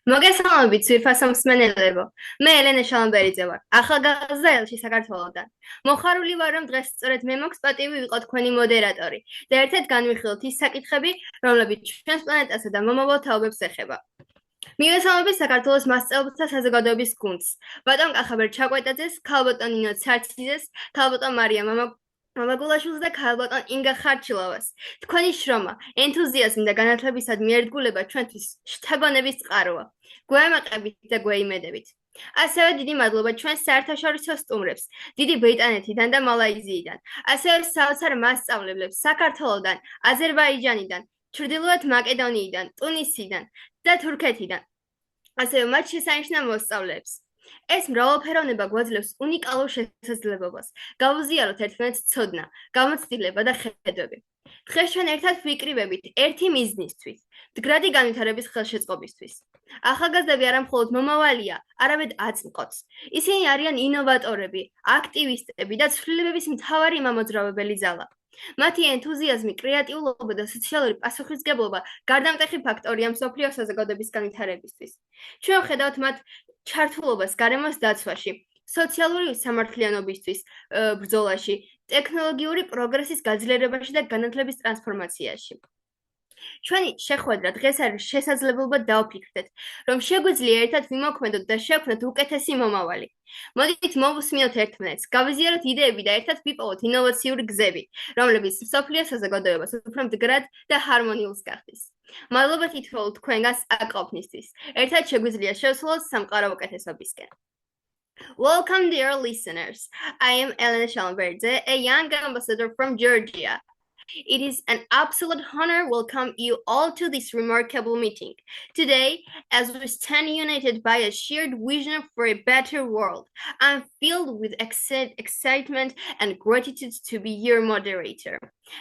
მოგესალმებით ძვირფასამსმენელებო. მე ელენე შალამბერიძე ვარ. ახალგაზრდა ელჩი საქართველოდან. მოხარული ვარ, რომ დღეს სწორედ მე მაქვს პატივი ვიყო თქვენი მოდერატორი და ერთად განვიხილოთ ის საკითხები, რომლებიც ჩვენს პლანეტასა და მომავალ თაობებს ეხება. მივესალმებით საქართველოს მასწავლებელთა საზოგადოების გუნდს, ბატონ კახაბერ ჩაკვეტაძეს, ქალბატონ ნინო ცარტსიძეს, ქალბატონ მარიამ მამაგულაშვილს და ქალბატონ ინგა ხარჩილავას. თქვენი შრომა, ენთუზიაზმი და განათლებისადმი ერთგულება ჩვენთვის შთაგონების წყაროა. გვემაყებით და გვეიმედებით. ასევე დიდი მადლობა ჩვენს საერთაშორისო სტუმრებს, დიდი ბრიტანეთიდან და მალაიზიიდან, ასევე საოცარ მასწავლებლებს საქართველოდან, აზერბაიჯანიდან, ჩრდილოეთ მაკედონიიდან, ტუნისიდან და თურქეთიდან. ასევე მათ შესანიშნავ მოსწავლეებს. ეს მრავალფეროვნება გვაძლევს უნიკალურ შესაძლებლობას, გავუზიაროთ ერთმანეთს ცოდნა, გამოცდილება და ხედვები. დღეს ჩვენ ერთად ვიკრიბებით ერთი მიზნისთვის, მდგრადი განვითარების ხელშეწყობისთვის. ახალგაზრდები არა მხოლოდ მომავალია, არამედ აწმყოც. ისინი არიან ინოვატორები, აქტივისტები და ცვლილებების მთავარი მამოძრავებელი ძალა. მათი ენთუზიაზმი, კრეატიულობა და სოციალური პასუხისმგებლობა გარდამტეხი ფაქტორია მსოფლიო საზოგადოების განვითარებისთვის. ჩვენ ვხედავთ მათ ჩართულობას გარემოს დაცვაში, სოციალური სამართლიანობისთვის ბრძოლაში, ტექნოლოგიური პროგრესის გაძლიერებაში და განათლების ტრანსფორმაციაში. ჩვენი შეხვედრა დღეს არის შესაძლებლობა დავფიქრდეთ, რომ შეგვიძლია ერთად ვიმოქმედოთ და შევქმნათ უკეთესი მომავალი. მოდით მოვუსმინოთ ერთმანეთს, გავიზიაროთ იდეები და ერთად ვიპოვოთ ინოვაციური გზები, რომლებიც მსოფლიო საზოგადოებას უფრო მდგრად და ჰარმონიულს გახდის. მადლობა თითოეულ თქვენგანს აკყოფნისთვის. ერთად შეგვიძლია შევსვლოთ სამყარო უკეთესობისკენ. Welcome, dear listeners. I am Elena Shalamberdze, a young ambassador from Georgia. It is an absolute honor to welcome you all to this remarkable meeting. Today, as we stand united by a shared vision for a better world, I'm filled with excitement and gratitude to be your moderator.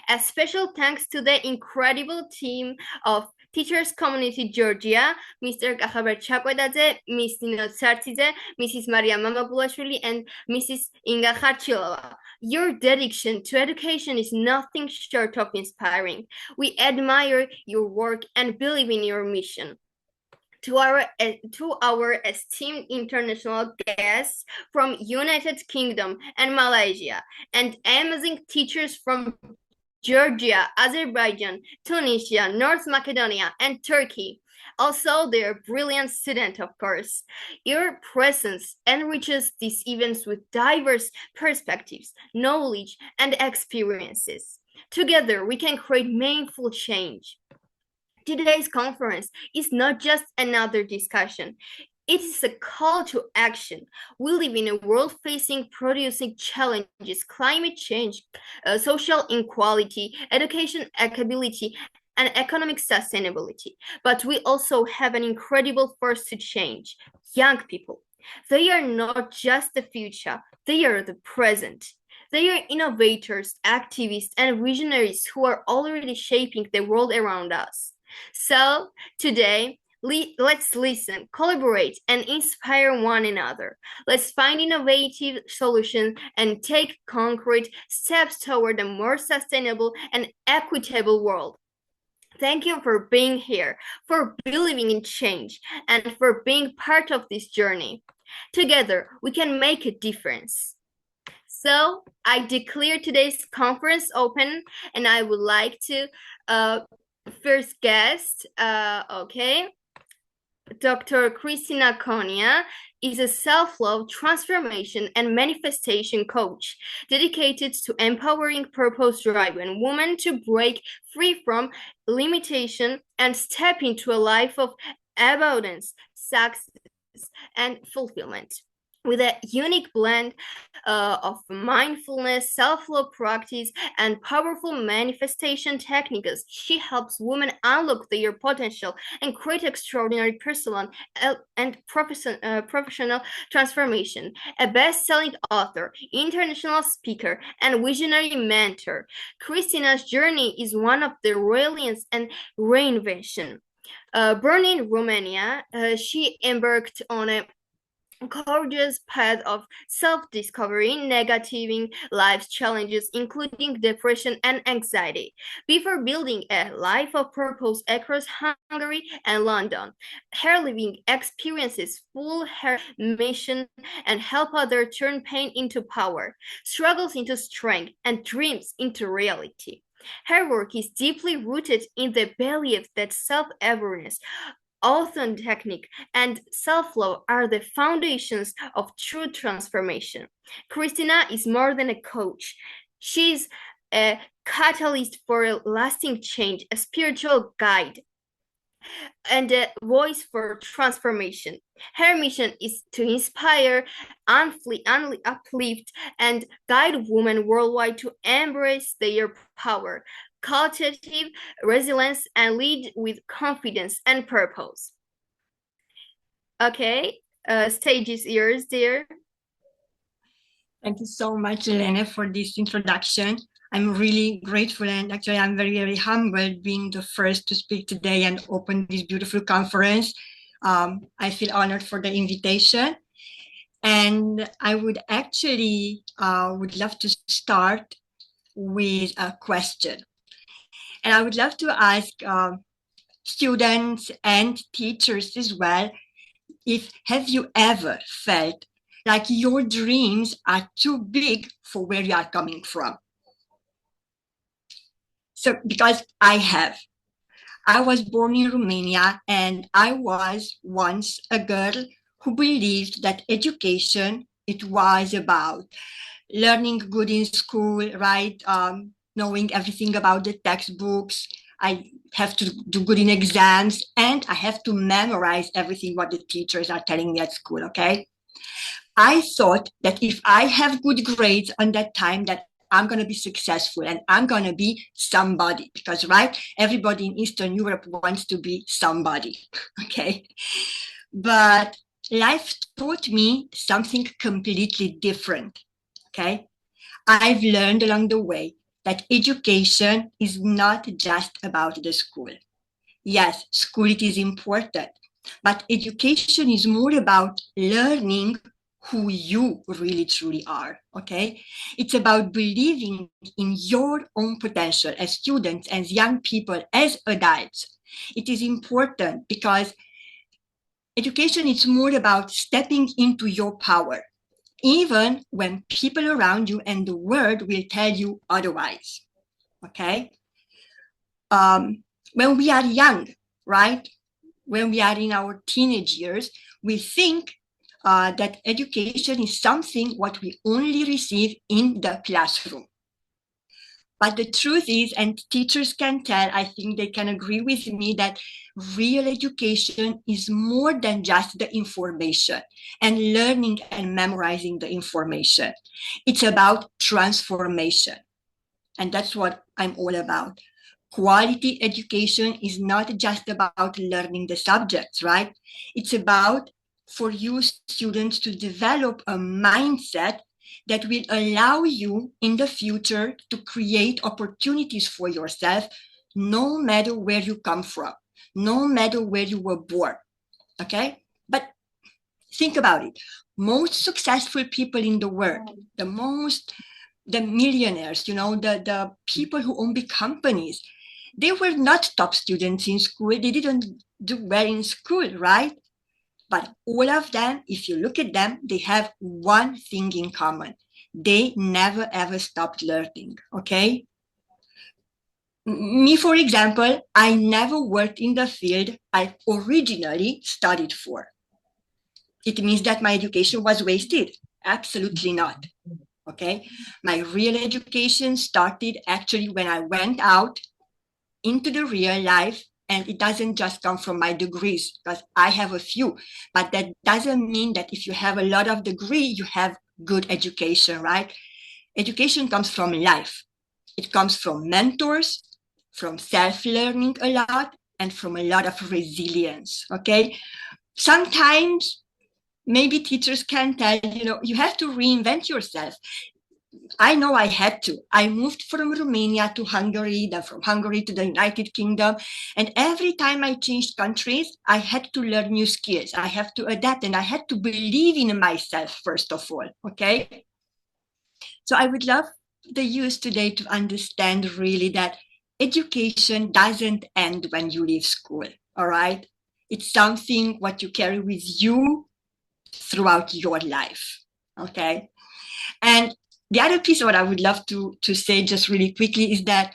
A special thanks to the incredible team of Teachers Community Georgia, Mr. Kakhaber Chakvetadze, Ms. Nino Tsartsidze, Mrs. Mariam Mamagulashvili, and Mrs. Inga Kharchilava. Your dedication to education is nothing short of inspiring. We admire your work and believe in your mission. To our esteemed international guests from United Kingdom and Malaysia, and amazing teachers from Georgia, Azerbaijan, Tunisia, North Macedonia, and Turkey. Also, their brilliant student, of course. Your presence enriches these events with diverse perspectives, knowledge, and experiences. Together, we can create meaningful change. Today's conference is not just another discussion. It is a call to action. We live in a world producing challenges, climate change, social inequality, education equality, and economic sustainability. But we also have an incredible force to change, young people. They are not just the future, they are the present. They are innovators, activists, and visionaries who are already shaping the world around us. So, today, let's listen, collaborate, and inspire one another. Let's find innovative solutions and take concrete steps toward a more sustainable and equitable world. Thank you for being here, for believing in change, and for being part of this journey. Together, we can make a difference. So, I declare today's conference open, and I would like to first guest, Dr. Christina Konya is a self-love, transformation, and manifestation coach dedicated to empowering purpose-driven women to break free from limitation and step into a life of abundance, success, and fulfillment. With a unique blend of mindfulness, self-love practice, and powerful manifestation techniques, she helps women unlock their potential and create extraordinary personal and professional transformation. A best-selling author, international speaker, and visionary mentor, Christina's journey is one of the resilience and reinvention. Born in Romania, she embarked on a courageous path of self-discovery, negating life's challenges, including depression and anxiety, before building a life of purpose across Hungary and London. Her living experiences full her mission and help others turn pain into power, struggles into strength, and dreams into reality. Her work is deeply rooted in the belief that self-awareness, authentic and self-love are the foundations of true transformation. Christina is more than a coach. She's a catalyst for lasting change, a spiritual guide, and a voice for transformation. Her mission is to inspire, uplift, and guide women worldwide to embrace their power, cultivate resilience, and lead with confidence and purpose. Okay, stage is yours, dear. Thank you so much, Elena, for this introduction. I'm really grateful, and actually I'm very, very humbled being the first to speak today and open this beautiful conference. I feel honored for the invitation. And I would actually would love to start with a question. And I would love to ask students and teachers as well, have you ever felt like your dreams are too big for where you are coming from? So, because I have. I was born in Romania, and I was once a girl who believed that education, it was about learning good in school, right? Knowing everything about the textbooks. I have to do good in exams, and I have to memorize everything what the teachers are telling me at school, okay? I thought that if I have good grades on that time, that I'm going to be successful and I'm going to be somebody, because, right, everybody in Eastern Europe wants to be somebody, okay? But life taught me something completely different, okay? I've learned along the way that education is not just about the school. Yes, school, it is important, but education is more about learning who you really truly are, okay? It's about believing in your own potential as students, as young people, as adults. It is important because education is more about stepping into your power, even when people around you and the world will tell you otherwise, okay? When we are young, right? When we are in our teenage years, we think that education is something what we only receive in the classroom. But the truth is, and teachers can tell, I think they can agree with me, that real education is more than just the information and learning and memorizing the information. It's about transformation. And that's what I'm all about. Quality education is not just about learning the subjects, right? It's about for you students to develop a mindset that will allow you in the future to create opportunities for yourself, no matter where you come from, no matter where you were born, okay? But think about it. Most successful people in the world, the millionaires, you know, the people who own big companies, they were not top students in school. They didn't do well in school, right? But all of them, if you look at them, they have one thing in common. They never, ever stopped learning, okay? Me, for example, I never worked in the field I originally studied for. It means that my education was wasted? Absolutely not, okay? My real education started actually when I went out into the real life. And it doesn't just come from my degrees, because I have a few, but that doesn't mean that if you have a lot of degree, you have good education, right? Education comes from life. It comes from mentors, from self-learning a lot, and from a lot of resilience, okay? Sometimes maybe teachers can tell, you know, you have to reinvent yourself. I know I had to. I moved from Romania to Hungary, then from Hungary to the United Kingdom. And every time I changed countries, I had to learn new skills. I have to adapt, and I had to believe in myself, first of all, okay? So I would love the youth today to understand really that education doesn't end when you leave school, all right? It's something what you carry with you throughout your life, okay? And the other piece what I would love to say just really quickly is that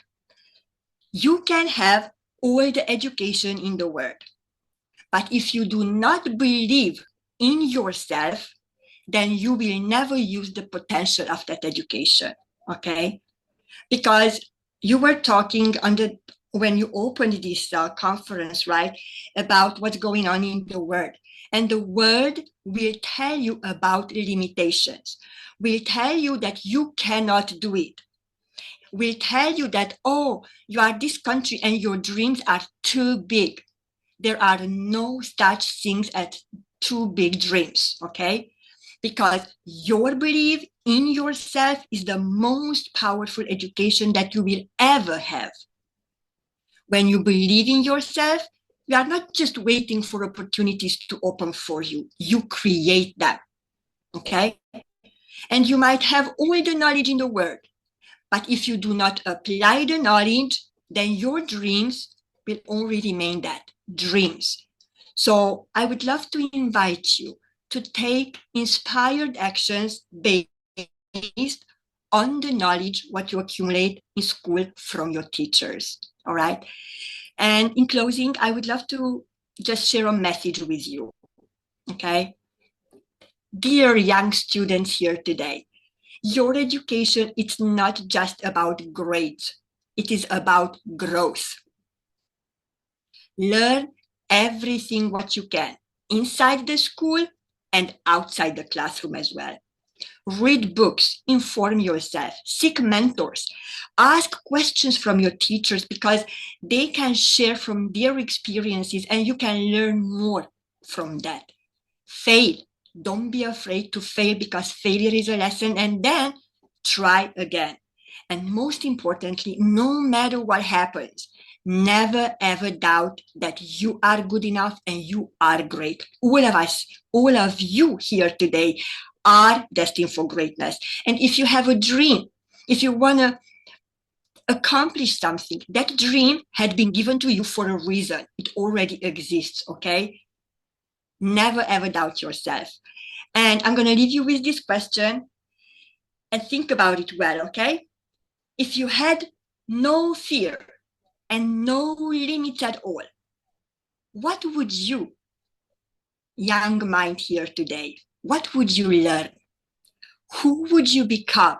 you can have all the education in the world, but if you do not believe in yourself, then you will never use the potential of that education, okay? Because you were talking when you opened this conference, right, about what's going on in the world. And the world will tell you about limitations, will tell you that you cannot do it, will tell you that, oh, you are this country and your dreams are too big. There are no such things as too big dreams, okay? Because your belief in yourself is the most powerful education that you will ever have. When you believe in yourself, you are not just waiting for opportunities to open for you. You create them, okay? And you might have all the knowledge in the world, but if you do not apply the knowledge, then your dreams will only remain that, dreams. So I would love to invite you to take inspired actions based on the knowledge what you accumulate in school from your teachers, all right? And in closing, I would love to just share a message with you, okay? Dear young students here today, your education is not just about grades, it is about growth. Learn everything what you can inside the school and outside the classroom as well. Read books, inform yourself, seek mentors, ask questions from your teachers because they can share from their experiences and you can learn more from that. Fail. Don't be afraid to fail because failure is a lesson, and then try again. And most importantly, no matter what happens, never ever doubt that you are good enough and you are great. All of us, all of you here today are destined for greatness. And if you have a dream, if you want to accomplish something, that dream had been given to you for a reason. It already exists, okay? Never ever doubt yourself. And I'm going to leave you with this question and think about it well, okay? If you had no fear and no limits at all, what would you, young mind here today, what would you learn? Who would you become?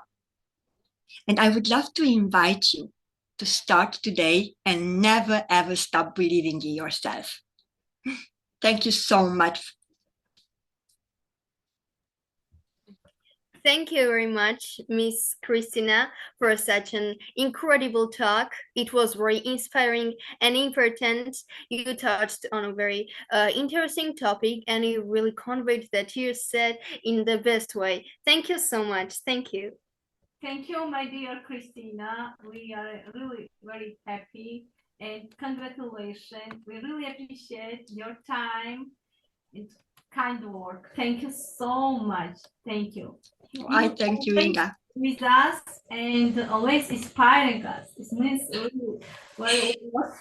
And I would love to invite you to start today and never ever stop believing in yourself. Thank you so much. Thank you very much, Miss Christina, for such an incredible talk. It was very inspiring and important. You touched on a very interesting topic and you really conveyed that you said in the best way. Thank you so much. Thank you. Thank you, my dear Christina. We are really very happy and congratulations. We really appreciate your time and kind work. Thank you so much. Thank you. I thank you, Inga. With us and always inspiring us. It means really very much.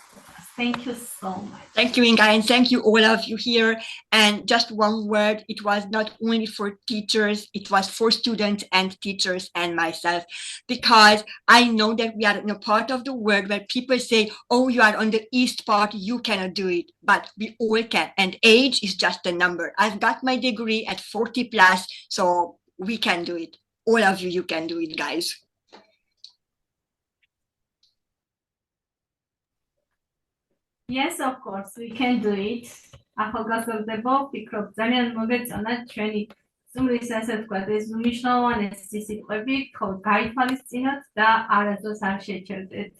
Thank you so much. Thank you, Inga, and thank you all of you here. And just one word, it was not only for teachers, it was for students and teachers and myself, because I know that we are in a part of the world where people say, oh, you are on the east part, you cannot do it, but we all can. And age is just a number. I've got my degree at 40 plus, so we can do it. All of you, you can do it, guys. Yes, of course, we can do it. ახალგაზრდებო, ვფიქრობ, ძალიან მოგეწონათ ჩვენი ზუმრის ასე ვთქვათ, ეს უმნიშვნელოვანესი სიტყვები, თქო, გაითვალისწინოთ და არასდროს არ შეჩერდეთ.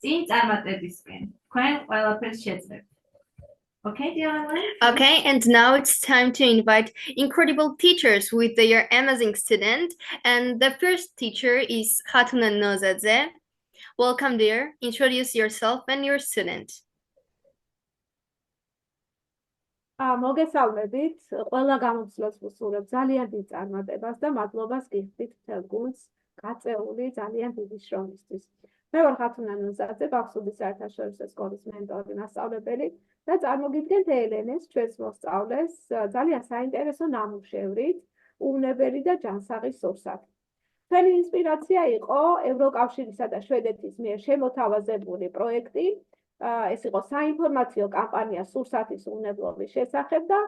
წინ წარმატებისკენ, თქვენ ყველაფერს შეძლებთ. Okay, dear Ellen? Okay, and now it's time to invite incredible teachers with their amazing student. And the first teacher is Nino Tsartsidze. Welcome, dear. Introduce yourself and your student. მოგესალმებით, ყველა გამოცდილებას ვუსურვებ ძალიან დიდ წარმატებას და მადლობას გიხდით მთელ გუნდს გაწეული ძალიან დიდი შრომისთვის. მე ვარ ნინო tsartsidze, ბავშვების საერთაშორისო სკოლის მენტორი, მასწავლებელი და წარმოგიდგენთ ელენეს, ჩვენს მოსწავლეს, ძალიან საინტერესო ნამუშევრით, უვნებელი და ჯანსაღი სურსათი. ჩვენი ინსპირაცია იყო ევროკავშირისა და შვედეთის მიერ შემოთავაზებული პროექტი, ეს იყო საინფორმაციო კამპანია სურსათის უვნებლობის შესახებ და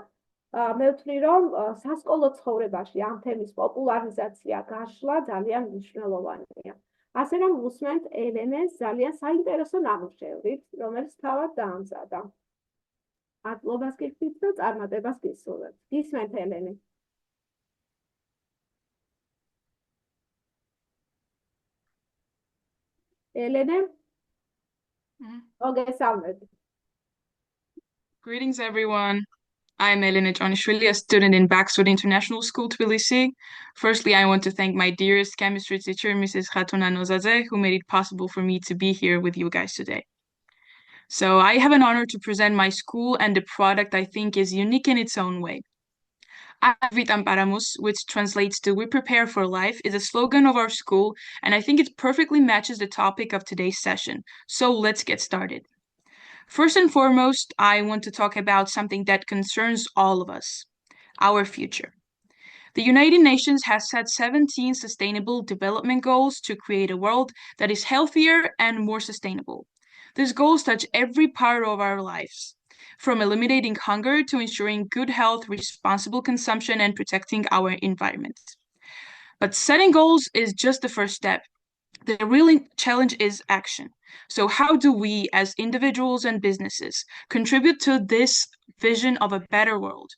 მე ვთვლი, რომ სასკოლო ცხოვრებაში ამ თემის პოპულარიზაცია, გაშლა ძალიან მნიშვნელოვანია. ასე რომ ვუსმენთ ელენეს ძალიან საინტერესო ნამუშევრით, რომელიც თავად დაამზადა. მადლობას გიხდით და წარმატებას გისურვებთ. გისმენთ ელენე. ელენე? Greetings, everyone. I'm Inga Kharchilava, a student in Baxford International School, Tbilisi. Firstly, I want to thank my dearest chemistry teacher, Mrs. Nino Tsartsidze, who made it possible for me to be here with you guys today. So I have an honor to present my school and a product I think is unique in its own way. Which translates to "We prepare for life," is a slogan of our school, and I think it perfectly matches the topic of today's session. So let's get started. First and foremost, I want to talk about something that concerns all of us, our future. The United Nations has set 17 sustainable development goals to create a world that is healthier and more sustainable. These goals touch every part of our lives, from eliminating hunger to ensuring good health, responsible consumption, and protecting our environment. But setting goals is just the first step. The real challenge is action. So how do we, as individuals and businesses, contribute to this vision of a better world?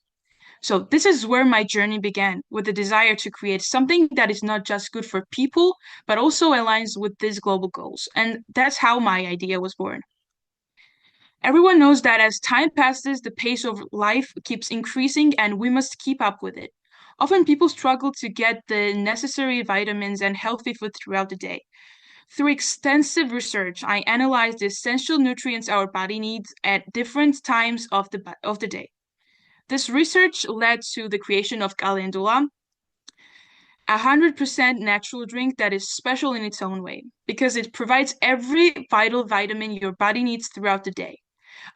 So this is where my journey began, with the desire to create something that is not just good for people, but also aligns with these global goals. And that's how my idea was born. Everyone knows that as time passes, the pace of life keeps increasing and we must keep up with it. Often people struggle to get the necessary vitamins and healthy food throughout the day. Through extensive research, I analyzed the essential nutrients our body needs at different times of the day. This research led to the creation of Calendula, a 100% natural drink that is special in its own way, because it provides every vital vitamin your body needs throughout the day.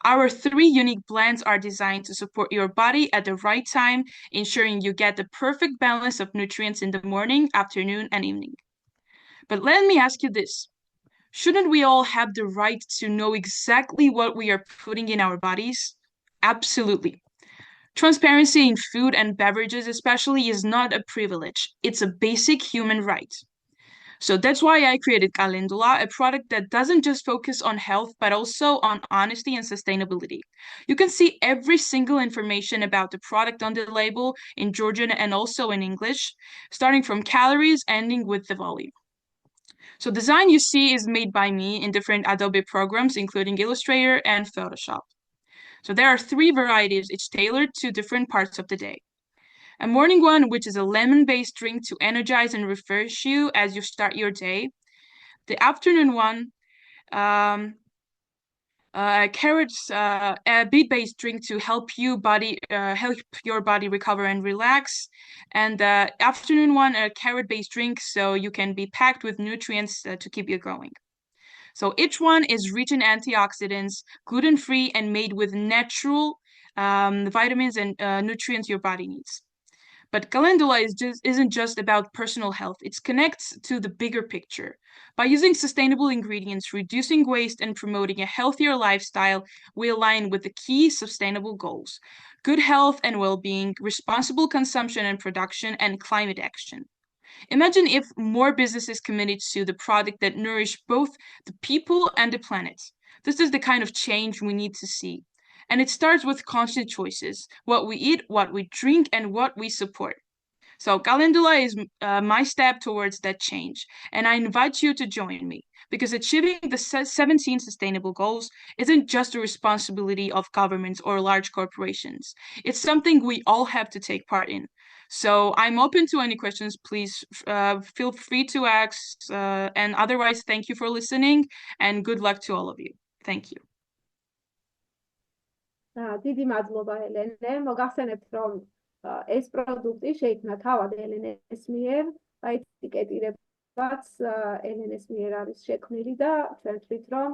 Our 3 unique blends are designed to support your body at the right time, ensuring you get the perfect balance of nutrients in the morning, afternoon, and evening. But let me ask you this. Shouldn't we all have the right to know exactly what we are putting in our bodies? Absolutely. Transparency in food and beverages especially is not a privilege. It's a basic human right. So that's why I created Calendula, a product that doesn't just focus on health, but also on honesty and sustainability. You can see every single information about the product on the label in Georgian and also in English, starting from calories, ending with the volume. So the design you see is made by me in different Adobe programs, including Illustrator and Photoshop. So there are 3 varieties, each tailored to different parts of the day. A morning one, which is a lemon-based drink to energize and refresh you as you start your day. The afternoon one, a beet-based drink to help your body recover and relax. And the afternoon one, a carrot-based drink, so you can be packed with nutrients to keep you going. So each one is rich in antioxidants, gluten-free, and made with natural vitamins and nutrients your body needs. But Calendula isn't just about personal health. It connects to the bigger picture. By using sustainable ingredients, reducing waste, and promoting a healthier lifestyle, we align with the key sustainable goals: good health and well-being, responsible consumption and production, and climate action. Imagine if more businesses committed to the product that nourish both the people and the planet. This is the kind of change we need to see. And it starts with conscious choices: what we eat, what we drink, and what we support. So Calendula is my step towards that change, and I invite you to join me. because achieving the 17 sustainable goals isn't just a responsibility of governments or large corporations. It's something we all have to take part in. So I'm open to any questions. Please feel free to ask. And otherwise, thank you for listening and good luck to all of you. Thank you. დიდი მადლობა ელენე. მოგახსენებთ, რომ ეს პროდუქტი შეიქმნა თავად ელენეს მიერ, ეტიკეტირებაც ელენეს მიერ არის შექმნილი და ჩვენ თვით რომ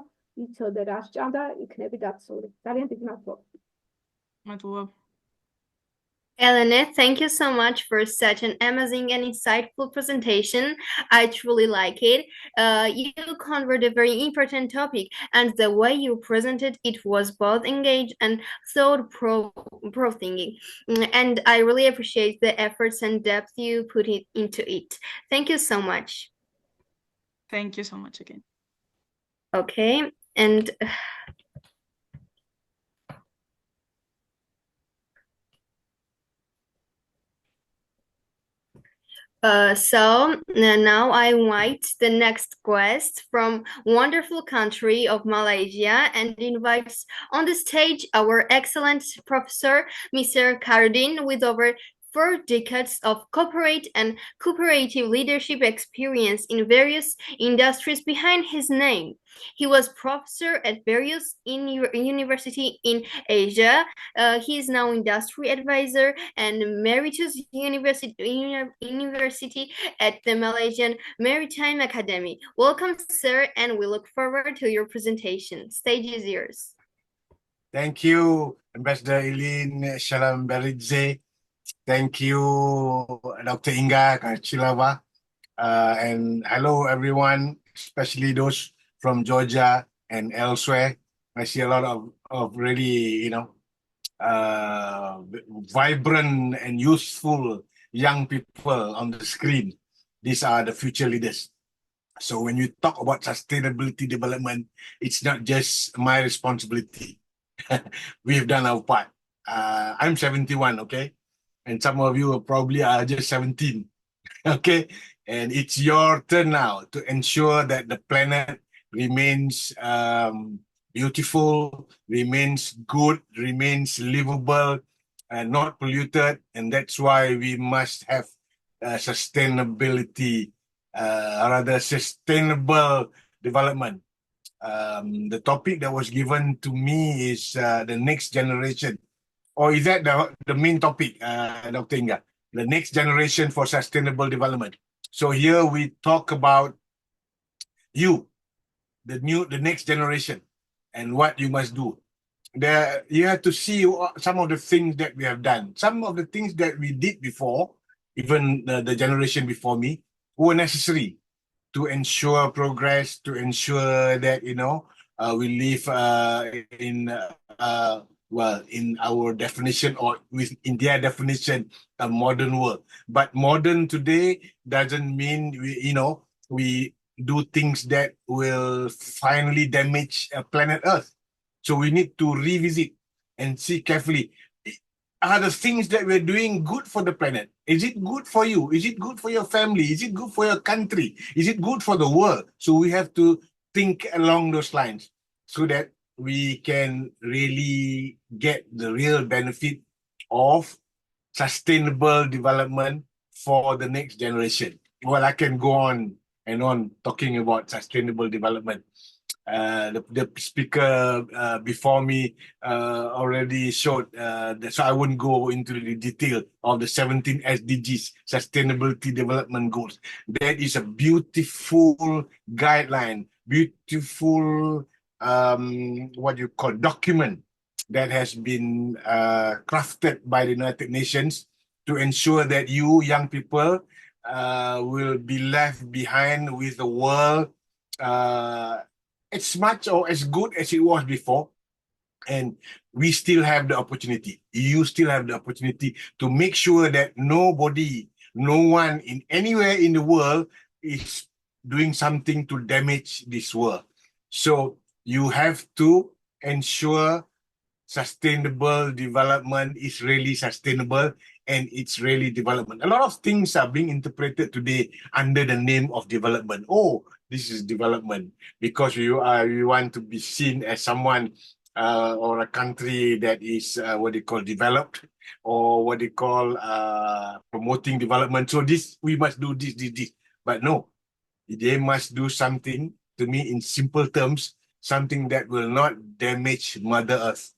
იცოდე რა სჭამდა, იქნები დაცული. ძალიან დიდი მადლობა. მადლობა. Elena, thank you so much for such an amazing and insightful presentation. I truly like it. You covered a very important topic, and the way you presented it was both engaged and thought-provoking. And I really appreciate the efforts and depth you put into it. Thank you so much. Thank you so much again. Okay, and so now I invite the next guest from wonderful country of Malaysia and invites on the stage our excellent professor, Mr. Kardin, with over 4 decades of corporate and cooperative leadership experience in various industries behind his name. He was professor at various universities in Asia. He is now industry advisor and emeritus university at the Malaysian Maritime Academy. Welcome, sir, and we look forward to your presentation. Stage is yours. Thank you, Ambassador Eileen Shalamberidze. Thank you, Dr. Inga Kharchilava. And hello, everyone, especially those from Georgia and elsewhere. I see a lot of really, vibrant and useful young people on the screen. These are the future leaders. So when you talk about sustainability development, it's not just my responsibility. We've done our part. I'm 71, okay? And some of you probably are just 17, okay? And it's your turn now to ensure that the planet remains beautiful, remains good, remains livable, and not polluted. And that's why we must have sustainability, rather sustainable development. The topic that was given to me is the next generation. Or is that the main topic, Dr. Inga? The next generation for sustainable development. So here we talk about you, the next generation, and what you must do. There, you have to see some of the things that we have done. Some of the things that we did before, even the generation before me, were necessary to ensure progress, to ensure that, we live in our definition, or in their definition, a modern world. But modern today doesn't mean we do things that will finally damage planet Earth. So we need to revisit and see carefully, are the things that we're doing good for the planet? Is it good for you? Is it good for your family? Is it good for your country? Is it good for the world? So we have to think along those lines so that we can really get the real benefit of sustainable development for the next generation. Well, I can go on and on talking about sustainable development. The speaker before me already showed that, so I wouldn't go into the detail of the 17 SDGs, Sustainability Development Goals. That is a beautiful guideline, beautiful document that has been crafted by the United Nations to ensure that you young people will be left behind with the world as much or as good as it was before. And we still have the opportunity. You still have the opportunity to make sure that no one in anywhere in the world is doing something to damage this world. So you have to ensure sustainable development is really sustainable and it's really development. A lot of things are being interpreted today under the name of development. Oh, this is development, because we want to be seen as someone or a country that is what they call developed, or what they call promoting development. So this, we must do this. But no, they must do something, to me, in simple terms, something that will not damage Mother Earth,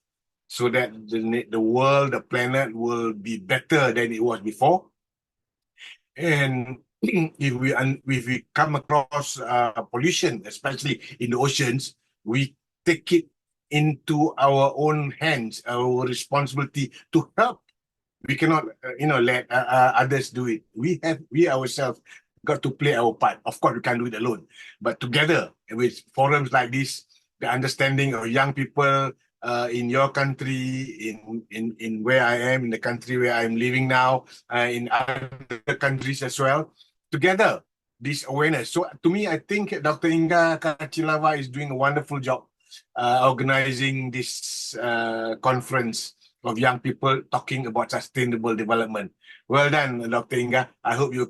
so that the world, the planet will be better than it was before. And if we come across pollution, especially in the oceans, we take it into our own hands, our responsibility to help. We cannot, let others do it. We ourselves got to play our part. Of course, we can't do it alone, but together with forums like this, the understanding of young people in your country, in where I am, in the country where I'm living now, in other countries as well, together, this awareness. So to me, I think Dr. Inga Kharchilava is doing a wonderful job organizing this conference of young people talking about sustainable development. Well done, Dr. Inga. I hope you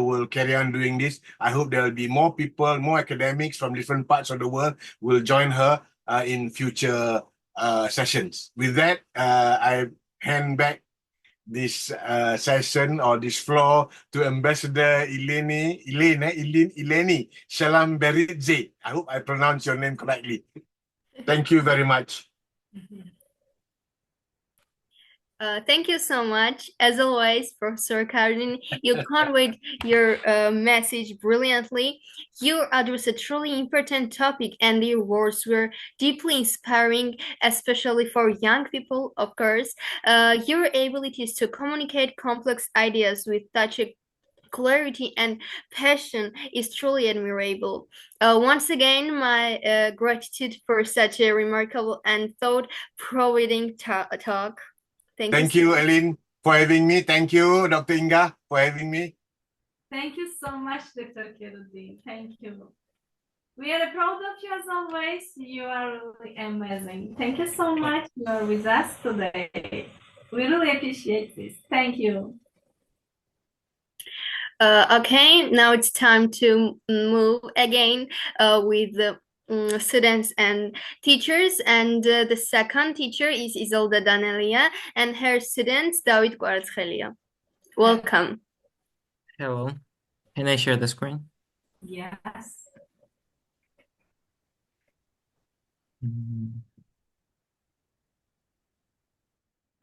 will carry on doing this. I hope there will be more people, more academics from different parts of the world will join her in future sessions. With that, I hand back this session or this floor to Ambassador Ileni Shalamberidze. I hope I pronounced your name correctly. Thank you very much. Thank you so much. As always, Professor Karin, you conveyed your message brilliantly. You addressed a truly important topic, and your words were deeply inspiring, especially for young people, of course. Your abilities to communicate complex ideas with such a clarity and passion is truly admirable. Once again, my gratitude for such a remarkable and thought-provoking talk. Thank you, Ellen, for having me. Thank you, Dr. Inga, for having me. Thank you so much, Dr. Keruddin. Thank you. We are proud of you as always. You are really amazing. Thank you so much. You are with us today. We really appreciate this. Thank you. Okay, now it's time to move again with the students and teachers, and the second teacher is Isolda Danelia and her students David Quartzhelia. Welcome. Hello. Can I share the screen? Yes.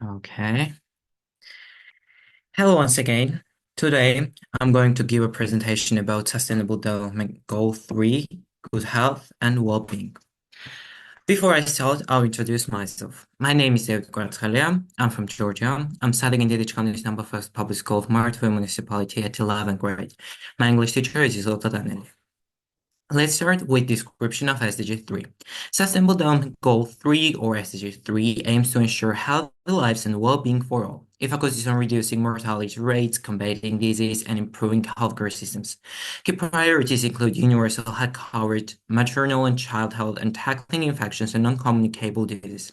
Okay. Hello once again. Today, I'm going to give a presentation about Sustainable Development Goal 3, good health and well-being. Before I start, I'll introduce myself. My name is David Quartzhelia. I'm from Georgia. I'm studying in the County's number 1st public school of Martwe municipality at 11th grade. My English teacher is Isolda Danelia. Let's start with description of SDG 3. Sustainable Development Goal 3, or SDG 3, aims to ensure healthy lives and well-being for all. It focuses on reducing mortality rates, combating disease, and improving healthcare systems. Key priorities include universal health coverage, maternal and child health, and tackling infections and non-communicable diseases.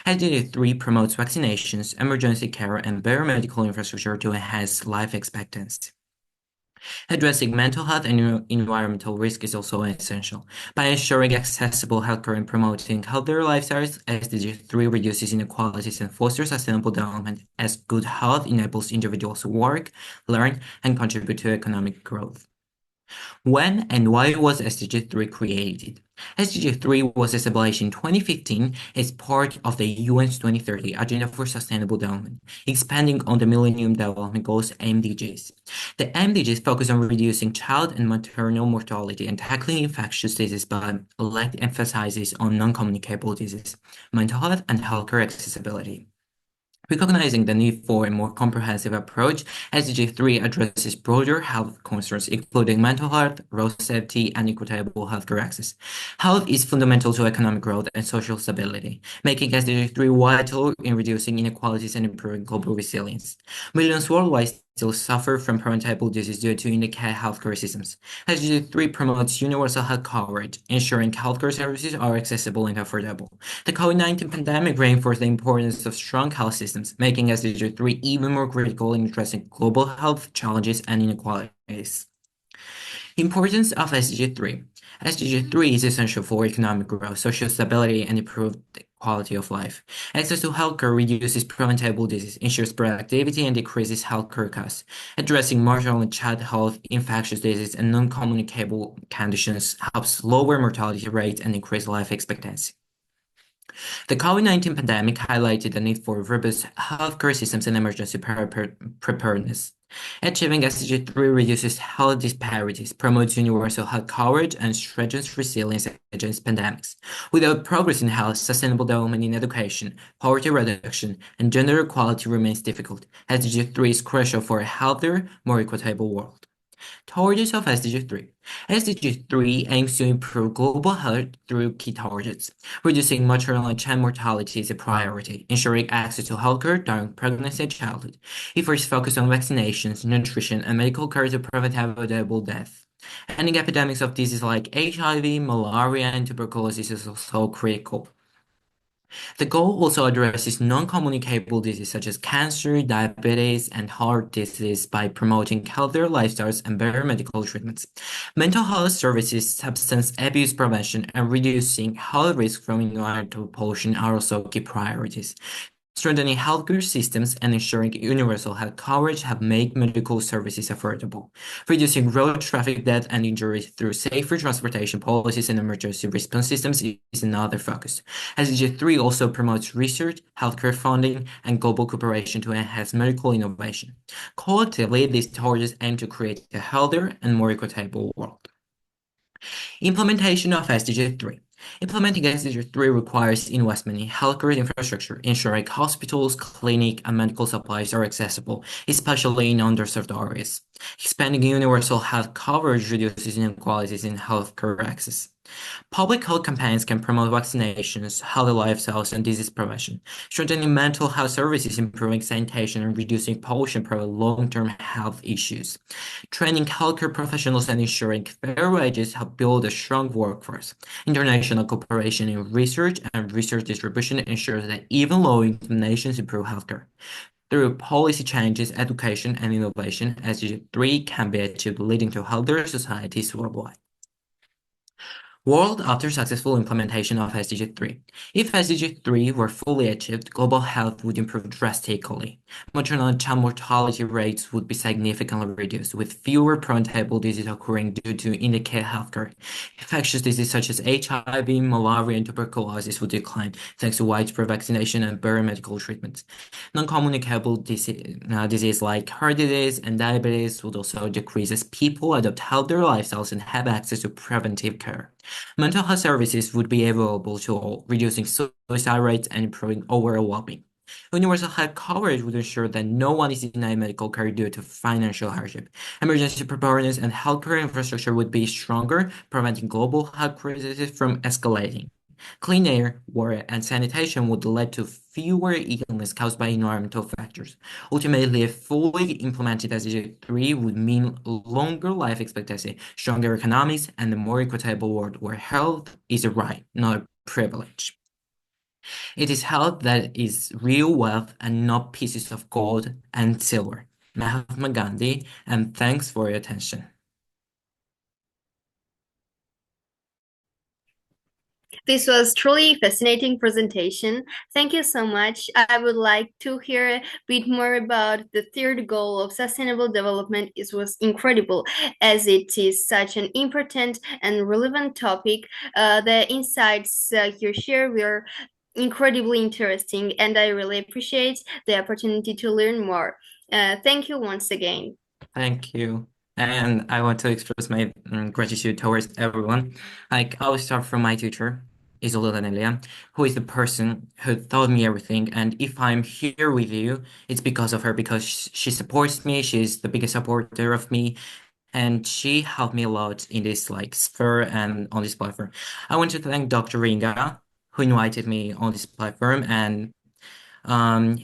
SDG 3 promotes vaccinations, emergency care, and better medical infrastructure to enhance life expectancy. Addressing mental health and environmental risk is also essential. By ensuring accessible healthcare and promoting healthier lifestyles, SDG 3 reduces inequalities and fosters sustainable development, as good health enables individuals to work, learn, and contribute to economic growth. When and why was SDG 3 created? SDG 3 was established in 2015 as part of the UN's 2030 Agenda for Sustainable Development, expanding on the Millennium Development Goals (MDGs). The MDGs focus on reducing child and maternal mortality and tackling infectious disease, but lack emphasis on non-communicable disease, mental health, and healthcare accessibility. Recognizing the need for a more comprehensive approach, SDG 3 addresses broader health concerns, including mental health, road safety, and equitable healthcare access. Health is fundamental to economic growth and social stability, making SDG 3 vital in reducing inequalities and improving global resilience. Millions worldwide still suffer from preventable disease due to inadequate healthcare systems. SDG 3 promotes universal health coverage, ensuring healthcare services are accessible and affordable. The COVID-19 pandemic reinforced the importance of strong health systems, making SDG 3 even more critical in addressing global health challenges and inequalities. Importance of SDG 3. SDG 3 is essential for economic growth, social stability, and improved quality of life. Access to healthcare reduces preventable disease, ensures productivity, and decreases healthcare costs. Addressing maternal and child health, infectious disease, and non-communicable conditions helps lower mortality rates and increase life expectancy. The COVID-19 pandemic highlighted the need for robust healthcare systems and emergency preparedness. Achieving SDG 3 reduces health disparities, promotes universal health coverage, and strengthens resilience against pandemics. Without progress in health, sustainable development in education, poverty reduction, and gender equality remains difficult. SDG 3 is crucial for a healthier, more equitable world. Targets of SDG 3. SDG 3 aims to improve global health through key targets. Reducing maternal and child mortality is a priority, ensuring access to healthcare during pregnancy and childhood. Efforts focus on vaccinations, nutrition, and medical care to prevent avoidable death. Ending epidemics of diseases like HIV, malaria, and tuberculosis is also critical. The goal also addresses non-communicable diseases such as cancer, diabetes, and heart disease by promoting healthier lifestyles and better medical treatments. Mental health services, substance abuse prevention, and reducing health risks from environmental pollution are also key priorities. Strengthening healthcare systems and ensuring universal health coverage have made medical services affordable. Reducing road traffic deaths and injuries through safer transportation policies and emergency response systems is another focus. SDG 3 also promotes research, healthcare funding, and global cooperation to enhance medical innovation. Collectively, these targets aim to create a healthier and more equitable world. Implementation of SDG 3. Implementing SDG 3 requires investment in healthcare infrastructure, ensuring hospitals, clinics, and medical supplies are accessible, especially in underserved areas. Expanding universal health coverage reduces inequalities in healthcare access. Public health campaigns can promote vaccinations, healthy lifestyles, and disease prevention. Strengthening mental health services, improving sanitation, and reducing pollution prevent long-term health issues. Training healthcare professionals and ensuring fair wages help build a strong workforce. International cooperation in research and research distribution ensures that even low-income nations improve healthcare. Through policy changes, education, and innovation, SDG 3 can be achieved, leading to healthier societies worldwide. World after successful implementation of SDG 3. If SDG 3 were fully achieved, global health would improve drastically. Maternal and child mortality rates would be significantly reduced, with fewer preventable diseases occurring due to inadequate healthcare. Infectious diseases such as HIV, malaria, and tuberculosis would decline thanks to widespread vaccination and better medical treatments. Non-communicable disease like heart disease and diabetes would also decrease as people adopt healthier lifestyles and have access to preventive care. Mental health services would be available to all, reducing suicide rates and improving overall well-being. Universal health coverage would ensure that no one is denied medical care due to financial hardship. Emergency preparedness and healthcare infrastructure would be stronger, preventing global health crises from escalating. Clean air, water, and sanitation would lead to fewer illnesses caused by environmental factors. Ultimately, a fully implemented SDG 3 would mean longer life expectancy, stronger economics, and a more equitable world where health is a right, not a privilege. It is health that is real wealth and not pieces of gold and silver. Mahatma Gandhi, and thanks for your attention. This was truly a fascinating presentation. Thank you so much. I would like to hear a bit more about the third goal of sustainable development. It was incredible as it is such an important and relevant topic. The insights you share were incredibly interesting, and I really appreciate the opportunity to learn more. Thank you once again. Thank you. And I want to express my gratitude towards everyone. Like, I will start from my teacher, Isolda, who is the person who taught me everything. And if I'm here with you, it's because of her, because she supports me. She's the biggest supporter of me. And she helped me a lot in this sphere and on this platform. I want to thank Dr. Inga, who invited me on this platform. And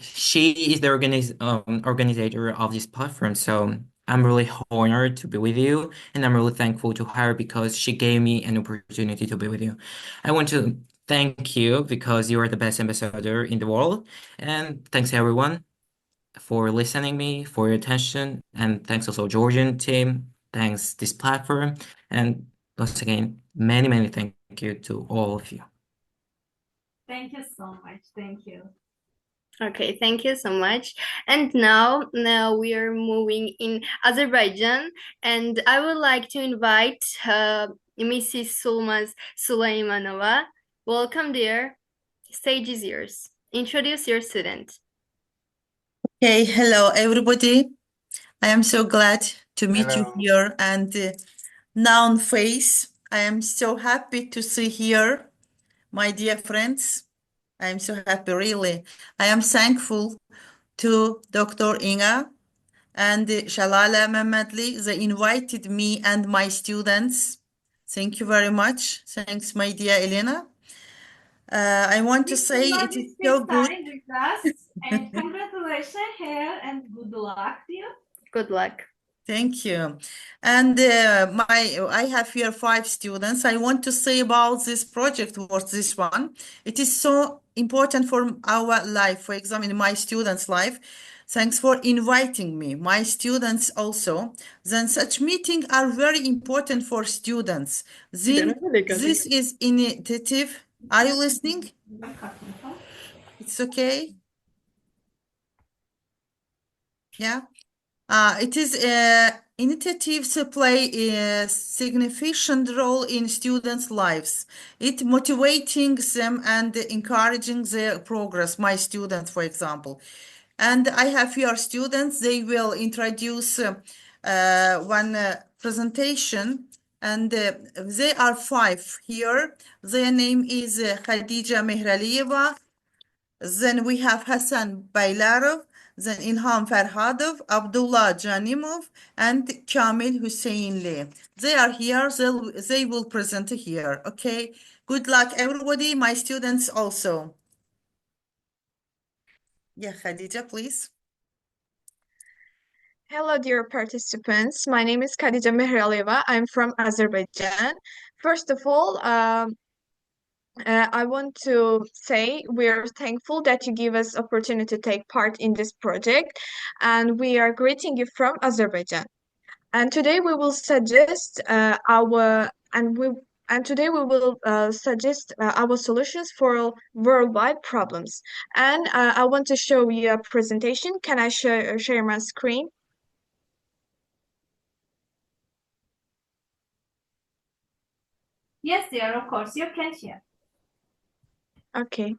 she is the organizer of this platform. So I'm really honored to be with you, and I'm really thankful to her because she gave me an opportunity to be with you. I want to thank you because you are the best ambassador in the world, and thanks everyone for listening me, for your attention, and thanks also Georgian team thanks this platform. And once again, many thank you to all of you. Thank you so much. Thank you. Okay, thank you so much. And now we are moving in Azerbaijan, and I would like to invite Mrs. Sulmaz Suleymanova. Welcome, dear. Stage is yours. Introduce your student. Okay, hello everybody. I am so glad to meet you Hello. here and now on face. I am so happy to see here, my dear friends. I am so happy, really. I am thankful to Dr. Inga and Shalala Mamadli. They invited me and my students. Thank you very much. Thanks, my dear Elena. I want to say it is so good. With us, and congratulations here and good luck to you. Good luck. Thank you. And I have here 5 students. I want to say about this project was this one. It is so important for our life, for example, in my students' life. Thanks for inviting me. My students also. Then such meetings are very important for students. Then this is initiative. Are you listening? It's okay? Yeah. It is initiatives play a significant role in students' lives. It motivating them and encouraging their progress. My students, for example. And I have here students, they will introduce one presentation, and they are 5 here. Their name is Khadija Mehraliyeva. Then we have Hassan Baylarov, then Ilham Farhadov, Abdullah Janimov, and Kamil Hussein. They are here, they will present here, okay? Good luck, everybody, my students also. Yeah, Khadija, please. Hello, dear participants. My name is Khadija Mehraliyeva. I'm from Azerbaijan. First of all, I want to say we are thankful that you give us opportunity to take part in this project, and we are greeting you from Azerbaijan. And today we will suggest our solutions for worldwide problems. And I want to show you a presentation. Can I share my screen? Yes, dear, of course, you can share. Okay.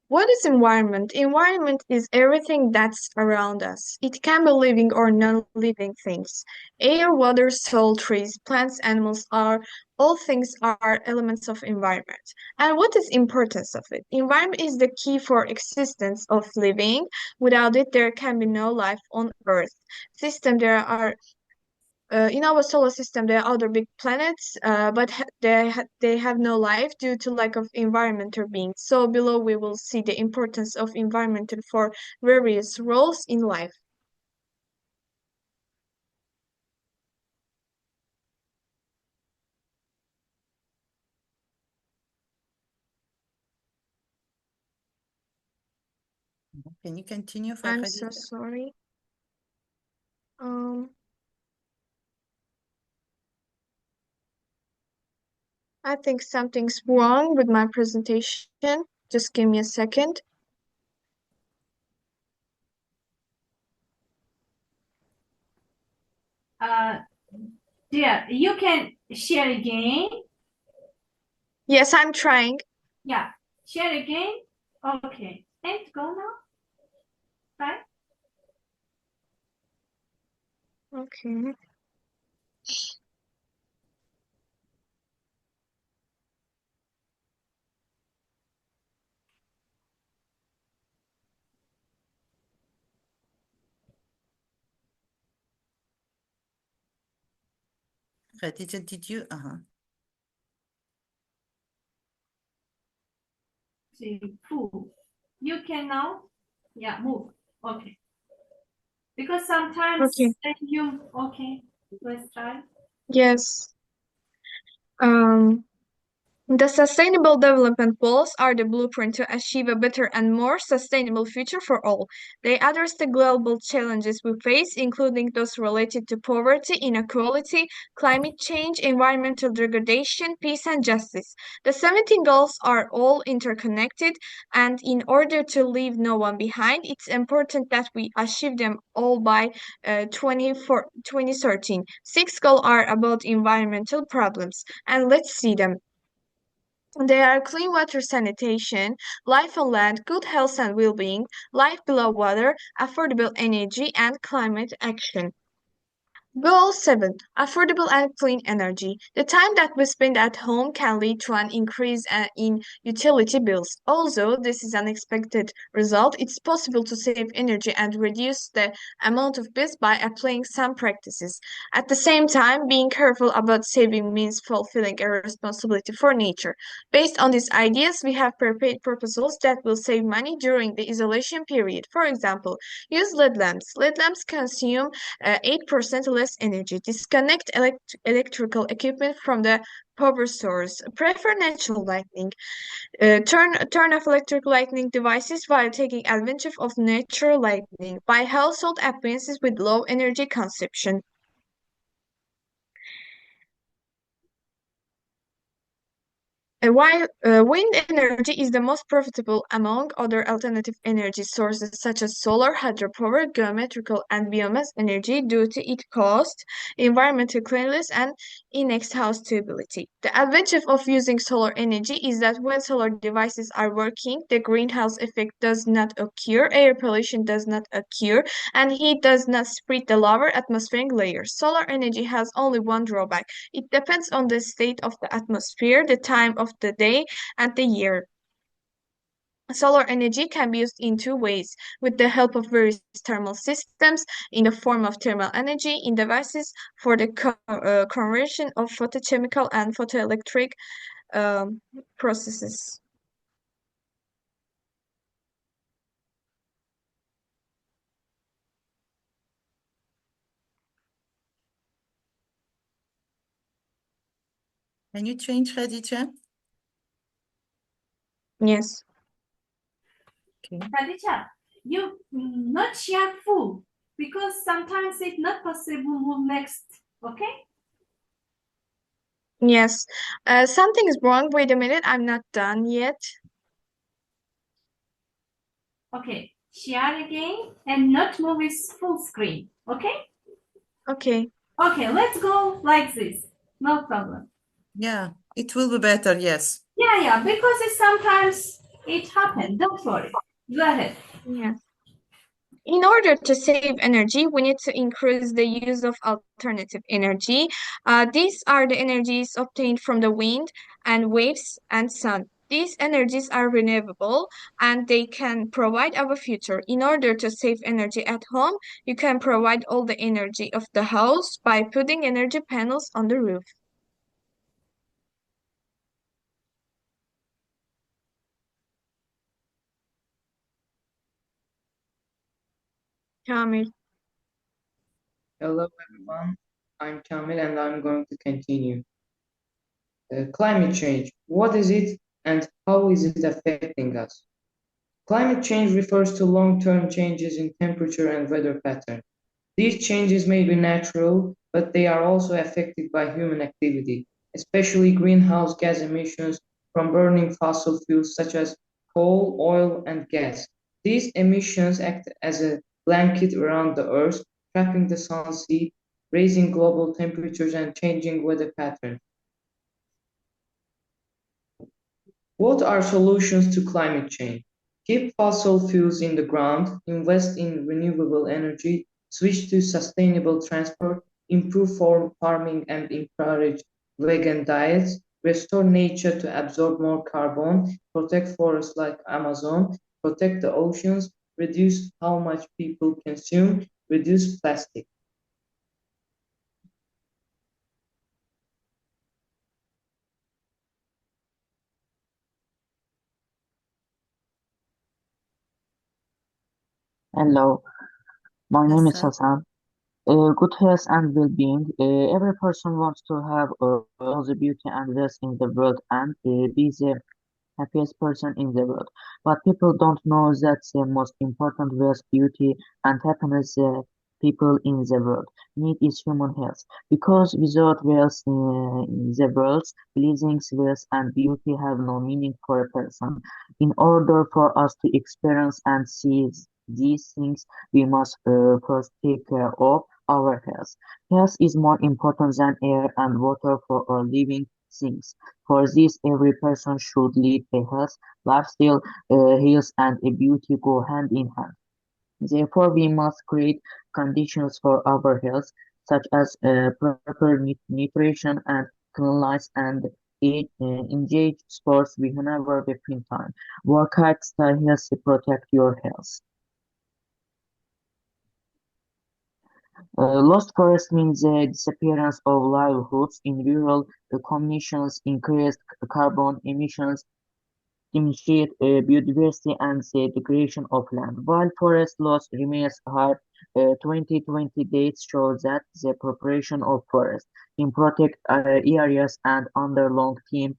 What is environment? Environment is everything that's around us. It can be living or non-living things. Air, water, soil, trees, plants, animals all things are elements of environment. And what is importance of it? Environment is the key for existence of living. Without it, there can be no life on Earth. In our solar system, there are other big planets, but they have no life due to lack of environmental beings. So below we will see the importance of environment for various roles in life. Can you continue for I'm Khadija? so sorry. I think something's wrong with my presentation. Just give me a second. Dear, you can share again. Yes, I'm trying. Yeah, share again. Okay, and go now. Right? Okay. Khadija, did you? See, you can now, yeah, move. Okay. Because sometimes Okay. okay, let's try. Yes. The Sustainable Development Goals are the blueprint to achieve a better and more sustainable future for all. They address the global challenges we face, including those related to poverty, inequality, climate change, environmental degradation, peace, and justice. The 17 goals are all interconnected, and in order to leave no one behind, it's important that we achieve them all by 2013. 6 goals are about environmental problems, and let's see them. They are clean water sanitation, life on land, good health and well-being, life below water, affordable energy, and climate action. Goal 7. Affordable and clean energy. The time that we spend at home can lead to an increase in utility bills. Although this is an expected result, it's possible to save energy and reduce the amount of bills by applying some practices. At the same time, being careful about saving means fulfilling a responsibility for nature. Based on these ideas, we have prepared proposals that will save money during the isolation period. For example, use LED lamps. LED lamps consume 8% less energy. Disconnect electrical equipment from the power source. Prefer natural lighting. Turn off electric lighting devices while taking advantage of natural lighting. Buy household appliances with low energy consumption. While wind energy is the most profitable among other alternative energy sources such as solar, hydropower, geothermal, and biomass energy due to its cost, environmental cleanliness, and in-house stability. The advantage of using solar energy is that when solar devices are working, the greenhouse effect does not occur, air pollution does not occur, and heat does not spread the lower atmospheric layers. Solar energy has only one drawback. It depends on the state of the atmosphere, the time of the day, and the year. Solar energy can be used in two ways, with the help of various thermal systems in the form of thermal energy in devices for the conversion of photochemical and photoelectric processes. Can you change, Khadija? Yes. Okay. Khadija, you not share full because sometimes it's not possible move next. Okay? Yes. Something is wrong. Wait a minute. I'm not done yet. Okay. Share again and not move with full screen. Okay? Okay. Okay, let's go like this. No problem. Yeah, it will be better, yes. Yeah, because sometimes it happens. Don't worry. Go ahead. Yeah. In order to save energy, we need to increase the use of alternative energy. These are the energies obtained from the wind and waves and sun. These energies are renewable and they can provide our future. In order to save energy at home, you can provide all the energy of the house by putting energy panels on the roof. Kamil. Hello everyone, I'm Kamil and I'm going to continue. Climate change, what is it and how is it affecting us? Climate change refers to long-term changes in temperature and weather patterns. These changes may be natural, but they are also affected by human activity, especially greenhouse gas emissions from burning fossil fuels such as coal, oil, and gas. These emissions act as a blanket around the Earth, trapping the sun's heat, raising global temperatures, and changing weather patterns. What are solutions to climate change? Keep fossil fuels in the ground, invest in renewable energy, switch to sustainable transport, improve farming and encourage vegan diets, restore nature to absorb more carbon, protect forests like Amazon, protect the oceans, reduce how much people consume, reduce plastic. Hello, my name is Hassan. Hassan. Good health and well-being. Every person wants to have all the beauty and wealth in the world and be the happiest person in the world. But people don't know that the most important wealth, beauty, and happiness people in the world need is human health. Because without wealth in the world, blessings, wealth, and beauty have no meaning for a person. In order for us to experience and see these things, we must first take care of our health. Health is more important than air and water for all living things. For this, every person should lead a health lifestyle. Health and beauty go hand in hand. Therefore, we must create conditions for our health, such as proper nutrition and cleanliness and engage sports whenever we find time. Work hard, stay healthy, protect your health. Lost forest means the disappearance of livelihoods in rural communities, increased carbon emissions, diminished biodiversity, and the degradation of land. While forest loss remains high, 2020 data shows that the preparation of forests in protected areas and under long-term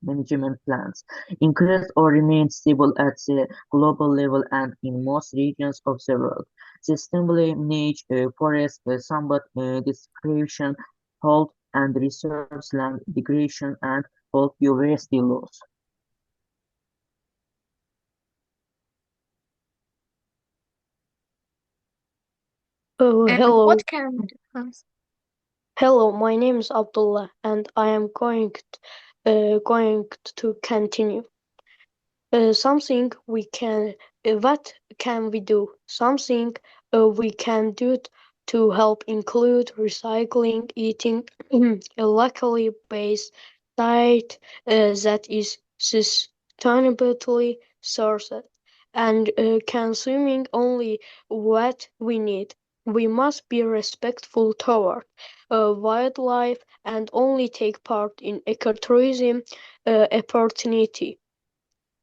management plans increased or remained stable at the global level and in most regions of the world. Sustainably managed forests somewhat description, halt and reserves land degradation and halt biodiversity loss. And Hello, what can we do? hello. My name is Abdullah, and I am going to continue. What can we do? Something we can do to help include recycling, eating a locally based diet that is sustainably sourced, and consuming only what we need. We must be respectful toward wildlife and only take part in ecotourism opportunity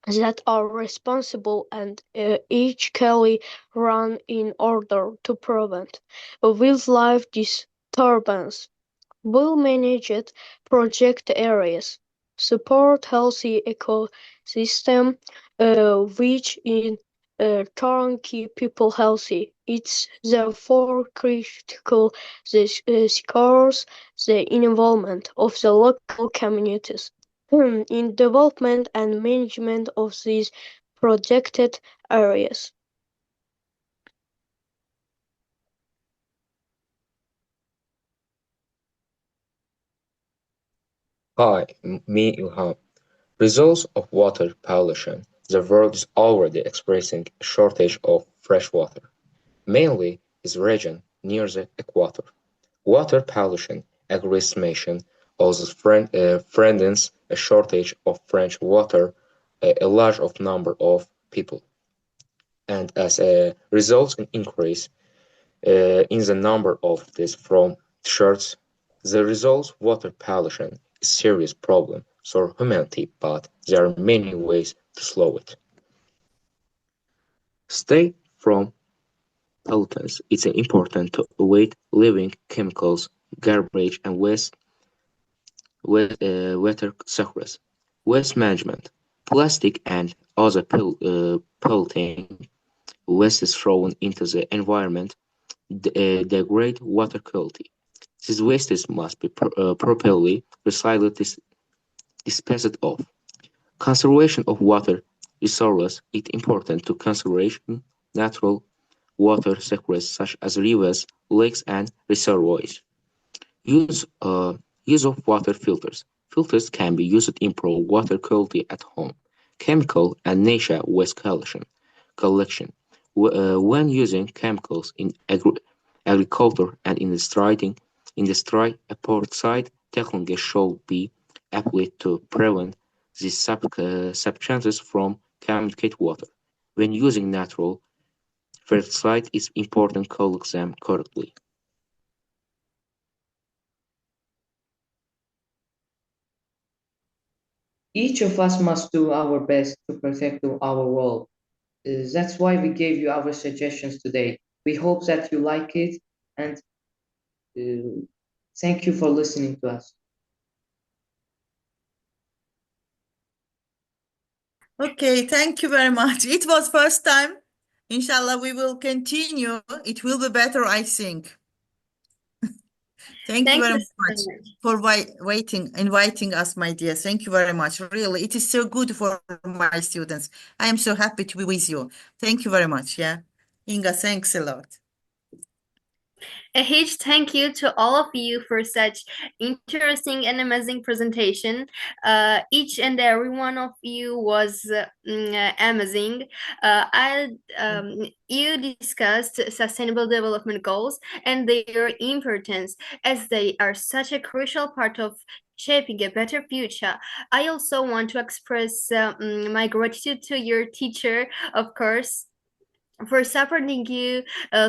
that are responsible and ethically run in order to prevent wildlife disturbance. Well managed project areas support healthy ecosystem, which in turn keep people healthy. It's therefore critical this secures the involvement of the local communities in development and management of these projected areas. Hi, me Ilham. Results of water pollution. The world is already experiencing a shortage of fresh water, mainly in the region near the equator. Water pollution aggravation also threatens a shortage of fresh water, a large number of people, and as a result, an increase in the number of deaths from shorts. The result, water pollution, is a serious problem for humanity, but there are many ways to slow it. Stay from pollutants. It's important to avoid leaving chemicals, garbage, and water surface. Waste management. Plastic and other polluting waste thrown into the environment degrade water quality. These wastes must be properly recycled, disposed of. Conservation of water resources is important to conservation natural water sources such as rivers, lakes, and reservoirs. Use of water filters. Filters can be used to improve water quality at home. Chemical and nature waste collection. When using chemicals in agriculture and industry, a pesticide technology should be applied to prevent these substances from contaminating water. When using natural fertilizer, it's important to collect them correctly. Each of us must do our best to protect our world. That's why we gave you our suggestions today. We hope that you like it, and Thank you for listening to us. Okay, thank you very much. It was first time. Inshallah, we will continue. It will be better, I think. Thank you Thank very you so much much. for inviting us, my dear. Thank you very much. Really, it is so good for my students. I am so happy to be with you. Thank you very much. Yeah, Inga, thanks a lot. A huge thank you to all of you for such interesting and amazing presentation. Each and every one of you was amazing. You discussed sustainable development goals and their importance as they are such a crucial part of shaping a better future. I also want to express my gratitude to your teacher, of course, for supporting you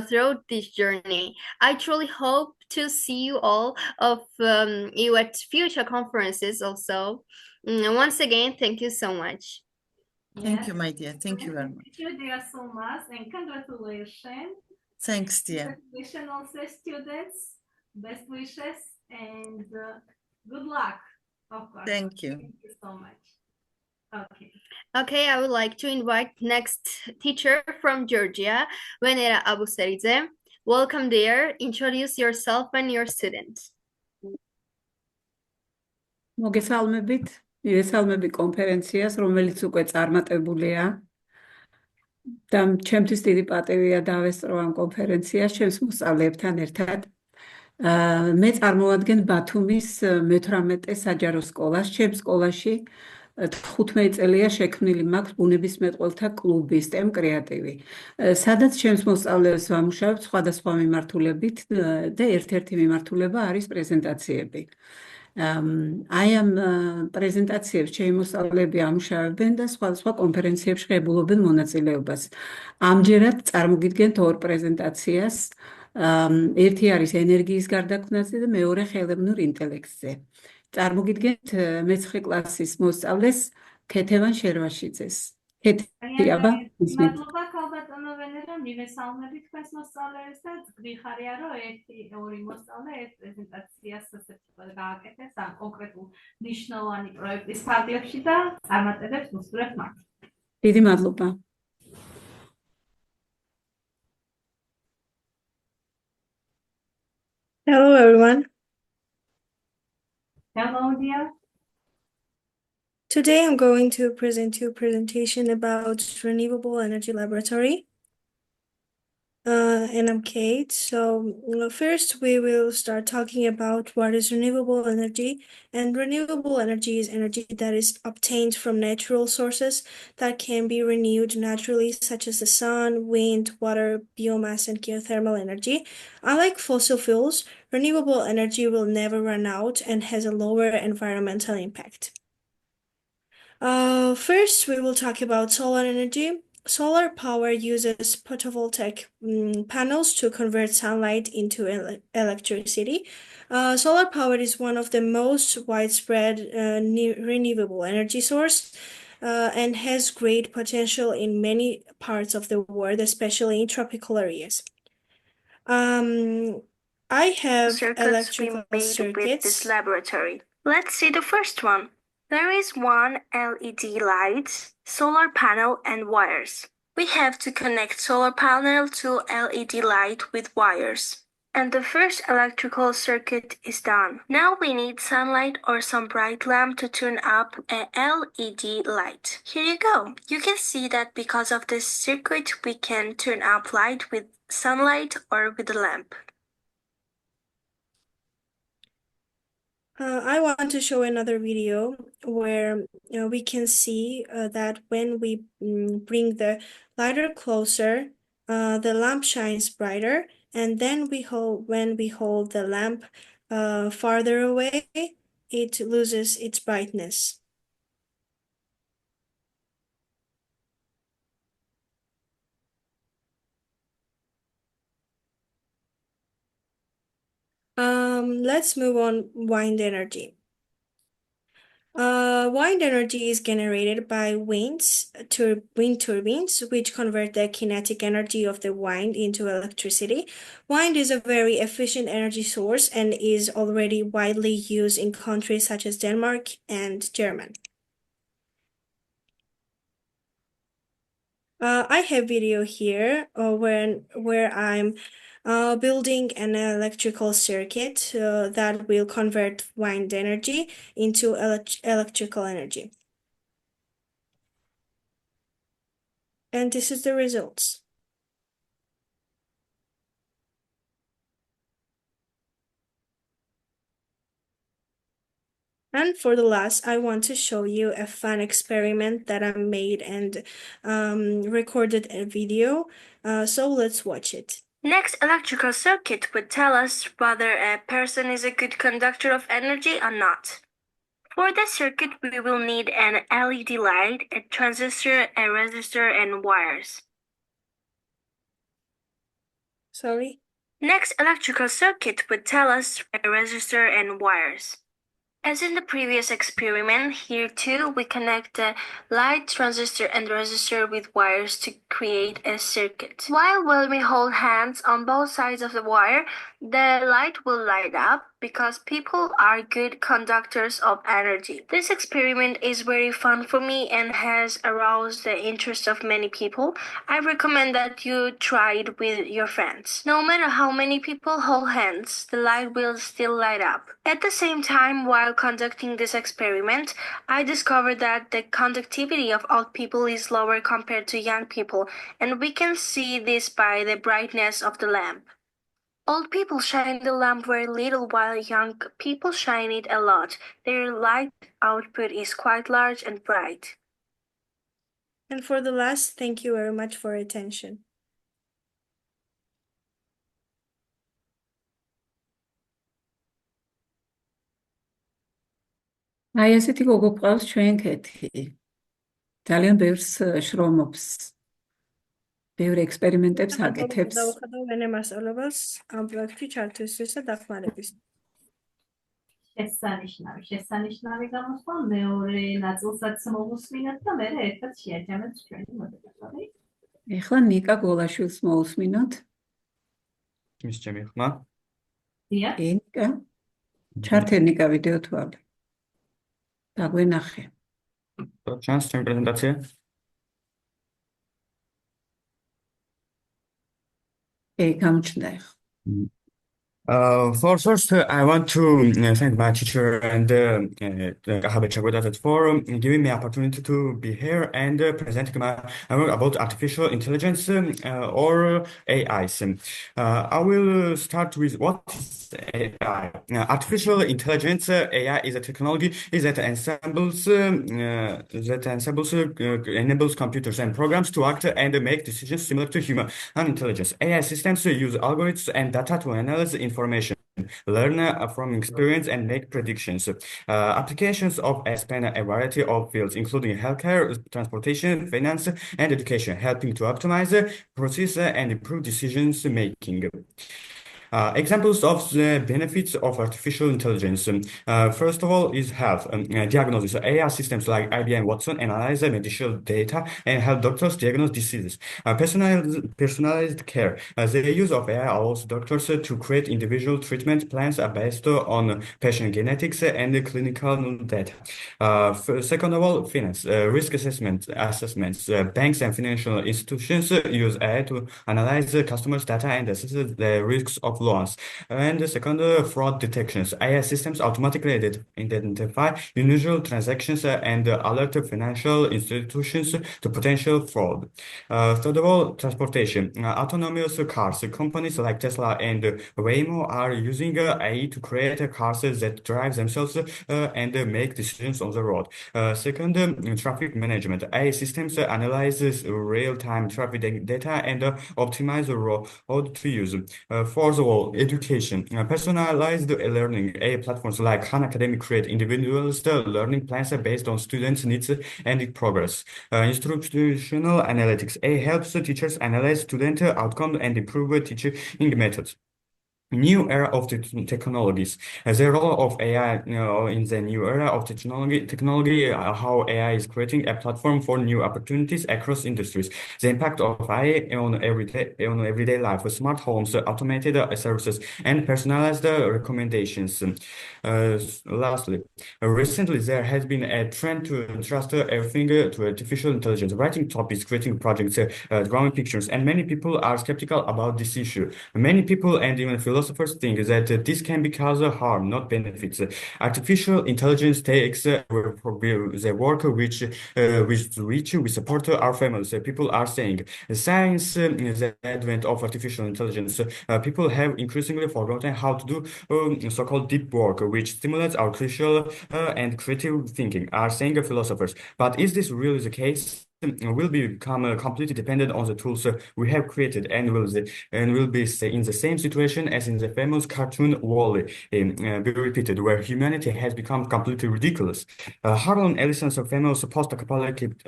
throughout this journey. I truly hope to see you all of you at future conferences also. Once again, thank you so much. Thank you, my dear. Thank you very much. Thank you, dear, so much, and congratulations. Thanks, dear. Congratulations also, students. Best wishes and good luck, of course. Thank you. Thank you so much. Okay. Okay, I would like to invite next teacher from Georgia, Venera Abusarize. Welcome there. Introduce yourself and your student. მოგესალმებით, მივესალმები კონფერენციას, რომელიც უკვე წარმატებულია და ჩემთვის დიდი პატივია დავესწრო ამ კონფერენციას ჩემს მოსწავლეებთან ერთად. მე წარმოვადგენ ბათუმის მე-18 საჯარო სკოლას. ჩემს სკოლაში 15 წელია შექმნილი მაქვს ბუნებისმეტყველთა კლუბი STEM კრეატივი, სადაც ჩემს მოსწავლეებს ვამუშავებ სხვადასხვა მიმართულებით და ერთ-ერთი მიმართულება არის პრეზენტაციები. აი ამ პრეზენტაციებს ჩემი მოსწავლეები ამუშავებენ და სხვადასხვა კონფერენციებში ღებულობენ მონაწილეობას. ამჯერად წარმოგიდგენთ ორ პრეზენტაციას. ერთი არის ენერგიის გარდაქმნაზე და მეორე ხელოვნურ ინტელექტზე. წარმოგიდგენთ მე-9 კლასის მოსწავლეს ქეთევან შერვაშიძეს. ქეთიაბა, ისმით. მადლობა ქალბატონო ვენერა, მივესალმები თქვენს მოსწავლეებს და გვიხარია, რომ ორი მოსწავლე ერთ პრეზენტაციას გააკეთეს ამ კონკრეტულ მნიშვნელოვანი პროექტის ფარგლებში და წარმატებებს ვუსურვებთ მათ. დიდი მადლობა. Hello, everyone. Hello, dear. Today I'm going to present you a presentation about Renewable Energy Laboratory. And I'm Kate. So first we will start talking about what is renewable energy. And renewable energy is energy that is obtained from natural sources that can be renewed naturally, such as the sun, wind, water, biomass, and geothermal energy. Unlike fossil fuels, renewable energy will never run out and has a lower environmental impact. First, we will talk about solar energy. Solar power uses photovoltaic panels to convert sunlight into electricity. Solar power is one of the most widespread renewable energy source and has great potential in many parts of the world, especially in tropical areas. I have electrical circuits with this laboratory. Let's see the first one. There is one LED light, solar panel, and wires. We have to connect solar panel to LED light with wires. And the first electrical circuit is done. Now we need sunlight or some bright lamp to turn up a LED light. Here you go. You can see that because of this circuit, we can turn up light with sunlight or with a lamp. I want to show another video where we can see that when we bring the lighter closer, the lamp shines brighter, and then when we hold the lamp farther away, it loses its brightness. Let's move on wind energy. Wind energy is generated by wind turbines, which convert the kinetic energy of the wind into electricity. Wind is a very efficient energy source and is already widely used in countries such as Denmark and Germany. I have video here where I'm building an electrical circuit that will convert wind energy into electrical energy. And this is the results. And for the last, I want to show you a fun experiment that I made and recorded a video. So let's watch it. Next electrical circuit would tell us whether a person is a good conductor of energy or not. For this circuit, we will need an LED light, a transistor, a resistor, and wires. Sorry? Next electrical circuit would tell us a resistor and wires. As in the previous experiment, here too we connect the light, transistor, and resistor with wires to create a circuit. While when we hold hands on both sides of the wire, the light will light up because people are good conductors of energy. This experiment is very fun for me and has aroused the interest of many people. I recommend that you try it with your friends. No matter how many people hold hands, the light will still light up. At the same time, while conducting this experiment, I discovered that the conductivity of old people is lower compared to young people, and we can see this by the brightness of the lamp. Old people shine the lamp very little while young people shine it a lot. Their light output is quite large and bright. And for the last, thank you very much for your attention. აი ესეთი გოგო ყავს ჩვენ კეთი. ძალიან ბევრს შრომობს. ბევრ ექსპერიმენტებს აკეთებს. დავუხადო ვენე მასწავლებელს ამ პროექტში ჩართვისთვის და დახმარების. შესანიშნავი გამოსვლა მეორე ნაწილსაც მოვუსმინოთ და მე ერთად შეაჯამეთ ჩვენი მოდელები. ეხლა ნიკა გოლაშვილს მოусმინოთ. მის ჩემი ხმა. დიახ. ნიკა. ჩართე ნიკა ვიდეო თვალე. დაგვენახე. ჩანს ჩემი პრეზენტაცია? გამოჩნდა ეხლა. For first, I want to thank my teacher and Kakhaber Chakvetadze for giving me the opportunity to be here and presenting my work about artificial intelligence or AIs. I will start with what is AI. Artificial intelligence AI is a technology that enables computers and programs to act and make decisions similar to human intelligence. AI systems use algorithms and data to analyze information, learn from experience, and make predictions. Applications of AI span a variety of fields, including healthcare, transportation, finance, and education, helping to optimize process and improve decisions making. Examples of the benefits of artificial intelligence. First of all is health. Diagnosis. AI systems like IBM and Watson analyze medical data and help doctors diagnose diseases. Personalized care. The use of AI allows doctors to create individual treatment plans based on patient genetics and clinical data. Second of all, finance. Risk assessments. Banks and financial institutions use AI to analyze customers' data and assess the risks of loans. And the second, fraud detections. AI systems automatically identify unusual transactions and alert financial institutions to potential fraud. Third of all, transportation. Autonomous cars. Companies like Tesla and Waymo are using AI to create cars that drive themselves and make decisions on the road. Second, traffic management. AI systems analyze real-time traffic data and optimize the road to use. Fourth of all, education. Personalized learning. AI platforms like Khan Academy create individualized learning plans based on students' needs and progress. Instructional analytics. AI helps teachers analyze student outcomes and improve teaching methods. new era of the technologies. The role of AI in the new era of technology, how AI is creating a platform for new opportunities across industries. The impact of AI on everyday life, smart homes, automated services, and personalized recommendations. Lastly, recently there has been a trend to entrust everything to artificial intelligence, writing topics, creating projects, drawing pictures, and many people are skeptical about this issue. Many people and even philosophers think that this can be cause harm, not benefits. Artificial intelligence takes the work which we support our families. People are saying science, the advent of artificial intelligence, people have increasingly forgotten how to do so-called deep work, which stimulates our critical and creative thinking, are saying philosophers. But is this really the case? Will become completely dependent on the tools we have created, and will be in the same situation as in the famous cartoon Wall-E, be repeated, where humanity has become completely ridiculous. Harlan Ellison's famous post-apocalyptic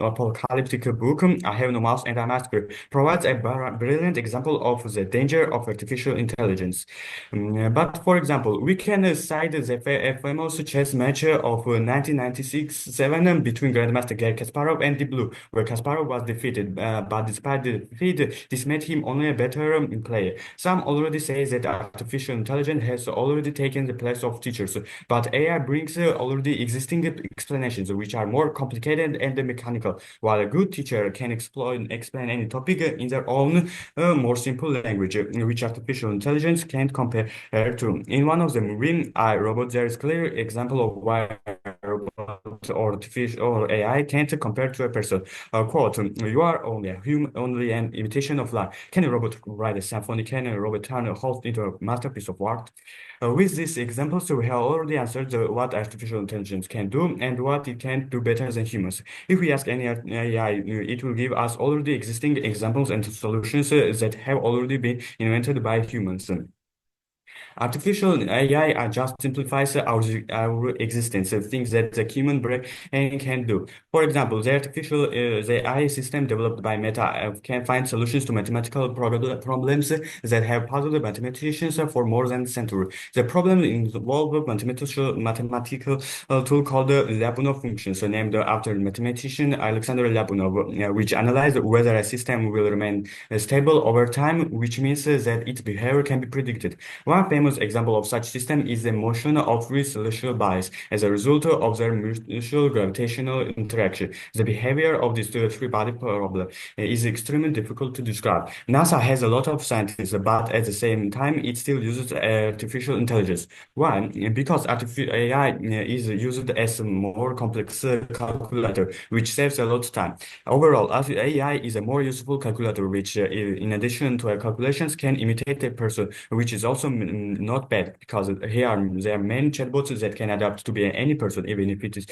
book, I Have No Mouse and I Master, provides a brilliant example of the danger of artificial intelligence. But for example, we can cite the famous chess match of 1996-7 between Grandmaster Garry Kasparov and Deep Blue, where Kasparov was defeated, but despite the defeat, this made him only a better player. Some already say that artificial intelligence has already taken the place of teachers, but AI brings already existing explanations, which are more complicated and mechanical, while a good teacher can explain any topic in their own more simple language, which artificial intelligence can't compare to. In one of the movies, I, Robot, there is clear example of why robot or artificial or AI can't compare to a person. Quote, you are only a human, only an imitation of life. Can a robot write a symphony? Can a robot turn a whole into a masterpiece of art? With these examples, we have already answered what artificial intelligence can do and what it can do better than humans. If we ask any AI, it will give us already existing examples and solutions that have already been invented by humans. Artificial AI just simplifies our existence, things that the human brain can do. For example, the AI system developed by Meta can find solutions to mathematical problems that have puzzled mathematicians for more than a century. The problem involved a mathematical tool called the Lyapunov function, named after mathematician Alexander Lyapunov, which analyzed whether a system will remain stable over time, which means that its behavior can be predicted. One famous example of such system is the motion of three celestial bodies as a result of their mutual gravitational interaction. The behavior of these three body problem is extremely difficult to describe. NASA has a lot of scientists, but at the same time, it still uses artificial intelligence. Why? Because AI is used as a more complex calculator, which saves a lot of time. Overall, AI is a more useful calculator, which, in addition to calculations, can imitate a person, which is also not bad, because there are many chatbots that can adapt to be any person, even if it is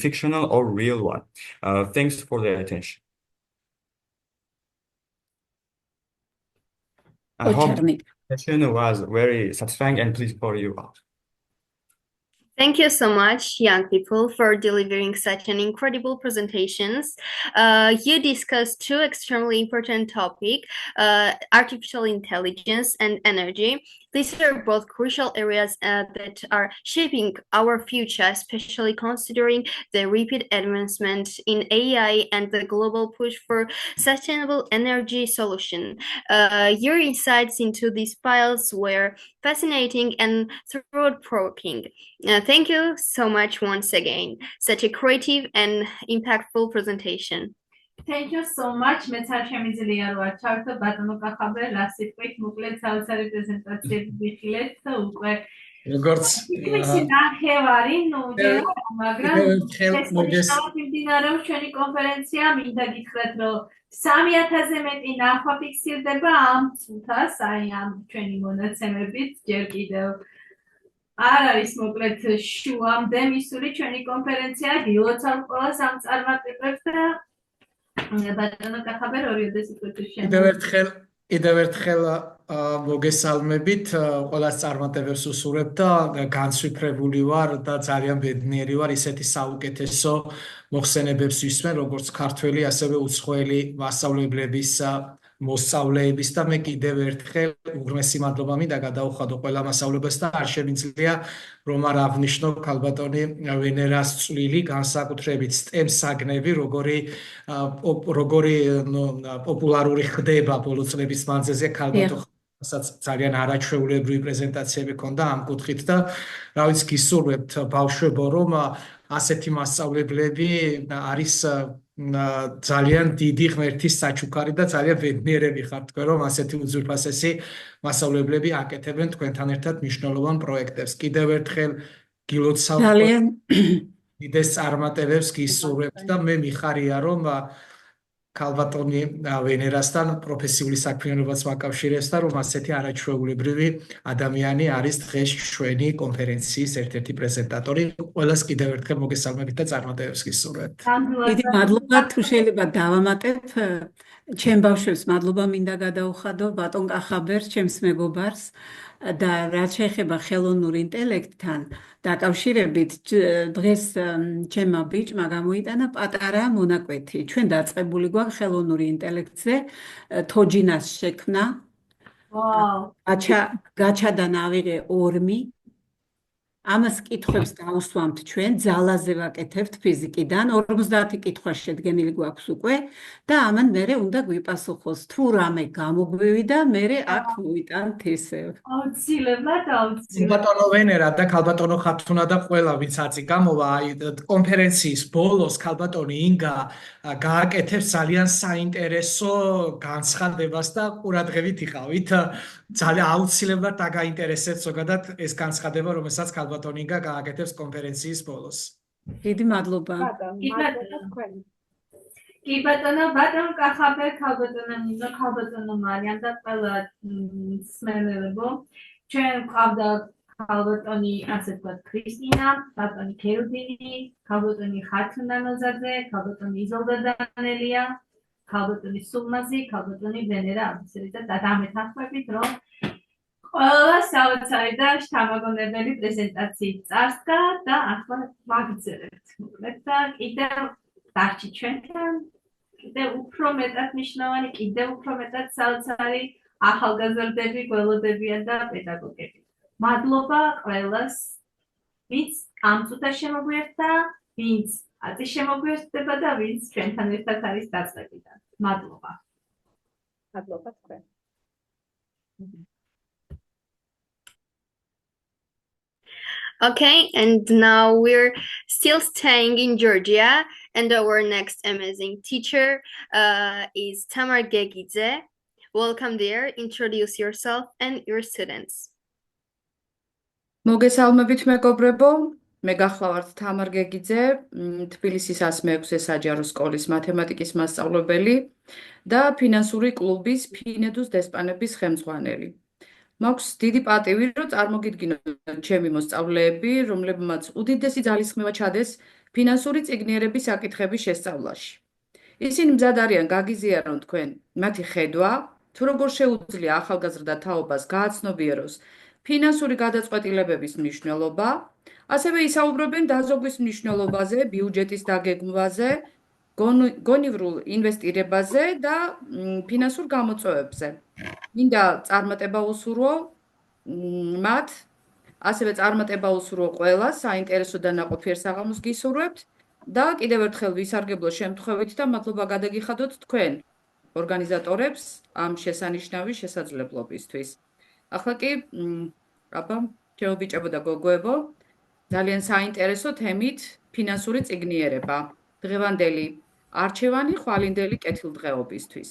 fictional or real one. Thanks for the attention. I hope the session was very satisfying and pleased for you all. Thank you so much, young people, for delivering such an incredible presentations. You discussed two extremely important topics, artificial intelligence and energy. These are both crucial areas that are shaping our future, especially considering the rapid advancement in AI and the global push for sustainable energy solution. Your insights into these files were fascinating and thought-provoking. Thank you so much once again. Such a creative and impactful presentation. Thank you so much. მეც არ შემიძლია რომ არ ჩავთო ბატონო კახაბერ ლასიტყვით მოკლედ საოცარი პრეზენტაციები ვიხილეთ უკვე როგორც მისი ნახევარი მაგრამ მიმდინარეობს ჩვენი კონფერენცია. მინდა გითხრათ რომ 3000-ზე მეტი ნახვა ფიქსირდება ამ წუთას, აი ამ ჩვენი მონაცემებით ჯერ კიდევ არ არის მოკლედ შუამდე მისული ჩვენი კონფერენცია. გილოცავ ყველას ამ წარმატებებს და ბატონო კახაბერ კიდევ ერთხელ მოგესალმებით, ყველას წარმატებებს უსურვებ და განსვიფრებული ვარ და ძალიან ბედნიერი ვარ ისეთი საუკეთესო მოხსენებებს ვისმენ, როგორც ქართველი, ასევე უცხოელი მასწავლებლების მოსწავლეების და მე კიდევ ერთხელ უღრმესი მადლობა მინდა გადაუხადო ყველა მასწავლებელს და არ შემიძლია რომ არ აღნიშნო ქალბატონი ვენერას წვლილი განსაკუთრებით STEM საგნები როგორი პოპულარული ხდება ბოლო წლების მანძილზე ქალბატონსაც ძალიან არაჩვეულებრივი პრეზენტაციები ჰქონდა ამ კუთხით და რა ვიცი გისურვებთ ბავშვებო რომ ასეთი მასწავლებლები არის ძალიან დიდი ღმერთის საჩუქარი და ძალიან ბედნიერები ხართ თქვენ რომ ასეთი უძვირფასესი მასწავლებლები აკეთებენ თქვენთან ერთად მნიშვნელოვან პროექტებს. კიდევ ერთხელ გილოცავთ ძალიან დიდეს წარმატებებს გისურვებთ და მე მიხარია რომ ქალბატონი ვენერასთან პროფესიული საქმიანობაც მაკავშირებს და რომ ასეთი არაჩვეულებრივი ადამიანი არის დღეს ჩვენი კონფერენციის ერთ-ერთი პრეზენტატორი. ყველას კიდევ ერთხელ მოგესალმებით და წარმატებებს გისურვებთ. დიდი მადლობა თუ შეიძლება დავამატებ ჩემ ბავშვებს მადლობა მინდა გადაუხადო ბატონ კახაბერს ჩემს მეგობარს და რაც შეეხება ხელოვნურ ინტელექტთან დაკავშირებით დღეს ჩემმა ბიჭმა გამოიტანა პატარა მონაკვეთი ჩვენ დაწყებული გვაქვს ხელოვნური ინტელექტზე თოჯინას შექმნა გაჩადან ავიღე ორმი ამას კითხვებს დავუსვამთ ჩვენ ძალაზე ვაკეთებთ ფიზიკიდან 50 კითხვა შედგენილი გვაქვს უკვე და ამან მერე უნდა გვიპასუხოს თუ რამე გამოგვივიდა მერე აქ მოვიტანთ ისევ აუცილებლად ქალბატონო ვენერა და ქალბატონო ხათუნა და ყველა ვინც აწი გამოვა აი კონფერენციის ბოლოს ქალბატონი ინგა გააკეთებს ძალიან საინტერესო განცხადებას და ყურადღებით იყავით ძალიან აუცილებლად დაგაინტერესებთ ზოგადად ეს განცხადება რომელსაც ქალბატონი ინგა გააკეთებს კონფერენციის ბოლოს. დიდი მადლობა. კი ბატონო კახაბერ ქალბატონო ნინო ქალბატონო მარიამ და ყველა მსმენელებო ჩვენ ყავდა ქალბატონი ასე ვთქვათ ქრისტინა ბატონი ქერუდინი ქალბატონი ხათუნა ნოზაძე ქალბატონი იზოლდა დანელია ქალბატონი სულმაზი ქალბატონი ვენერა აბუსელი და დამეთანხმებით რომ ყველა საოცარი და შთამაგონებელი პრეზენტაციით წარსდგა და ახლა ვაგრძელებთ და კიდევ დარჩი ჩვენთან კიდევ უფრო მეტად მნიშვნელოვანი კიდევ უფრო მეტად საოცარი ახალგაზრდები გველოდებიან და პედაგოგები მადლობა ყველას ვინც ამ წუთას შემოგვიერთდა ვინც აწი შემოგვიერთდება და ვინც ჩვენთან ერთად არის დაწყებიდან მადლობა მადლობა თქვენ Okay, and now we're still staying in Georgia, and our next amazing teacher is Tamar Gegidze. Welcome there. Introduce yourself and your students. მოგესალმებით მეგობრებო, მე გახლავართ თამარ გეგიძე, თბილისის 106 საჯარო სკოლის მათემატიკის მასწავლებელი და ფინანსური კლუბის ფინედუს დესპანების ხელმძღვანელი. მაქვს დიდი პატივი, რომ წარმოგიდგინოთ ჩემი მოსწავლეები, რომლებმაც უდიდესი ძალისხმევა ჩადეს ფინანსური წიგნიერების საკითხების შესწავლაში. ისინი მზად არიან გაგიზიარონ თქვენ მათი ხედვა, თუ როგორ შეუძლია ახალგაზრდა თაობას გააცნობიეროს ფინანსური გადაწყვეტილებების მნიშვნელობა, ასევე ისაუბრებენ დაზოგვის მნიშვნელობაზე, ბიუჯეტის დაგეგმვაზე, გონივრულ ინვესტირებაზე და ფინანსურ გამოწვევებზე. მინდა წარმატება უსურვო მათ, ასევე წარმატება უსურვო ყველას, საინტერესო და ნაყოფიერ საღამოს გისურვებთ და კიდევ ერთხელ ვისარგებლო შემთხვევით და მადლობა გადაგიხადოთ თქვენ ორგანიზატორებს ამ შესანიშნავი შესაძლებლობისთვის. ახლა კი აბა ჩემო ბიჭებო და გოგოებო, ძალიან საინტერესო თემით ფინანსური წიგნიერება. დღევანდელი არჩევანი ხვალინდელი კეთილდღეობისთვის.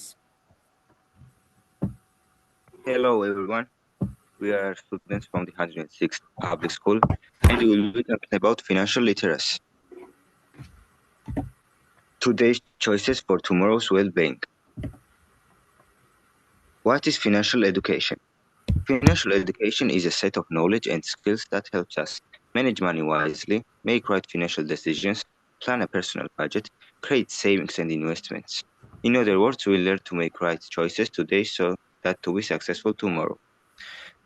Hello everyone, we are students from the 106th public school and we will be talking about financial literacy. Today's choices for tomorrow's well-being. What is financial education? Financial education is a set of knowledge and skills that helps us manage money wisely, make right financial decisions, plan a personal budget, create savings and investments. In other words, we learn to make right choices today so that to be successful tomorrow.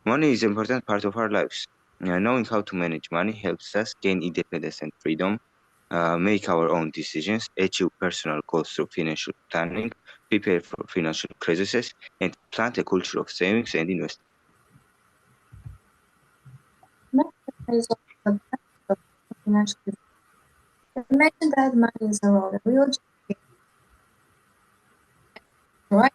Money is an important part of our lives. Knowing how to manage money helps us gain independence and freedom. make our own decisions, achieve personal goals through financial planning, prepare for financial crises, and plant a culture of savings and investment. Imagine that money is a real right?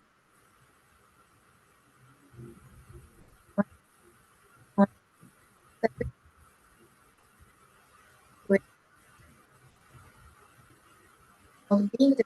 Of being the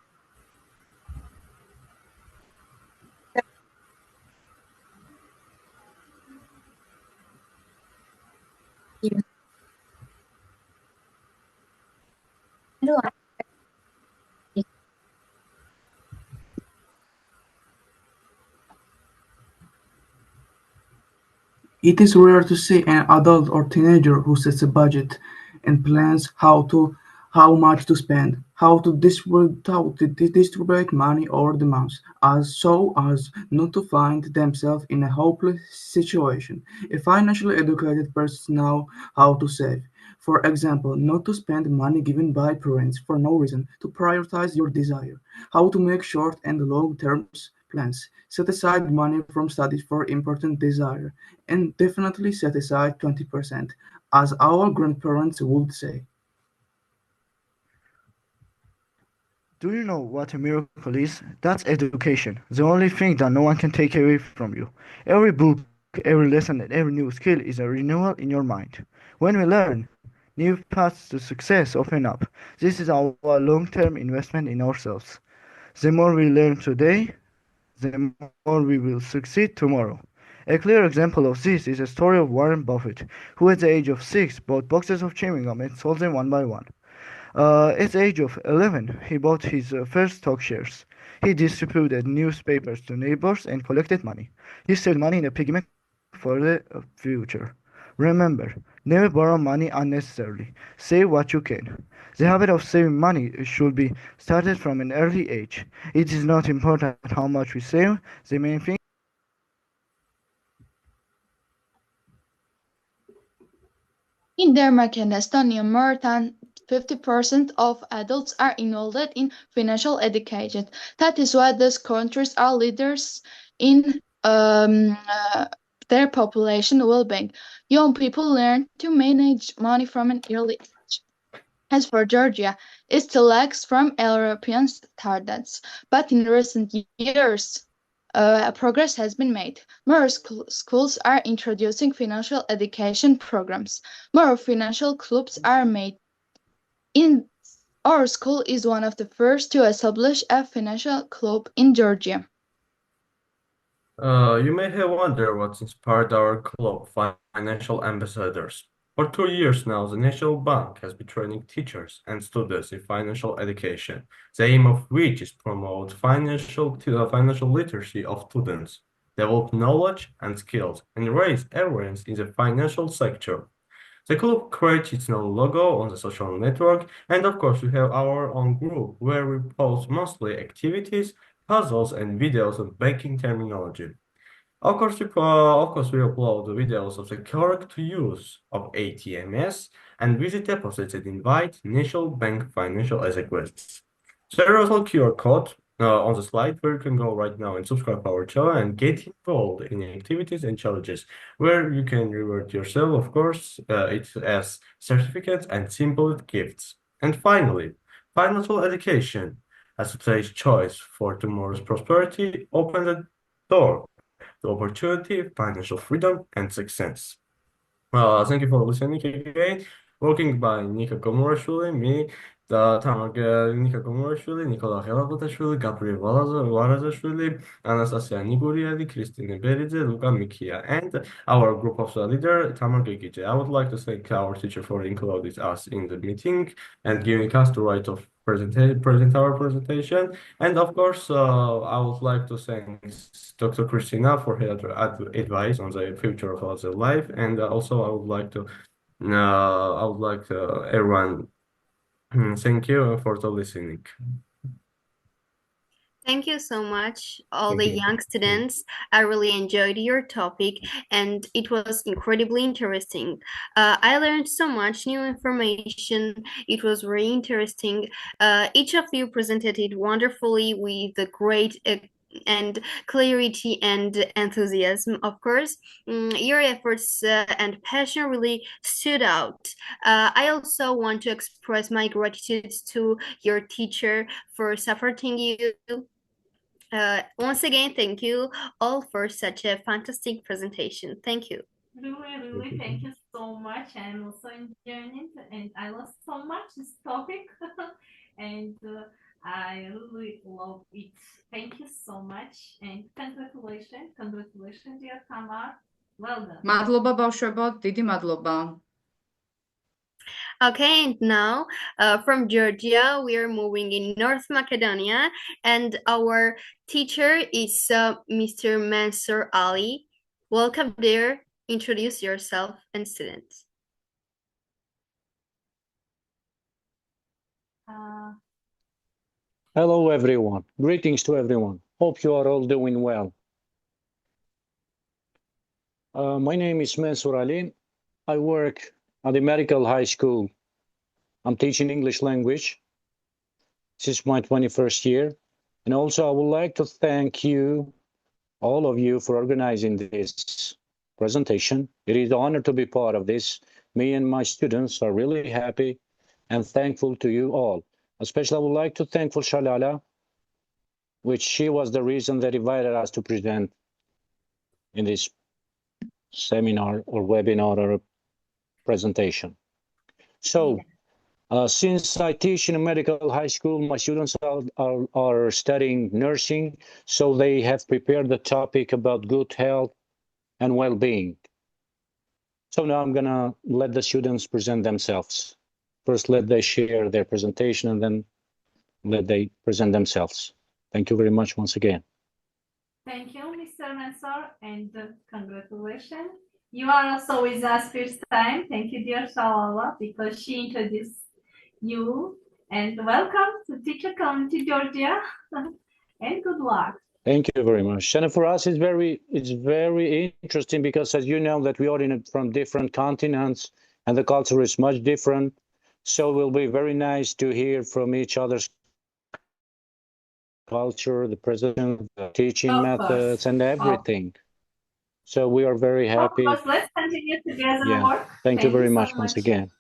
It is rare to see an adult or teenager who sets a budget and plans how much to spend, how to distribute money over the month, so as not to find themselves in a hopeless situation. A financially educated person knows how to save. For example, not to spend money given by parents for no reason, to prioritize your desire, how to make short and long-term plans, set aside money from studies for important desire, and definitely set aside 20%, as our grandparents would say. Do you know what a miracle is? That's education, the only thing that no one can take away from you. Every book, every lesson, and every new skill is a renewal in your mind. When we learn, new paths to success open up. This is our long-term investment in ourselves. The more we learn today, the more we will succeed tomorrow. A clear example of this is the story of Warren Buffett, who at the age of 6 bought boxes of chewing gum and sold them one by one. At the age of 11, he bought his first stock shares. He distributed newspapers to neighbors and collected money. He saved money in a piggy bank for the future. Remember, never borrow money unnecessarily. Save what you can. The habit of saving money should be started from an early age. It is not important how much we save. The main thing In Denmark and Estonia, more than 50% of adults are involved in financial education. That is why those countries are leaders in their population well-being. Young people learn to manage money from an early age. As for Georgia, it still lags from European standards, but in recent years, progress has been made. More schools are introducing financial education programs. More financial clubs are made. Our school is one of the first to establish a financial club in Georgia. You may have wondered what inspired our club, Financial Ambassadors. For 2 years now, the National Bank has been training teachers and students in financial education, the aim of which is promote financial literacy of students, develop knowledge and skills, and raise awareness in the financial sector. The club creates its own logo on the social network, and of course we have our own group where we post monthly activities, puzzles, and videos on banking terminology. Of course, we upload the videos of the correct use of ATMs and visit deposits that invite National Bank Financial as a guest. So there is a QR code on the slide where you can go right now and subscribe to our channel and get involved in activities and challenges where you can reward yourself, of course, it as certificates and simple gifts. And finally, financial education as today's choice for tomorrow's prosperity open the door to opportunity, financial freedom, and success. Thank you for listening again. Working by Inga Kharchilava, me, Inga Kharchilava, Nikola Kharchilava, Gabriel Varazashvili, Anastasia Niguriadi, Christine Beridze, Luca Mikia, and our group of leader, Tamar Gegije. I would like to thank our teacher for including us in the meeting and giving us the right of present our presentation. And of course, I would like to thank Dr. Christina for her advice on the future of the life. And also, I would like everyone thank you for the listening. Thank you so much, all Thank the you. young students. I really enjoyed your topic and it was incredibly interesting. I learned so much new information. It was very interesting. Each of you presented it wonderfully with a great and clarity and enthusiasm, of course. Your efforts and passion really stood out. I also want to express my gratitude to your teacher for supporting you. Once again, thank you all for such a fantastic presentation. Thank you. Really, thank you so much. I'm also enjoying it, and I love so much this topic, and I really love it. Thank you so much, and congratulations, dear Tamar. Well done. მადლობა ბავშვებო, დიდი მადლობა. Okay, and now from Georgia, we are moving in North Macedonia, and our teacher is Mr. Mansour Ali. Welcome there. Introduce yourself and students. Hello, everyone. Greetings to everyone. Hope you are all doing well. My name is Mansour Ali. I work at the medical high school. I'm teaching English language. This is my 21st year. And also I would like to thank you, all of you, for organizing this presentation. It is an honor to be part of this. Me and my students are really happy and thankful to you all. Especially I would like to thank for Shalala, which she was the reason that invited us to present in this seminar or webinar or presentation. So, since I teach in a medical high school, my students are studying nursing, so they have prepared the topic about good health and well-being. So now I'm gonna let the students present themselves. First, let they share their presentation and then let they present themselves. Thank you very much once again. Thank you, Mr. Mansour, and congratulations. You are also with us first time. Thank you, dear Shalala, because she introduced you. And welcome to Teacher Community Georgia. And good luck. Thank you very much. And for us, it's very interesting because, as you know, that we are from different continents and the culture is much different. So it will be very nice to hear from each other's culture, the presentation, the teaching methods, and everything. So we are very happy. Of course, let's continue together work. Thank you very much once again.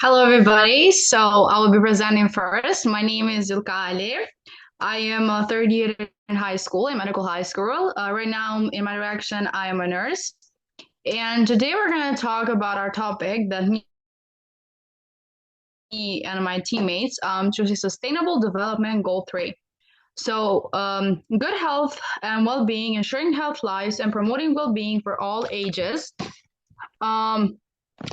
Hello, everybody. So I will be presenting first. My name is Zulka Ali. I am a third year in high school, in medical high school. Right now, in my direction, I am a nurse. And today we're going to talk about our topic that me and my teammates choose Sustainable Development Goal 3. So good health and well-being, ensuring health lives, and promoting well-being for all ages.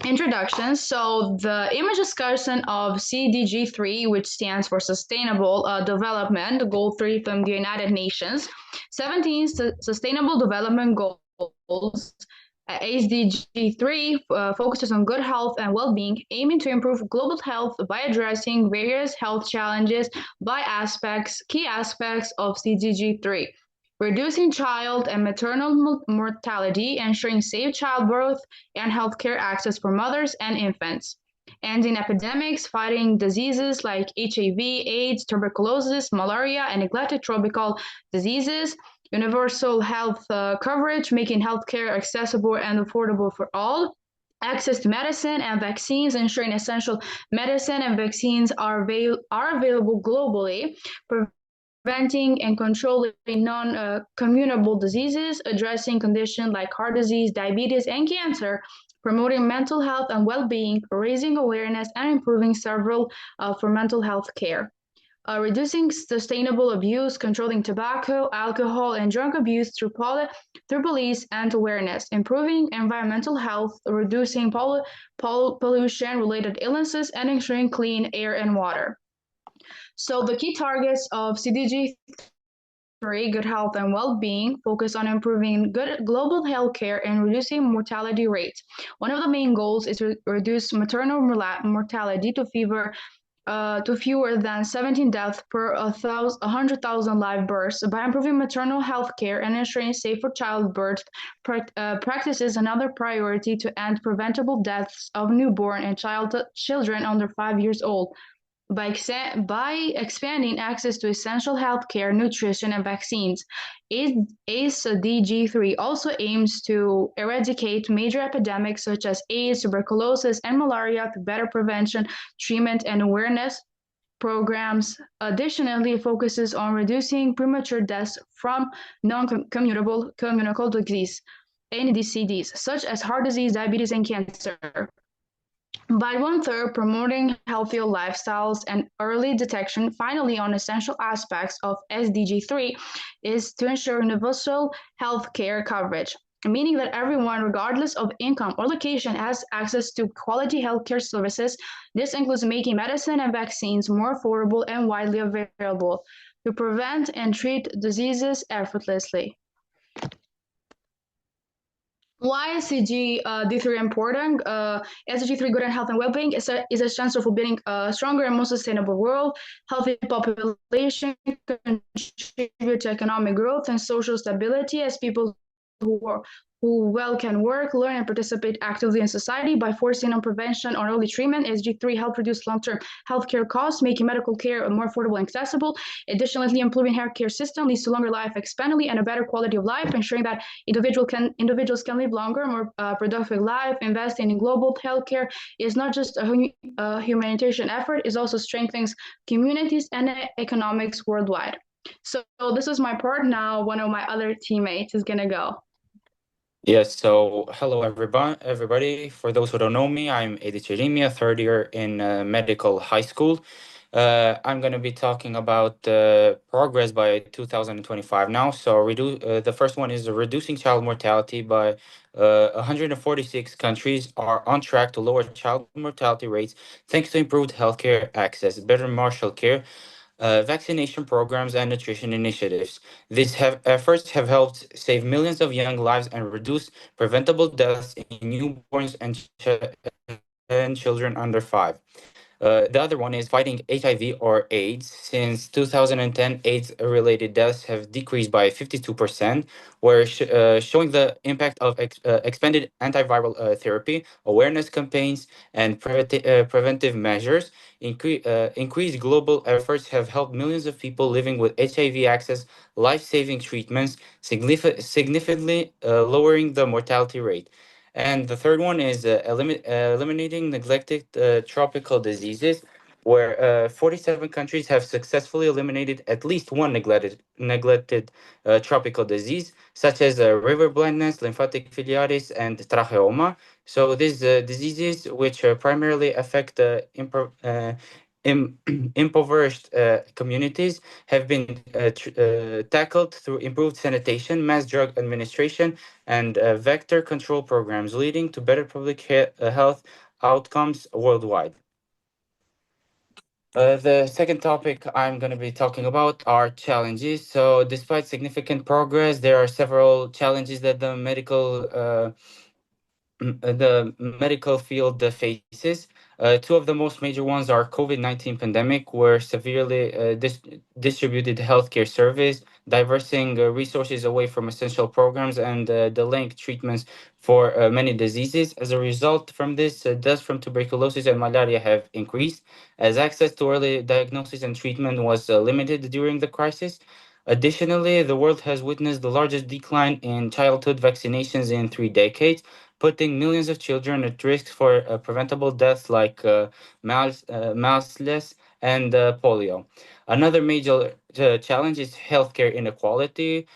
Introduction. So the image discussion of CDG 3, which stands for Sustainable Development Goal 3 from the United Nations, 17 Sustainable Development Goals. SDG 3 focuses on good health and well-being, aiming to improve global health by addressing various health challenges by key aspects of CDG 3. Reducing child and maternal mortality, ensuring safe childbirth and healthcare access for mothers and infants, ending epidemics, fighting diseases like HIV, AIDS, tuberculosis, malaria, and neglected tropical diseases, universal health coverage, making healthcare accessible and affordable for all, access to medicine and vaccines, ensuring essential medicine and vaccines are available globally, preventing and controlling non-communicable diseases, addressing conditions like heart disease, diabetes, and cancer, promoting mental health and well-being, raising awareness, and improving several for mental health care. reducing sustainable abuse, controlling tobacco, alcohol, and drug abuse through police and awareness, improving environmental health, reducing pollution-related illnesses, and ensuring clean air and water. So the key targets of CDG 3, good health and well-being, focus on improving good global healthcare and reducing mortality rates. One of the main goals is to reduce maternal mortality to fewer than 17 deaths per 100,000 live births by improving maternal health care and ensuring safer childbirth practices. Another priority to end preventable deaths of newborn and children under 5 years old by expanding access to essential health care, nutrition, and vaccines. ACE-DG3 also aims to eradicate major epidemics such as AIDS, tuberculosis, and malaria through better prevention, treatment, and awareness programs. Additionally, it focuses on reducing premature deaths from non-communicable disease, NDCDs, such as heart disease, diabetes, and cancer. By 1/3, promoting healthier lifestyles and early detection. Finally, on essential aspects of SDG3 is to ensure universal health care coverage, meaning that everyone, regardless of income or location, has access to quality healthcare services. This includes making medicine and vaccines more affordable and widely available to prevent and treat diseases effortlessly. Why is CG3 important? SDG3, good and health and well-being, is essential for building a stronger and more sustainable world. Healthy population contribute to economic growth and social stability as people who well can work, learn, and participate actively in society. By focusing on prevention or early treatment, SG3 help reduce long-term healthcare costs, making medical care more affordable and accessible. Additionally, improving healthcare system leads to longer life expectancy and a better quality of life, ensuring that individuals can live longer, more productive life. Investing in global healthcare is not just a humanitarian effort; it also strengthens communities and economics worldwide. So this is my part. Now, one of my other teammates is gonna go. Yes, so hello everybody. For those who don't know me, I'm Edi Cherimia, third year in medical high school. I'm going to be talking about progress by 2025 now. So the first one is reducing child mortality by 146 countries are on track to lower child mortality rates thanks to improved healthcare access, better martial care, vaccination programs, and nutrition initiatives. These efforts have helped save millions of young lives and reduce preventable deaths in newborns and children under 5. The other one is fighting HIV or AIDS. Since 2010, AIDS-related deaths have decreased by 52%, where showing the impact of expanded antiviral therapy, awareness campaigns, and preventive measures. Increased global efforts have helped millions of people living with HIV access life-saving treatments, significantly lowering the mortality rate. And the third one is eliminating neglected tropical diseases, where 47 countries have successfully eliminated at least one neglected tropical disease, such as river blindness, lymphatic filariasis, and tracheoma. So these diseases, which primarily affect impoverished communities, have been tackled through improved sanitation, mass drug administration, and vector control programs, leading to better public health outcomes worldwide. The second topic I'm going to be talking about are challenges. So despite significant progress, there are several challenges that the medical field faces. Two of the most major ones are COVID-19 pandemic, where severely distributed healthcare service, diverting resources away from essential programs, and delaying treatments for many diseases. As a result from this, deaths from tuberculosis and malaria have increased, as access to early diagnosis and treatment was limited during the crisis. Additionally, the world has witnessed the largest decline in childhood vaccinations in 3 decades, putting millions of children at risk for preventable deaths like mouseless and polio. Another major challenge is healthcare inequality,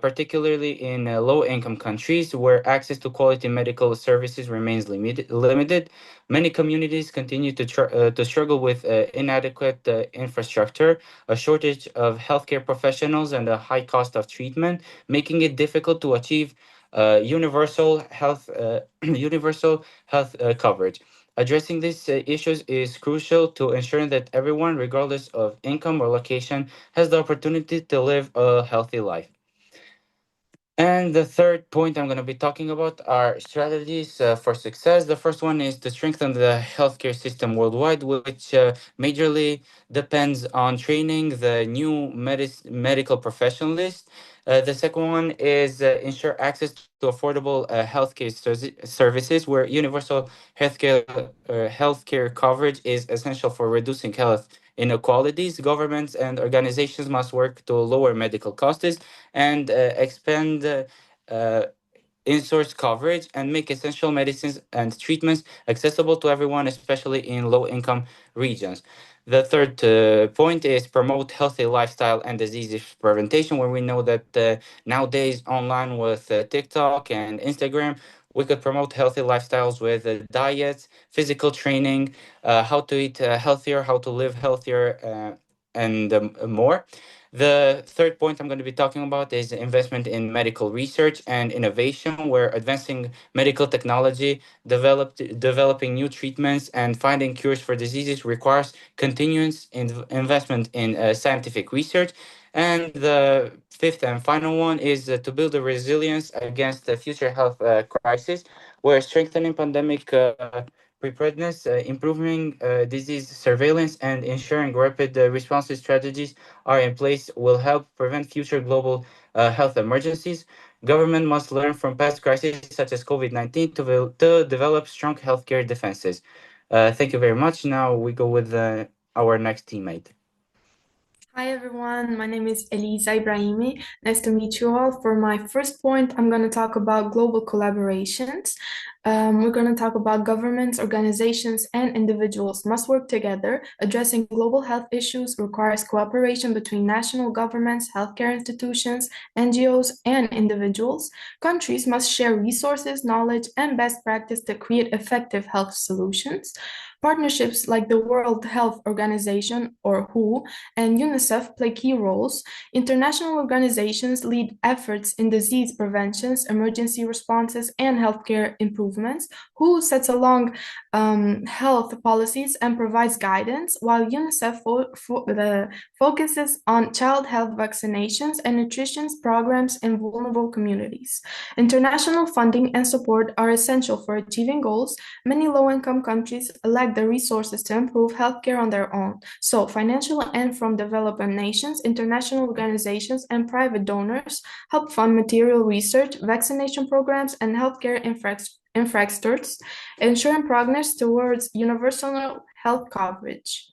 particularly in low-income countries where access to quality medical services remains limited. Many communities continue to struggle with inadequate infrastructure, a shortage of healthcare professionals, and a high cost of treatment, making it difficult to achieve universal health coverage. Addressing these issues is crucial to ensuring that everyone, regardless of income or location, has the opportunity to live a healthy life. And the third point I'm going to be talking about are strategies for success. The first one is to strengthen the healthcare system worldwide, which majorly depends on training the new medical professionals. The second one is ensure access to affordable healthcare services, where universal healthcare coverage is essential for reducing health inequalities. Governments and organizations must work to lower medical costs and expand in-source coverage and make essential medicines and treatments accessible to everyone, especially in low-income regions. The third point is promote healthy lifestyle and disease prevention, where we know that nowadays online with TikTok and Instagram, we could promote healthy lifestyles with diets, physical training, how to eat healthier, how to live healthier, and more. The third point I'm going to be talking about is investment in medical research and innovation, where advancing medical technology, developing new treatments, and finding cures for diseases requires continuous investment in scientific research. And the fifth and final one is to build a resilience against the future health crisis, where strengthening pandemic preparedness, improving disease surveillance, and ensuring rapid response strategies are in place will help prevent future global health emergencies. Government must learn from past crises such as COVID-19 to develop strong healthcare defenses. Thank you very much. Now we go with our next teammate. Hi everyone, my name is Elisa Ibrahimi. Nice to meet you all. For my first point, I'm going to talk about global collaborations. We're going to talk about governments, organizations, and individuals must work together. Addressing global health issues requires cooperation between national governments, healthcare institutions, NGOs, and individuals. Countries must share resources, knowledge, and best practice to create effective health solutions. Partnerships like the World Health Organization, or WHO, and UNICEF play key roles. International organizations lead efforts in disease preventions, emergency responses, and healthcare improvements. WHO sets along health policies and provides guidance, while UNICEF focuses on child health vaccinations and nutrition programs in vulnerable communities. International funding and support are essential for achieving goals. Many low-income countries lack the resources to improve healthcare on their own. So, financial and from developing nations, international organizations, and private donors help fund material research, vaccination programs, and healthcare infrastructures, ensuring progress towards universal health coverage.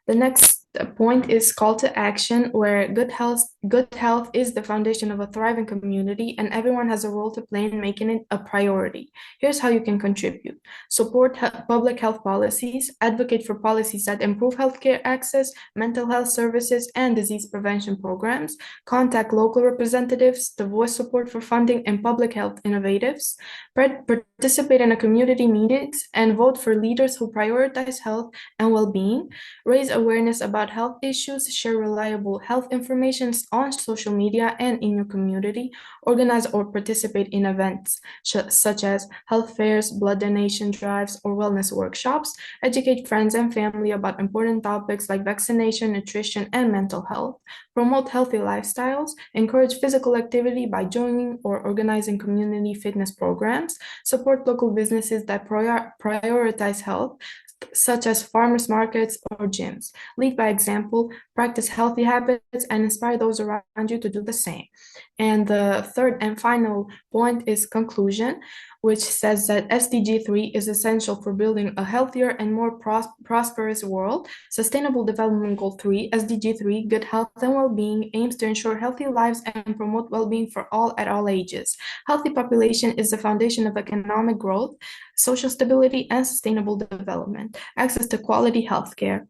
The next point is call to action, where good health is the foundation of a thriving community, and everyone has a role to play in making it a priority. Here's how you can contribute. Support public health policies, advocate for policies that improve healthcare access, mental health services, and disease prevention programs, contact local representatives to voice support for funding and public health innovatives, participate in community meetings, and vote for leaders who prioritize health and well-being, raise awareness about health issues, share reliable health information on social media and in your community, organize or participate in events such as health fairs, blood donation drives, or wellness workshops, educate friends and family about important topics like vaccination, nutrition, and mental health, promote healthy lifestyles, encourage physical activity by joining or organizing community fitness programs, support local businesses that prioritize health, such as farmers markets or gyms. Lead by example, practice healthy habits, and inspire those around you to do the same. And the third and final point is conclusion, which says that SDG 3 is essential for building a healthier and more prosperous world. Sustainable Development Goal 3, SDG 3, good health and well-being, aims to ensure healthy lives and promote well-being for all at all ages. Healthy population is the foundation of economic growth, social stability, and sustainable development. Access to quality healthcare.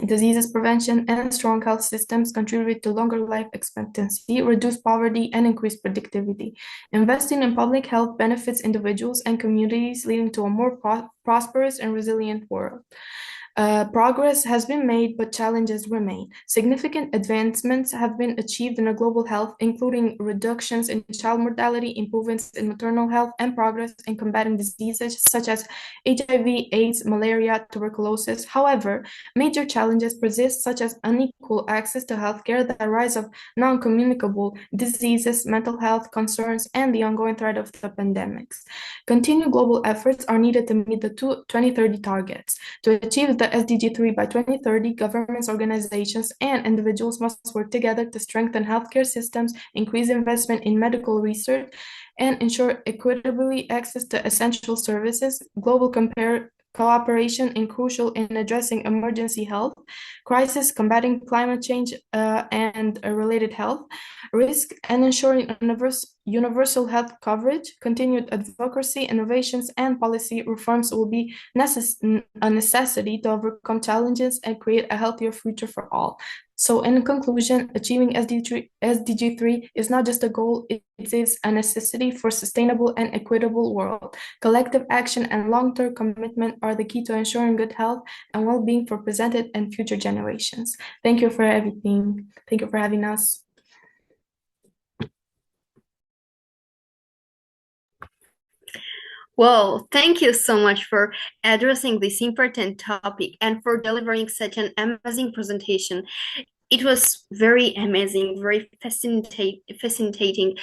diseases prevention, and strong health systems contribute to longer life expectancy, reduce poverty, and increase productivity. Investing in public health benefits individuals and communities, leading to a more prosperous and resilient world. Progress has been made, but challenges remain. Significant advancements have been achieved in global health, including reductions in child mortality, improvements in maternal health, and progress in combating diseases such as HIV, AIDS, malaria, tuberculosis. However, major challenges persist, such as unequal access to healthcare, the rise of non-communicable diseases, mental health concerns, and the ongoing threat of the pandemics. Continued global efforts are needed to meet the 2030 targets. To achieve the SDG 3 by 2030, governments, organizations, and individuals must work together to strengthen healthcare systems, increase investment in medical research, and ensure equitably access to essential services. Global cooperation is crucial in addressing emergency health crisis, combating climate change and related health risk, and ensuring universal health coverage. Continued advocacy, innovations, and policy reforms will be a necessity to overcome challenges and create a healthier future for all. So in conclusion, achieving SDG 3 is not just a goal, it is a necessity for sustainable and equitable world. Collective action and long-term commitment are the key to ensuring good health and well-being for present and future generations. Thank you for everything. Thank you for having us. Well, thank you so much for addressing this important topic and for delivering such an amazing presentation. It was very amazing, very fascinating.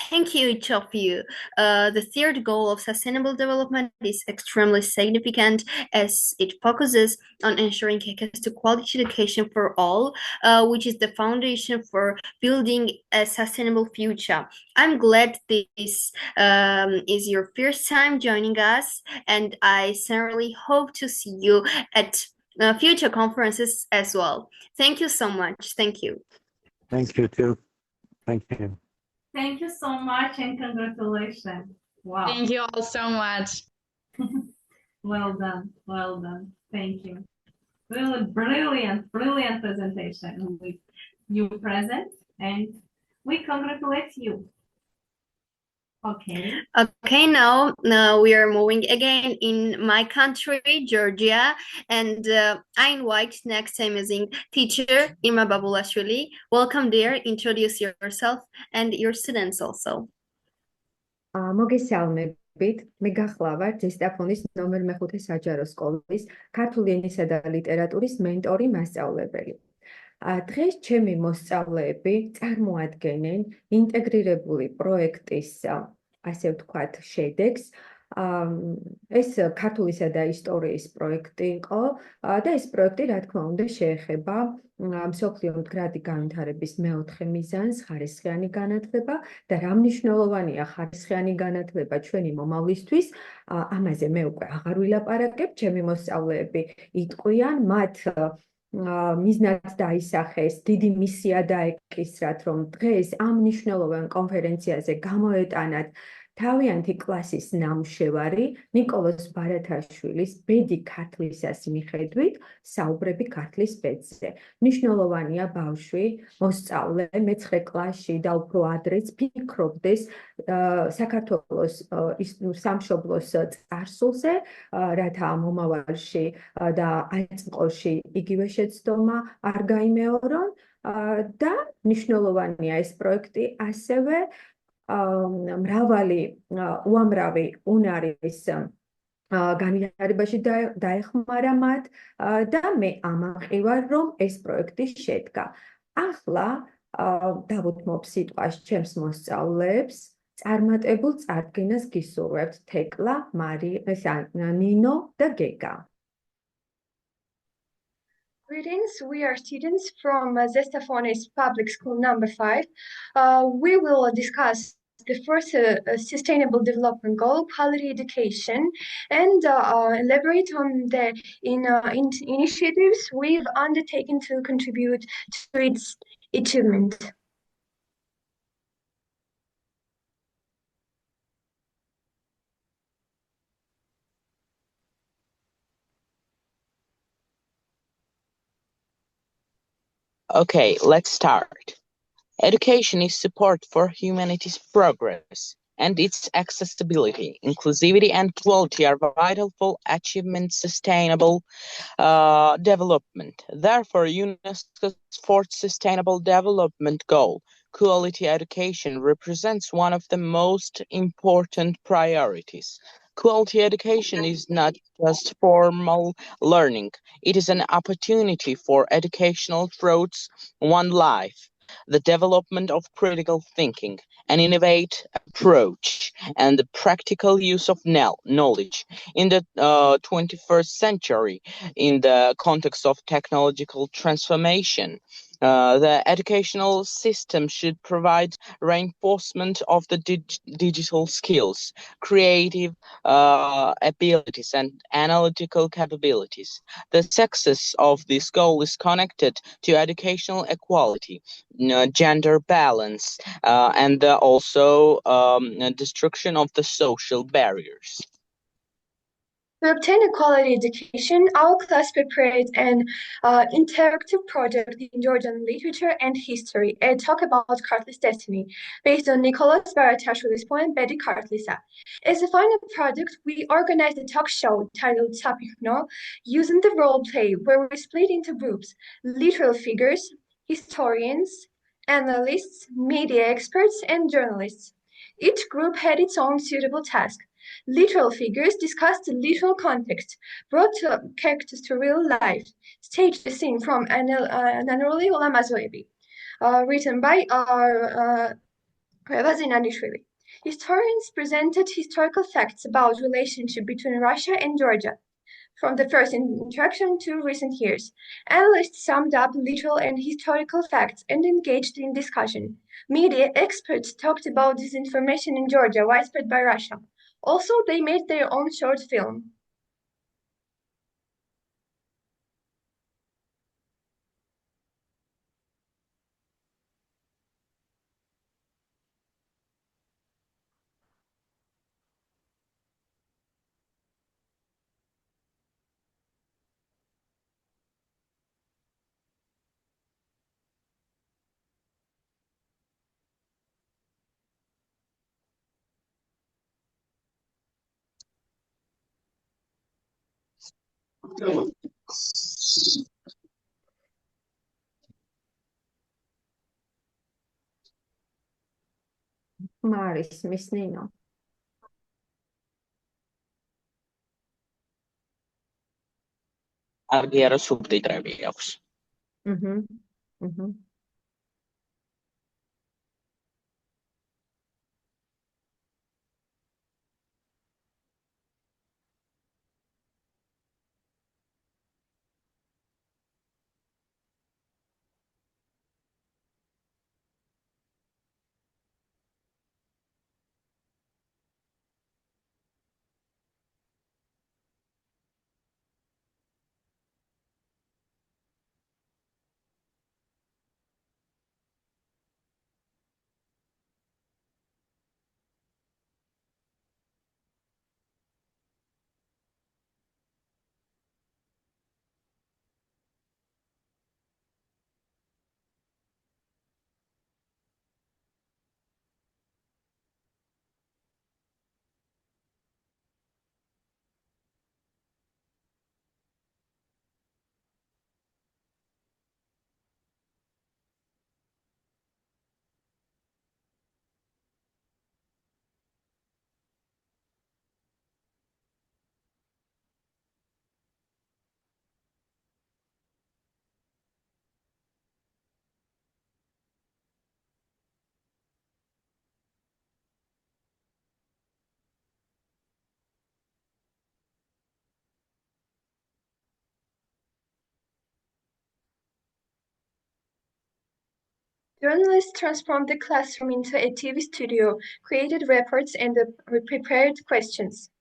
Thank you, each of you. The third goal of sustainable development is extremely significant as it focuses on ensuring access to quality education for all, which is the foundation for building a sustainable future. I'm glad this is your first time joining us, and I sincerely hope to see you at future conferences as well. Thank you so much. Thank you. Thank you too. Thank you. Thank you so much and congratulations. Wow. Thank you all so much. Well done. Well done. Thank you. Really brilliant presentation with you present, and we congratulate you. Okay, now we are moving again in my country, Georgia, and I invite next amazing teacher, Inga Mamagulashvili. Welcome there, introduce yourself and your students also. მოგესალმებით, მე გახლავარ ზესტაფონის ნომერ მე-5 საჯარო სკოლის ქართული ენისა და ლიტერატურის მენტორი მასწავლებელი. დღეს ჩემი მოსწავლეები წარმოადგენენ ინტეგრირებული პროექტის, ასე ვთქვათ, შედეგს. ეს ქართულისა და ისტორიის პროექტი იყო და ეს პროექტი, რა თქმა უნდა, შეეხება მსოფლიო მდგრადი განვითარების მეოთხე მიზანს, ხარისხიანი განათლება და რა მნიშვნელოვანია ხარისხიანი განათლება ჩვენი მომავლისთვის. ამაზე მე უკვე აღარ ვილაპარაკებ, ჩემი მოსწავლეები იტყვიან, მათ მიზნად დაისახეს, დიდი მისია დაეკისრათ, რომ დღეს ამ მნიშვნელოვან კონფერენციაზე გამოეტანათ თავიანთი კლასის ნამუშევარი ნიკოლოზ ბარათაშვილის ბედი ქართლისას მიხედვით საუბრები ქართლის ბედზე. მნიშვნელოვანია ბავშვი, მოსწავლე, მე-9 კლასში და უფრო ადრეც ფიქრობდეს საქართველოს სამშობლოს წარსულზე, რათა მომავალში და აწმყოში იგივე შეცდომა არ გაიმეორონ და მნიშვნელოვანია ეს პროექტი ასევე უამრავი უნარის განვითარებაში დაეხმარა მათ და მე ამაყივარ, რომ ეს პროექტი შედგა. ახლა დავუთმობ სიტყვას ჩემს მოსწავლეებს, წარმატებულ წარდგენას გისურვებთ თეკლა, ნინო და გეგა. Greetings, we are students from Zestafonis Public School number 5. We will discuss the first sustainable development goal, quality education, and elaborate on the initiatives we've undertaken to contribute to its achievement. Okay, let's start. Education is support for humanity's progress, and its accessibility, inclusivity, and quality are vital for achievement sustainable development. Therefore, UNESCO's fourth Sustainable Development Goal, quality education, represents one of the most important priorities. Quality education is not just formal learning. It is an opportunity for educational growth, one life, the development of critical thinking, an innovative approach, and the practical use of knowledge. In the 21st century, in the context of technological transformation, the educational system should provide reinforcement of the digital skills, creative abilities, and analytical capabilities. The success of this goal is connected to educational equality, gender balance, and also destruction of the social barriers. To obtain a quality education, our class prepared an interactive project in Georgian literature and history, a talk about Kartlis' destiny, based on Nicholas Baratashvili's poem Bedi Kartlisa. As a final project, we organized a talk show titled Sapikno, using the role play where we split into groups, literal figures, historians, analysts, media experts, and journalists. Each group had its own suitable task. Literal figures discussed the literal context, brought characters to real life, staged the scene from Nanurli Olamazoebi, written by Zinanishvili. Historians presented historical facts about relationship between Russia and Georgia, from the first interaction to recent years. Analysts summed up literal and historical facts and engaged in discussion. Media experts talked about disinformation in Georgia widespread by Russia. Also, they made their own short film. Maris, Miss Nino. Argiera subtitrები აქვს. Journalists transformed the classroom into a TV studio, created reports, and prepared questions.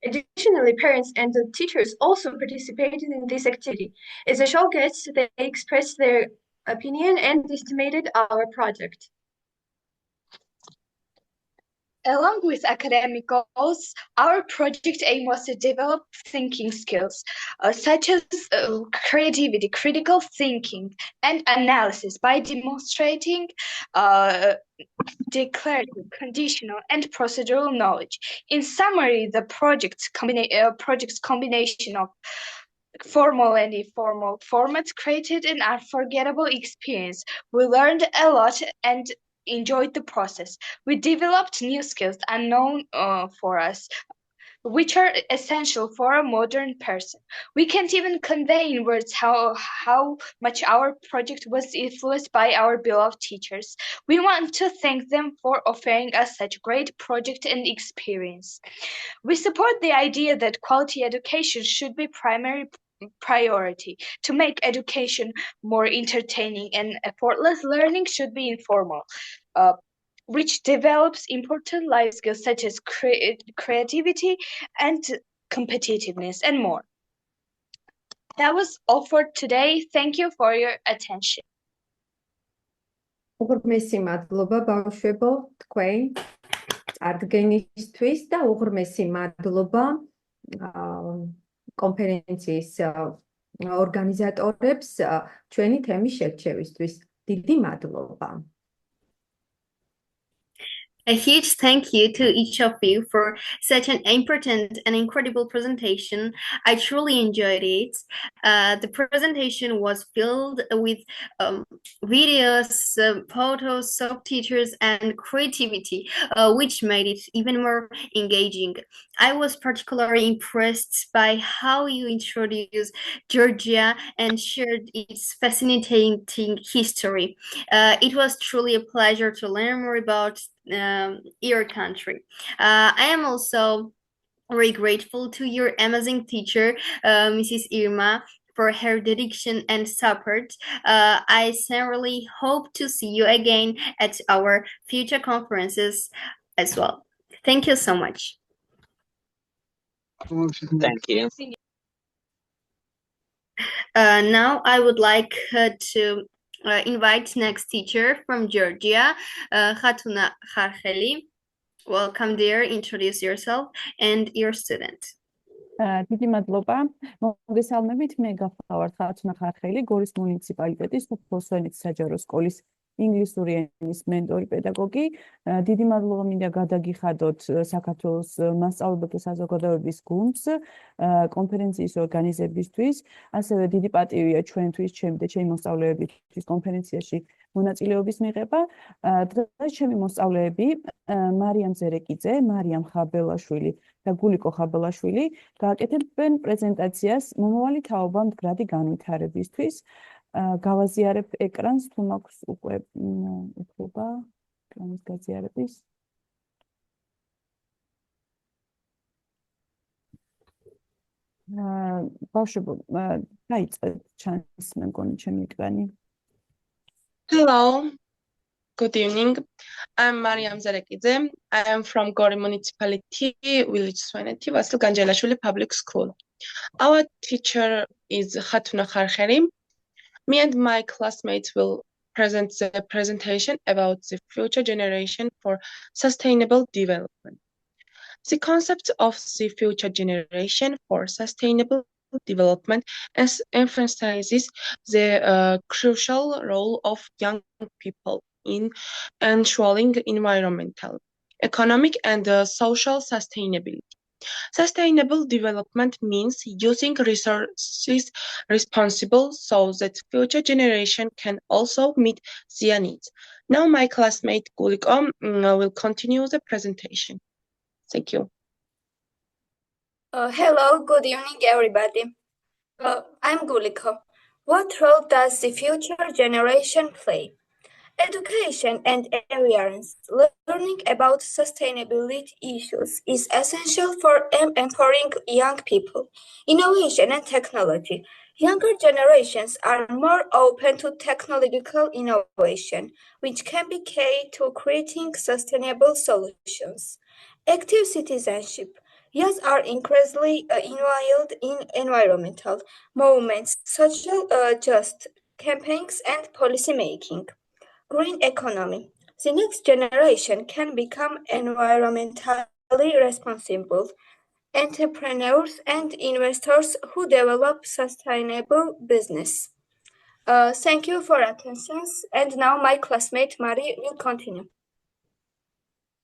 Additionally, parents and the teachers also participated in this activity. As a show guests, they expressed their opinion and estimated our project. Along with academic goals, our project aim was to develop thinking skills such as creativity, critical thinking, and analysis by demonstrating declarative, conditional, and procedural knowledge. In summary, the project's combination of formal and informal formats created an unforgettable experience. We learned a lot and enjoyed the process. We developed new skills unknown for us, which are essential for a modern person. We can't even convey in words how much our project was influenced by our beloved teachers. We want to thank them for offering us such great project and experience. We support the idea that quality education should be primary priority. To make education more entertaining and effortless, learning should be informal, which develops important life skills such as creativity and competitiveness and more. That was all for today. Thank you for your attention. უღრმესი მადლობა ბავშვებო თქვენ წარდგენისთვის და უღრმესი მადლობა კონფერენციის ორგანიზატორებს ჩვენი თემის შერჩევისთვის. დიდი მადლობა. A huge thank you to each of you for such an important and incredible presentation. I truly enjoyed it. The presentation was filled with videos, photos, subtitles, and creativity, which made it even more engaging. I was particularly impressed by how you introduced Georgia and shared its fascinating history. It was truly a pleasure to learn more about your country. I am also very grateful to your amazing teacher, Mrs. Irma, for her dedication and support. I sincerely hope to see you again at our future conferences as well. Thank you so much. Thank you. Now I would like to invite next teacher from Georgia, Khatuna Kharcheli. Welcome dear, introduce yourself and your student. დიდი მადლობა. მოგესალმებით, მე გახლავართ ხათუნა ხარხელი, გორის მუნიციპალიტეტის უფროსვენით საჯარო სკოლის ინგლისური ენის მენტორი პედაგოგი. დიდი მადლობა მინდა გადაგიხადოთ საქართველოს მასწავლებელთა საზოგადოების გუნდს კონფერენციის ორგანიზებისთვის. ასევე დიდი პატივია ჩვენთვის, ჩემი და ჩემი მოსწავლეებისთვის კონფერენციაში მონაწილეობის მიღება. დღეს ჩემი მოსწავლეები მარიამ ზერეკიძე, მარიამ ხაბელაშვილი და გულიკო ხაბელაშვილი გააკეთებენ პრეზენტაციას მომავალი თაობა მდგრადი განვითარებისთვის. გავაზიარებ ეკრანს, თუ მაქვს უკვე უფლება ეკრანის გაზიარების. ბავშვებო, დაიწყეთ ჩანს მე მგონი ჩემი ეკრანი. Hello, good evening. I'm Mariam Mamagulashvili. I am from Gori Municipality, Village Swaneti, Vasil Ganjelashvili Public School. Our teacher is Khatuna Kharcheli. Me and my classmates will present the presentation about the future generation for sustainable development. The concept of the future generation for sustainable development emphasizes the crucial role of young people in ensuring environmental, economic, and social sustainability. Sustainable development means using resources responsibly so that future generation can also meet their needs. Now my classmate Guliko will continue the presentation. Thank you. Hello, good evening, everybody. I'm Guliko. What role does the future generation play? Education and awareness, learning about sustainability issues is essential for empowering young people. Innovation and technology. Younger generations are more open to technological innovation, which can be key to creating sustainable solutions. Active citizenship. Youth are increasingly involved in environmental movements, social justice campaigns, and policy making. Green economy. The next generation can become environmentally responsible entrepreneurs and investors who develop sustainable business. Thank you for attention. And now my classmate Mari will continue.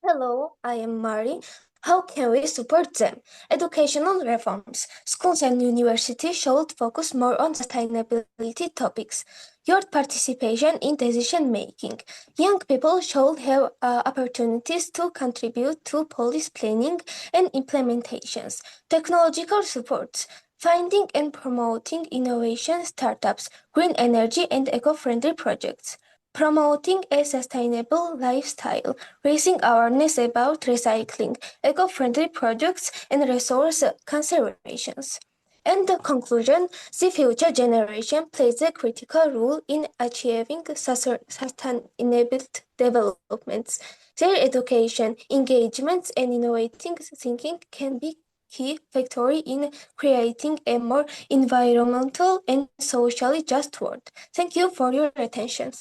Hello, I am Mari. How can we support them? Educational reforms. Schools and universities should focus more on sustainability topics. Youth participation in decision making. Young people should have opportunities to contribute to policy planning and implementations. Technological supports. Finding and promoting innovation startups, green energy and eco-friendly projects. Promoting a sustainable lifestyle, raising awareness about recycling, eco-friendly projects, and resource conservations. And the conclusion, the future generation plays a critical role in achieving sustainable developments. Their education, engagements, and innovative thinking can be key factor in creating a more environmental and socially just world. Thank you for your attention.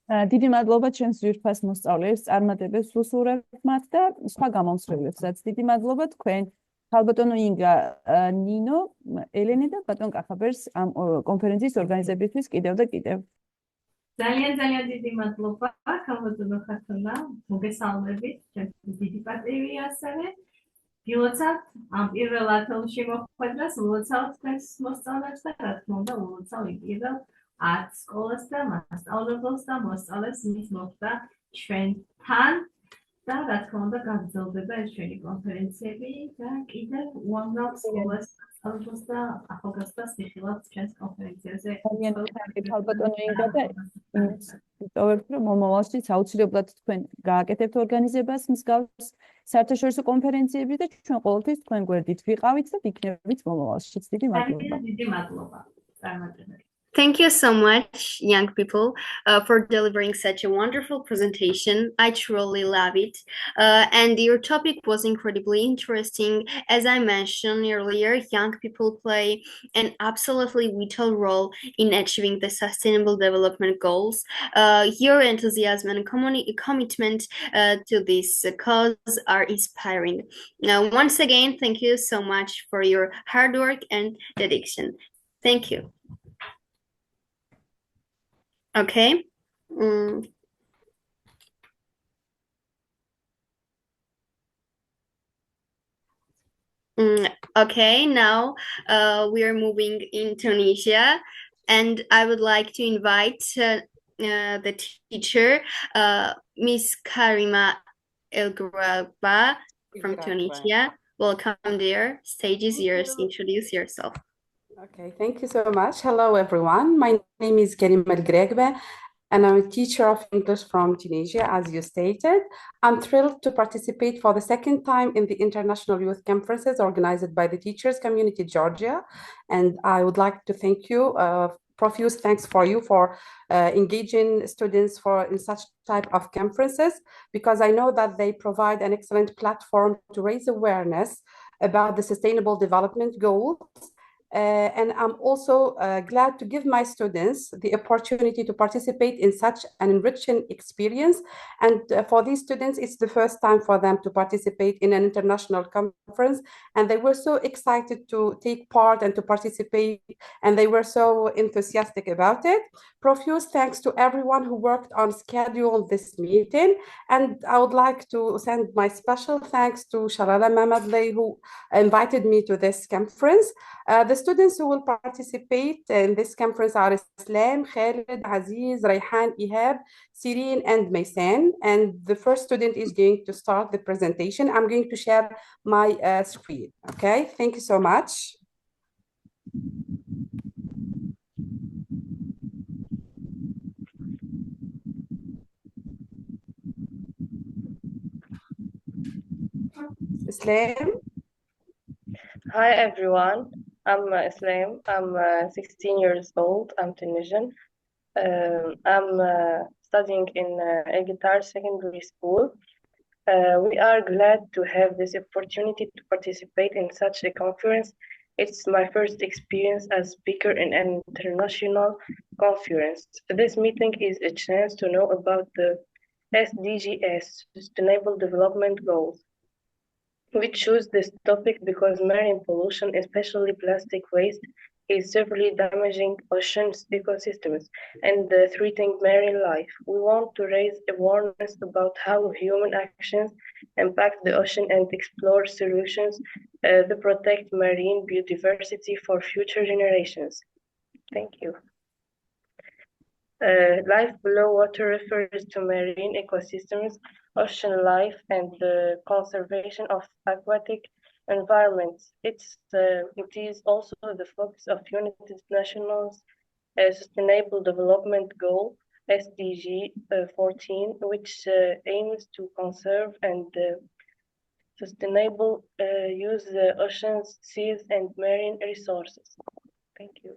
დიდი მადლობა ჩემს ძვირფას მოსწავლეებს, წარმატებებს ვუსურვებთ მათ და სხვა გამომსვლელებსაც. დიდი მადლობა თქვენ, ქალბატონო ინგა, ნინო, ელენე და ბატონ კახაბერს ამ კონფერენციის ორგანიზებისთვის კიდევ და კიდევ. ძალიან დიდი მადლობა ქალბატონო ხათუნა, მოგესალმებით, ჩემთვის დიდი პატივია ასევე. გილოცავთ ამ პირველ ათეულში მოხვედრას, ულოცავთ თქვენს მოსწავლეებს და რა თქმა უნდა, ულოცავ პირველ 10 სკოლას და მასწავლებელს და მოსწავლეს მის მოხდა ჩვენთან და რა თქმა უნდა გაგრძელდება ეს ჩვენი კონფერენციები და კიდევ უამრავ სკოლას მასწავლებელს და ახალგაზრდას მიხილავთ ჩვენს კონფერენციაზე. ძალიან კარგი ქალბატონო ინგა და ვიტოვებთ რომ მომავალშიც აუცილებლად თქვენ გააკეთებთ ორგანიზებას მსგავს საერთაშორისო კონფერენციები და ჩვენ ყოველთვის თქვენ გვერდით ვიყავით და ვიქნებით მომავალშიც. დიდი მადლობა. დიდი მადლობა. წარმატებები. Thank you so much, young people, for delivering such a wonderful presentation. I truly love it. And your topic was incredibly interesting. As I mentioned earlier, young people play an absolutely vital role in achieving the sustainable development goals. Your enthusiasm and commitment to this cause are inspiring. Now, once again, thank you so much for your hard work and dedication. Thank you. Okay. Okay, now we are moving in Tunisia, and I would like to invite the teacher, Miss Karima El-Ghuraba from Tunisia. Welcome, dear. Stage is yours. Introduce yourself. Okay, thank you so much. Hello, everyone. My name is Karima El-Ghuraba, and I'm a teacher of English from Tunisia, as you stated. I'm thrilled to participate for the second time in the International Youth Conferences organized by the Teachers Community Georgia. And I would like to thank you, profuse thanks for you for engaging students in such type of conferences, because I know that they provide an excellent platform to raise awareness about the sustainable development goals. And I'm also glad to give my students the opportunity to participate in such an enriching experience. And for these students, it's the first time for them to participate in an international conference. And they were so excited to take part and to participate. And they were so enthusiastic about it. Profuse thanks to everyone who worked on scheduling this meeting. And I would like to send my special thanks to Shalala Mamagulashvili, who invited me to this conference. The students who will participate in this conference are Islam, Khalid, Aziz, Rayhan, Ihab, Sirin, and Maysan. And the first student is going to start the presentation. I'm going to share my screen. Okay, thank you so much. Islam. Hi, everyone. I'm Islam. I'm 16 years old. I'm Tunisian. I'm studying in Elgitar Secondary School. We are glad to have this opportunity to participate in such a conference It's my first experience as speaker in an international conference. This meeting is a chance to know about the SDGs, Sustainable Development Goals. We choose this topic because marine pollution, especially plastic waste, is severely damaging oceans ecosystems and threatening marine life. We want to raise awareness about how human actions impact the ocean and explore solutions to protect marine biodiversity for future generations. Thank you. Life below water refers to marine ecosystems, ocean life, and the conservation of aquatic environments. It is also the focus of United Nations Sustainable Development Goal, SDG 14, which aims to conserve and sustainable use the oceans, seas, and marine resources. Thank you.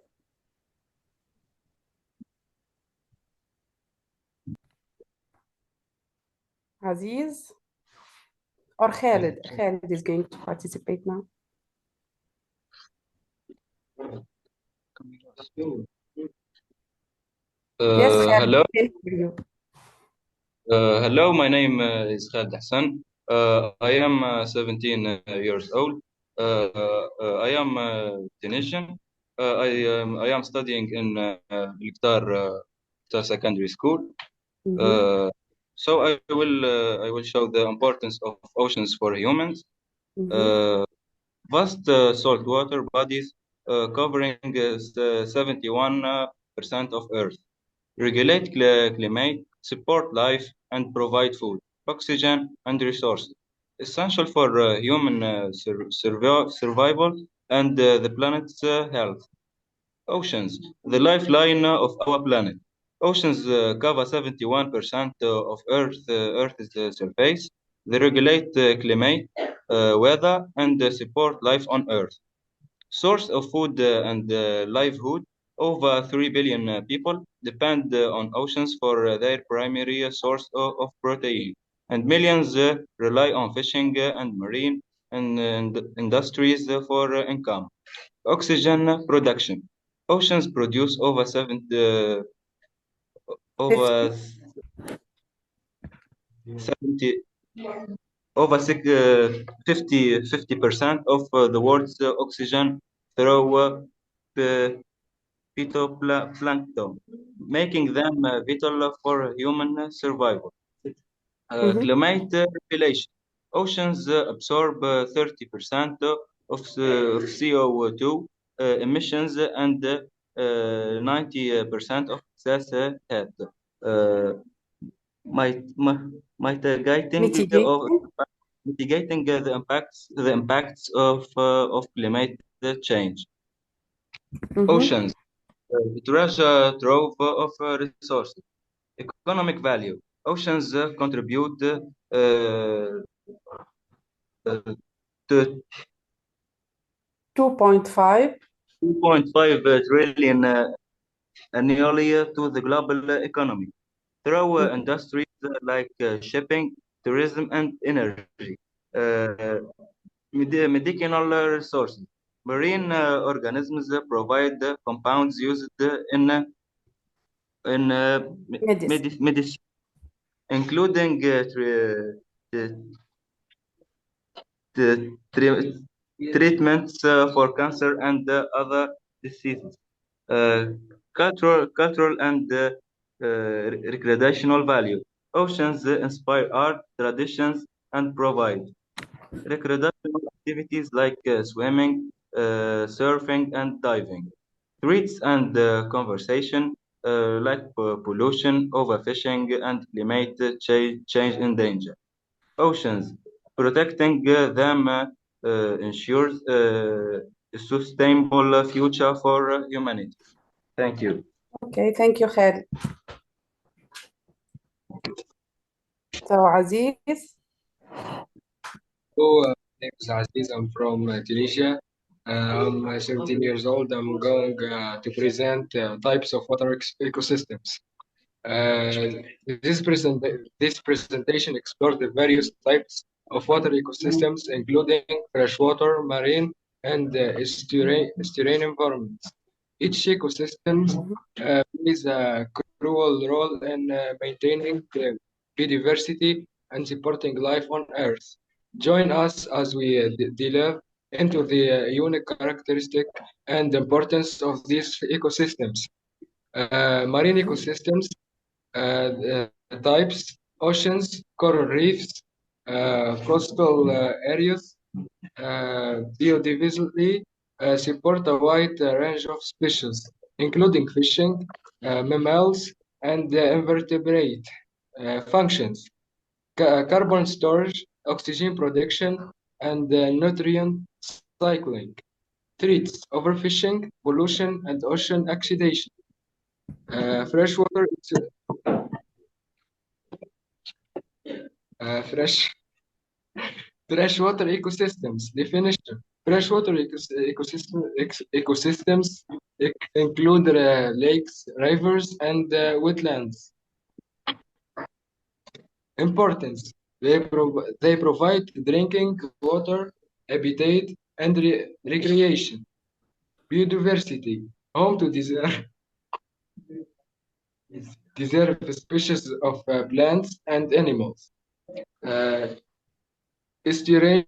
Aziz or Khalid? Khalid is going to participate now. Yes, Khalid, Hello. we can hear you. Hello, my name is Khalid Hassan. I am 17 years old. I am Tunisian. I am studying in Iftar Secondary School. So I will show the importance of oceans for humans. Vast saltwater bodies covering 71% of Earth regulate climate, support life, and provide food, oxygen, and resources essential for human survival and the planet's health. Oceans, the lifeline of our planet. Oceans cover 71% of Earth's surface. They regulate climate, weather, and support life on Earth. Source of food and livelihood. Over 3 billion people depend on oceans for their primary source of protein, and millions rely on fishing and marine and industries for income. Oxygen production. Oceans produce over 70% of the world's oxygen through phytoplankton, making them vital for human survival. Climate regulation. Oceans absorb 30% of CO2 emissions and 90% of excess heat. Mitigating the impacts of climate change. Oceans, treasure trove of resources. Economic value. Oceans contribute to 2.5 trillion annually to the global economy through industries like shipping, tourism, and energy. Medicinal resources. Marine organisms provide compounds used in medicine, including treatments for cancer and other diseases. Cultural and recreational value. Oceans inspire art, traditions, and provide recreational activities like swimming, surfing, and diving. Threats and conversation like pollution, overfishing, and climate change in danger. Oceans, protecting them ensures a sustainable future for humanity. Thank you. Okay, thank you, Khalid. So, Aziz. Hello, my name is Aziz. I'm from Tunisia. I'm 17 years old. I'm going to present types of water ecosystems. This presentation explores the various types of water ecosystems, including freshwater, marine, and estuarine environments. Each ecosystem plays a crucial role in maintaining biodiversity and supporting life on Earth. Join us as we delve into the unique characteristic and importance of these ecosystems. Marine ecosystems, types, oceans, coral reefs, coastal areas, biodiversity support a wide range of species, including fishing, mammals, and invertebrate functions, carbon storage, oxygen production, and nutrient cycling, threats, overfishing, pollution, and ocean oxidation. Freshwater freshwater ecosystems definition. Freshwater ecosystems include lakes, rivers, and wetlands. Importance: they provide drinking water, habitat, and recreation. Biodiversity: home to diverse species of plants and animals. Estuarine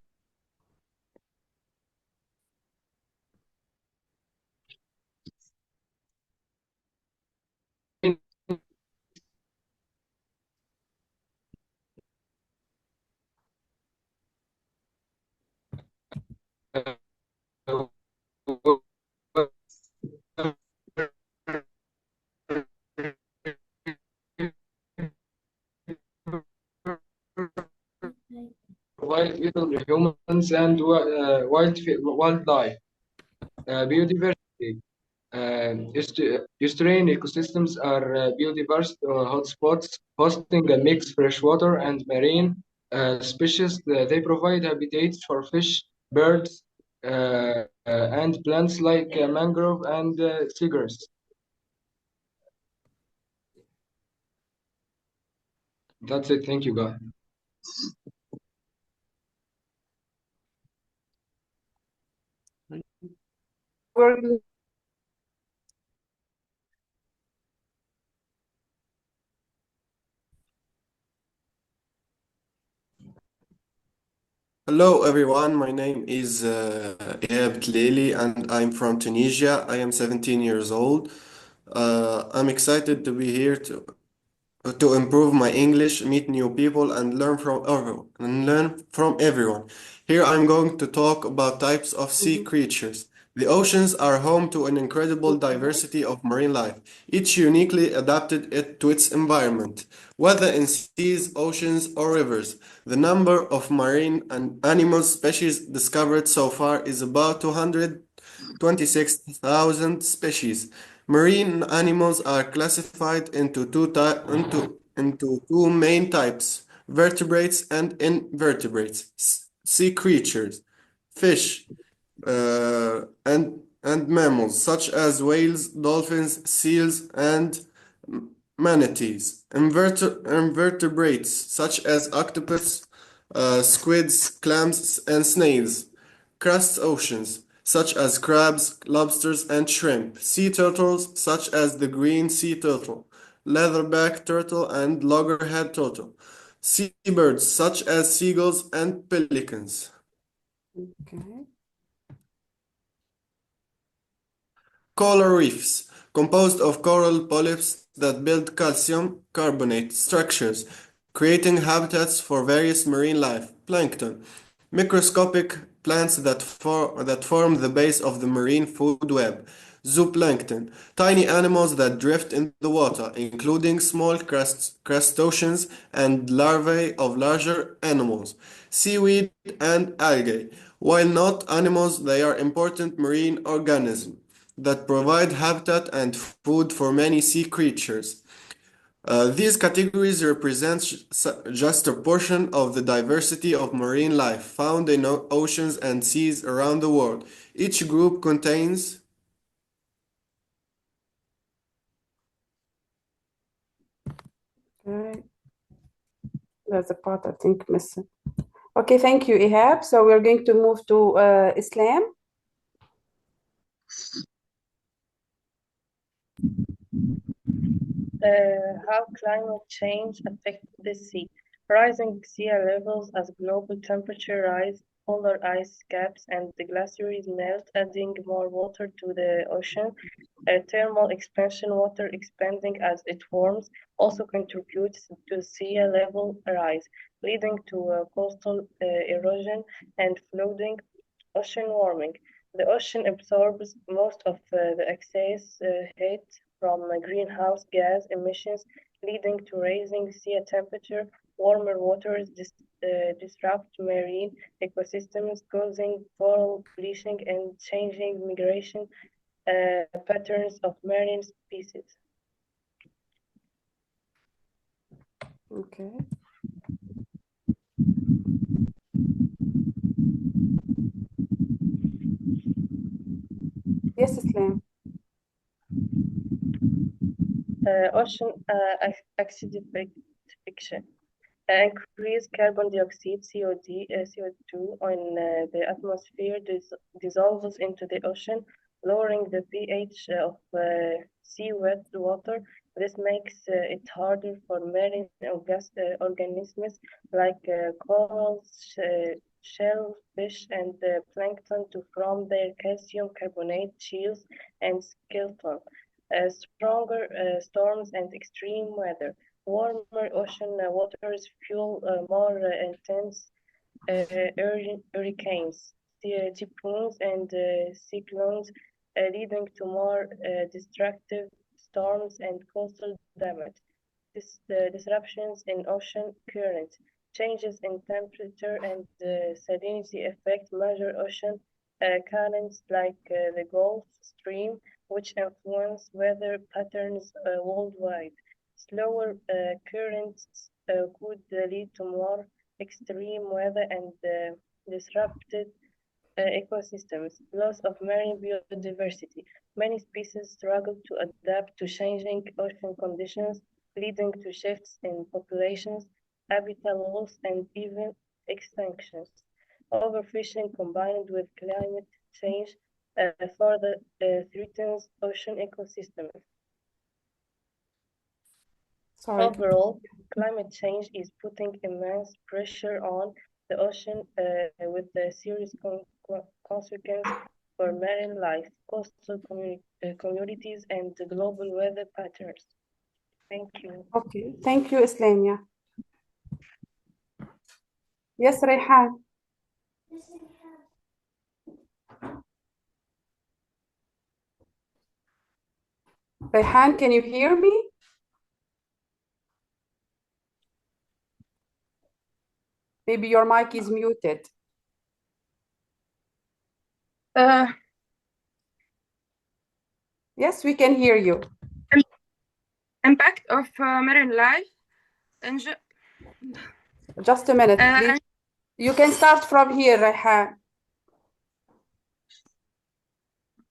provide vital humans and wildlife. Biodiversity. Estuarine ecosystems are biodiverse hotspots hosting a mixed freshwater and marine species. They provide habitats for fish, birds, and plants like mangrove and seagrass. That's it. Thank you, guys. Hello everyone, my name is ideებით and I'm from Tunisia. I am 17 years old. I'm excited to be here to improve my English, meet new people, and learn from everyone. Here I'm going to talk about types of sea creatures. The oceans are home to an incredible diversity of marine life, each uniquely adapted to its environment. Whether in seas, oceans, or rivers, the number of marine and animal species discovered so far is about 226,000 species. Marine animals are classified into two main types: vertebrates and invertebrates. Sea creatures, fish, and mammals such as whales, dolphins, seals, and manatees. Invertebrates such as octopus, squids, clams, and snails. Crust oceans such as crabs, lobsters, and shrimp. Sea turtles such as the green sea turtle, leatherback turtle, and loggerhead turtle. Seabirds such as seagulls and pelicans. Okay. Coral reefs, composed of coral polyps that build calcium carbonate structures, creating habitats for various marine life. Plankton, microscopic plants that form the base of the marine food web. Zooplankton, tiny animals that drift in the water, including small crustaceans and larvae of larger animals. Seaweed and algae, while not animals, they are important marine organisms that provide habitat and food for many sea creatures. These categories represent just a portion of the diversity of marine life found in oceans and seas around the world. Each group contains Okay. That's the part I think missing. Okay, thank you, Ihab. So we're going to move to Islam. How climate change affects the sea. Rising sea levels as global temperature rise, polar ice caps and the glaciers melt, adding more water to the ocean. Thermal expansion, water expanding as it warms, also contributes to sea level rise, leading to coastal erosion and flooding. Ocean warming. The ocean absorbs most of the excess heat from greenhouse gas emissions, leading to rising sea temperature. Warmer waters disrupt marine ecosystems, causing coral bleaching and changing migration patterns of marine species. Okay. Yes, Islam. Ocean acidification. Increased carbon dioxide CO2 in the atmosphere dissolves into the ocean, lowering the pH of seaward water. This makes it harder for marine organisms like corals, shellfish, and plankton to form their calcium carbonate shells and skeleton. Stronger storms and extreme weather. Warmer ocean waters fuel more intense hurricanes, typhoons, and cyclones, leading to more destructive storms and coastal damage. Disruptions in ocean currents, changes in temperature and salinity affect major ocean currents like the Gulf Stream, which influence weather patterns worldwide. Slower currents could lead to more extreme weather and disrupted ecosystems, loss of marine biodiversity. Many species struggle to adapt to changing ocean conditions, leading to shifts in populations, habitat loss, and even extinctions. Overfishing combined with climate change further threatens ocean ecosystems. Sorry. Overall, climate change is putting immense pressure on the ocean with a serious consequence for marine life, coastal communities, and the global weather patterns. Thank you. Okay, thank you, Islamia. Yes, Rayhan. Rayhan, can you hear me? Maybe your mic is muted. Yes, we can hear you. Impact of marine life. Just a minute, please. You can start from here, Rayhan.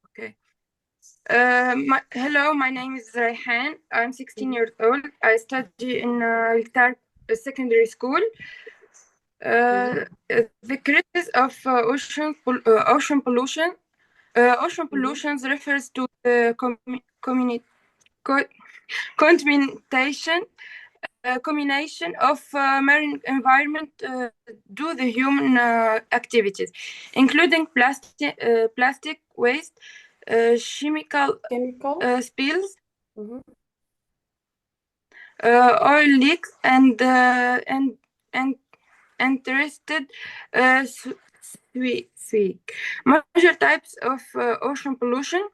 Okay. Hello, my name is Rayhan. I'm 16 years old. I study in secondary school. The crisis of ocean pollution. Ocean pollution refers to the combination of marine environment due to the human activities, including plastic waste, chemical spills, oil leaks, and interested major types of ocean pollution.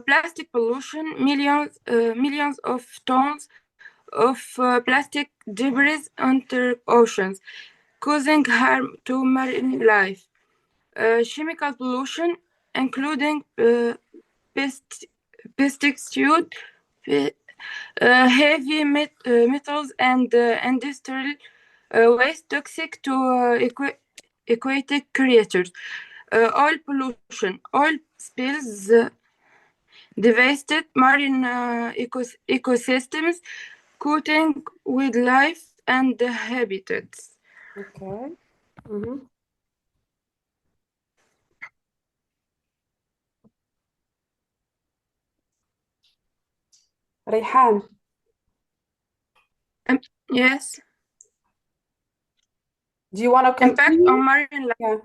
Plastic pollution, millions of tons of plastic debris enter oceans, causing harm to marine life. Chemical pollution, including pesticides, heavy metals, and industrial waste toxic to aquatic creatures. Oil pollution, oil spills devastate marine ecosystems, cutting wildlife and habitats. Okay. Rayhan. Yes. Do you want to Impact continue? on marine life.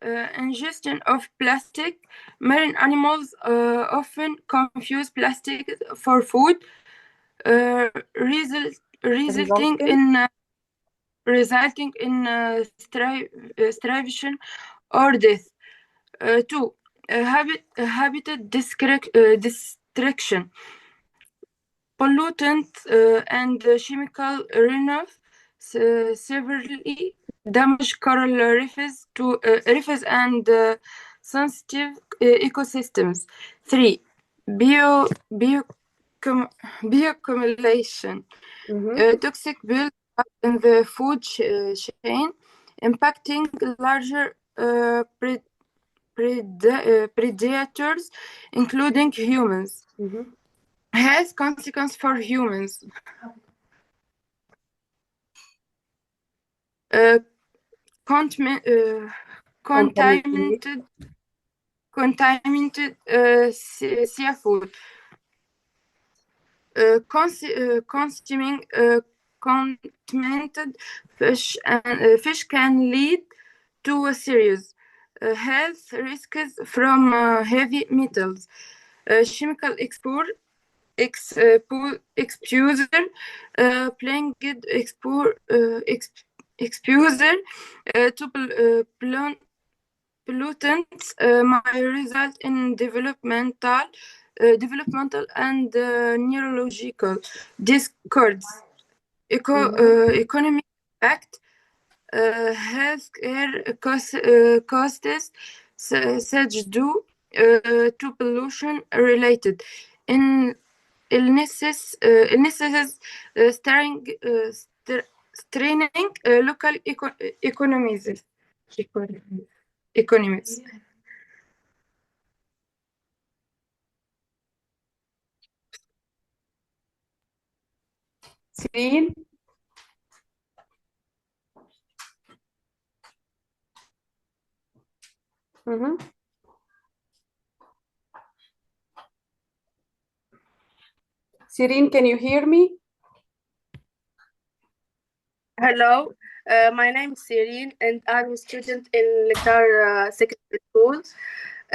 Yeah. Ingestion of plastic. Marine animals often confuse plastic for food, resulting in starvation or death. 2. Habitat destruction. Pollutants and chemical runoff severely damage coral reefs and sensitive ecosystems. 3. Bioaccumulation. Toxic build up in the food chain, impacting larger predators, including humans. Has consequence for humans. Contaminated seafood. Consuming contaminated fish can lead to serious health risks from heavy metals, chemical exposure, playing good exposure to pollutants might result in developmental and neurological discords. Economic impact. Healthcare costs such due to pollution related illnesses straining local economies. Sireen? Sireen, can you hear me? Hello, my name is Sireen and I'm a student in Lekar Secondary School.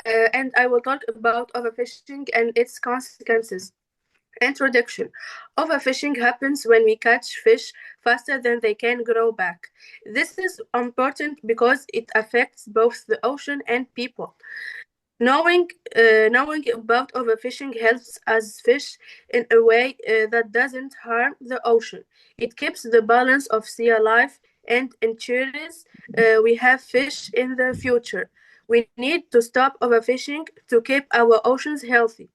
And I will talk about overfishing and its consequences. Introduction. Overfishing happens when we catch fish faster than they can grow back. This is important because it affects both the ocean and people. Knowing about overfishing helps us fish in a way that doesn't harm the ocean. It keeps the balance of sea life and ensures we have fish in the future. We need to stop overfishing to keep our oceans healthy.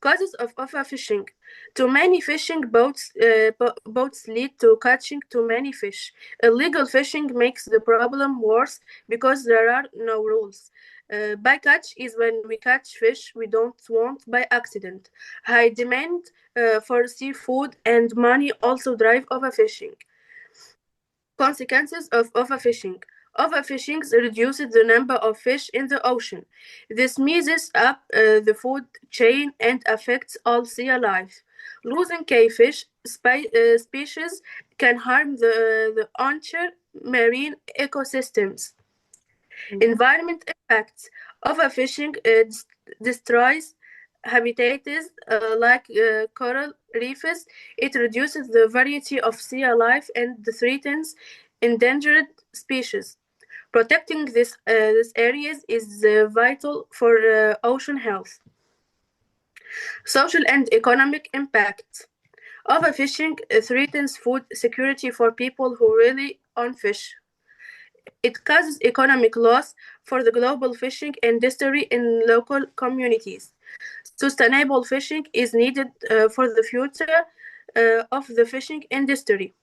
Causes of overfishing. Too many fishing boats lead to catching too many fish. Illegal fishing makes the problem worse because there are no rules. Bycatch is when we catch fish we don't want by accident. High demand for seafood and money also drive overfishing. Consequences of overfishing. Overfishing reduces the number of fish in the ocean. This messes up the food chain and affects all sea life. Losing key fish species can harm the entire marine ecosystems. Environment impacts. Overfishing destroys habitats like coral reefs. It reduces the variety of sea life and threatens endangered species. Protecting these areas is vital for ocean health. Social and economic impact. Overfishing threatens food security for people who rely on fish. It causes economic loss for the global fishing industry in local communities. Sustainable fishing is needed for the future of the fishing industry.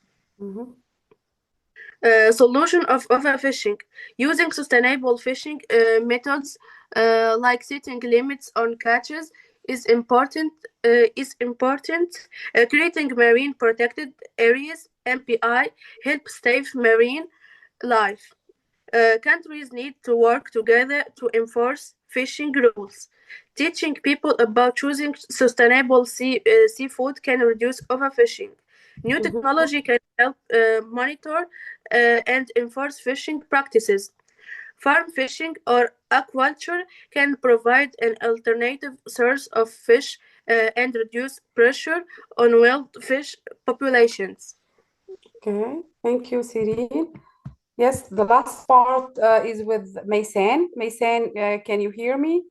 Solution of overfishing. Using sustainable fishing methods like setting limits on catches is important. Creating marine protected areas (MPI) helps save marine life. Countries need to work together to enforce fishing rules. Teaching people about choosing sustainable seafood can reduce overfishing. New technology can help monitor and enforce fishing practices. Farm fishing or aquaculture can provide an alternative source of fish and reduce pressure on wild fish populations. Okay, thank you, Cyril. Yes, the last part is with Maysan. Maysan, can you hear me?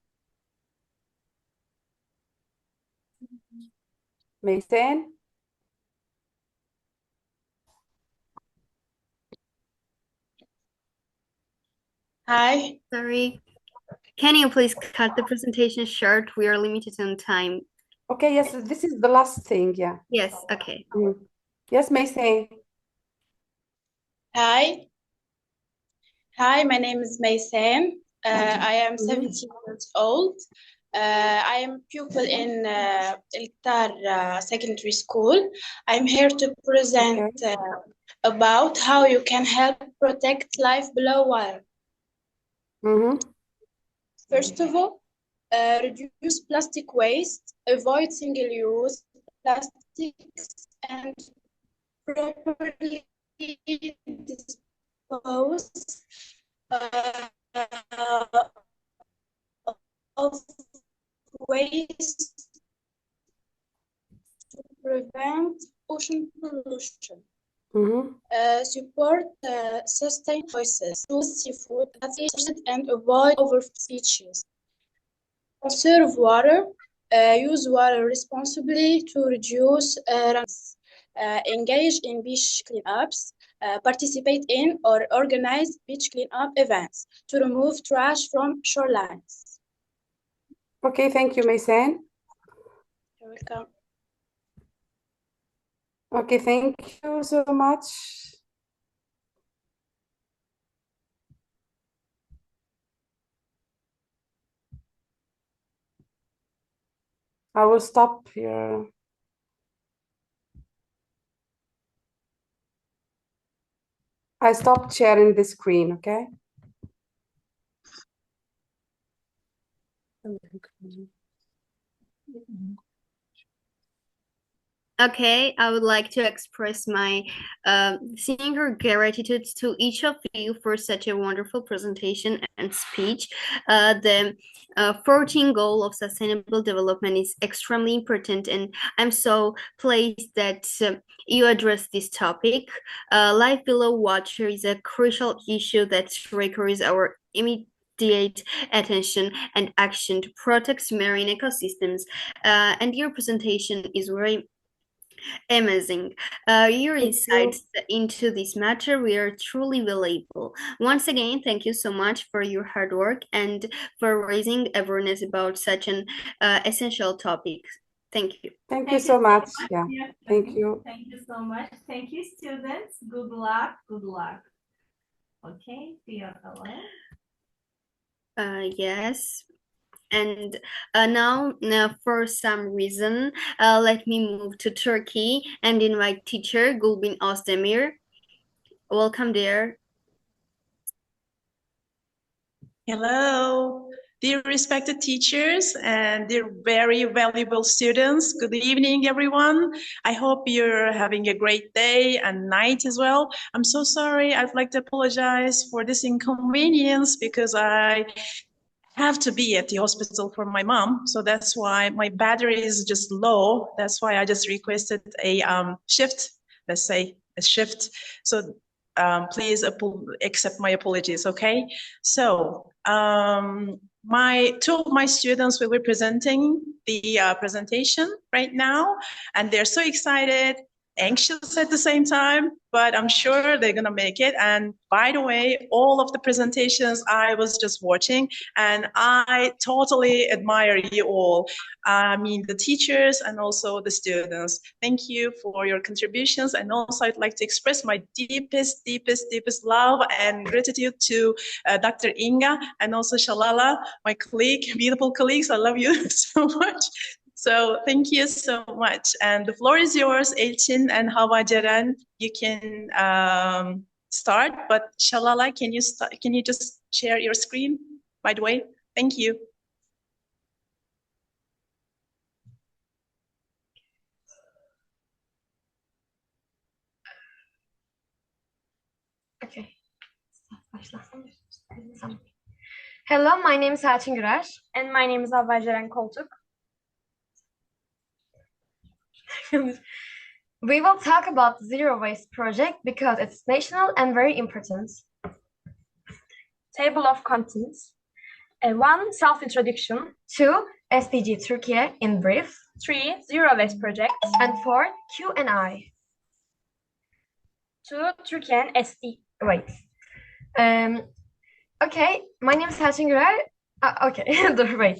Maysan? Hi. Sorry. Can you please cut the presentation short? We are limited on time. Okay, yes, this is the last thing, yeah. Yes, okay. Yes, Maysan. Hi. Hi, my name is Maysan. I am 17 years old. I am pupil in Elktar Secondary School. I'm here to present about how you can help protect life below water. First of all, reduce plastic waste, avoid single-use plastics, and properly dispose of waste to prevent ocean pollution. Support sustainable choices, choose seafood and avoid overfishing. Conserve water, use water responsibly to reduce runoff. Engage in beach cleanups, participate in or organize beach cleanup events to remove trash from shorelines. Okay, thank you, Maysan. You're welcome. Okay, thank you so much. I will stop here. I stopped sharing the screen, okay? Okay, I would like to express my sincere gratitude to each of you for such a wonderful presentation and speech. The 14th goal of sustainable development is extremely important, and I'm so pleased that you address this topic. Life below water is a crucial issue that requires our immediate attention and action to protect marine ecosystems. And your presentation is very amazing. Your insights into this matter were truly valuable. Once again, thank you so much for your hard work and for raising awareness about such an essential topic. Thank you. Thank you so much. Yeah, thank you. Thank you so much. Thank you, students. Good luck. Good luck. Okay, see you alone. Yes. And now, for some reason, let me move to Turkey and invite teacher Gulbin Özdemir. Welcome there. Hello, dear respected teachers and dear very valuable students. Good evening, everyone. I hope you're having a great day and night as well. I'm so sorry. I'd like to apologize for this inconvenience because I have to be at the hospital for my mom, so that's why my battery is just low. That's why I just requested a shift, let's say a shift. So please accept my apologies, okay? So two of my students will be presenting the presentation right now, and they're so excited, anxious at the same time, but I'm sure they're gonna make it. And by the way, all of the presentations I was just watching, and I totally admire you all. I mean, the teachers and also the students. Thank you for your contributions. And also I'd like to express my deepest love and gratitude to Dr. Inga and also Shalala, my colleague, beautiful colleagues. I love you so much. So thank you so much. And the floor is yours, Elçin and Hava Ceren. You can start, but Shalala, can you just share your screen, by the way? Thank you. Okay. Hello, my name is Haçin Gürer. And my name is Avajeren Koltuk. We will talk about the Zero Waste project because it's national and very important. Table of contents. 1. Self-introduction. 2. SDG Turkey in brief. 3. Zero Waste project. And 4. Q&I. 2. Turkey and SD. Wait. Okay, my name is Haçin Gürer. Okay, wait.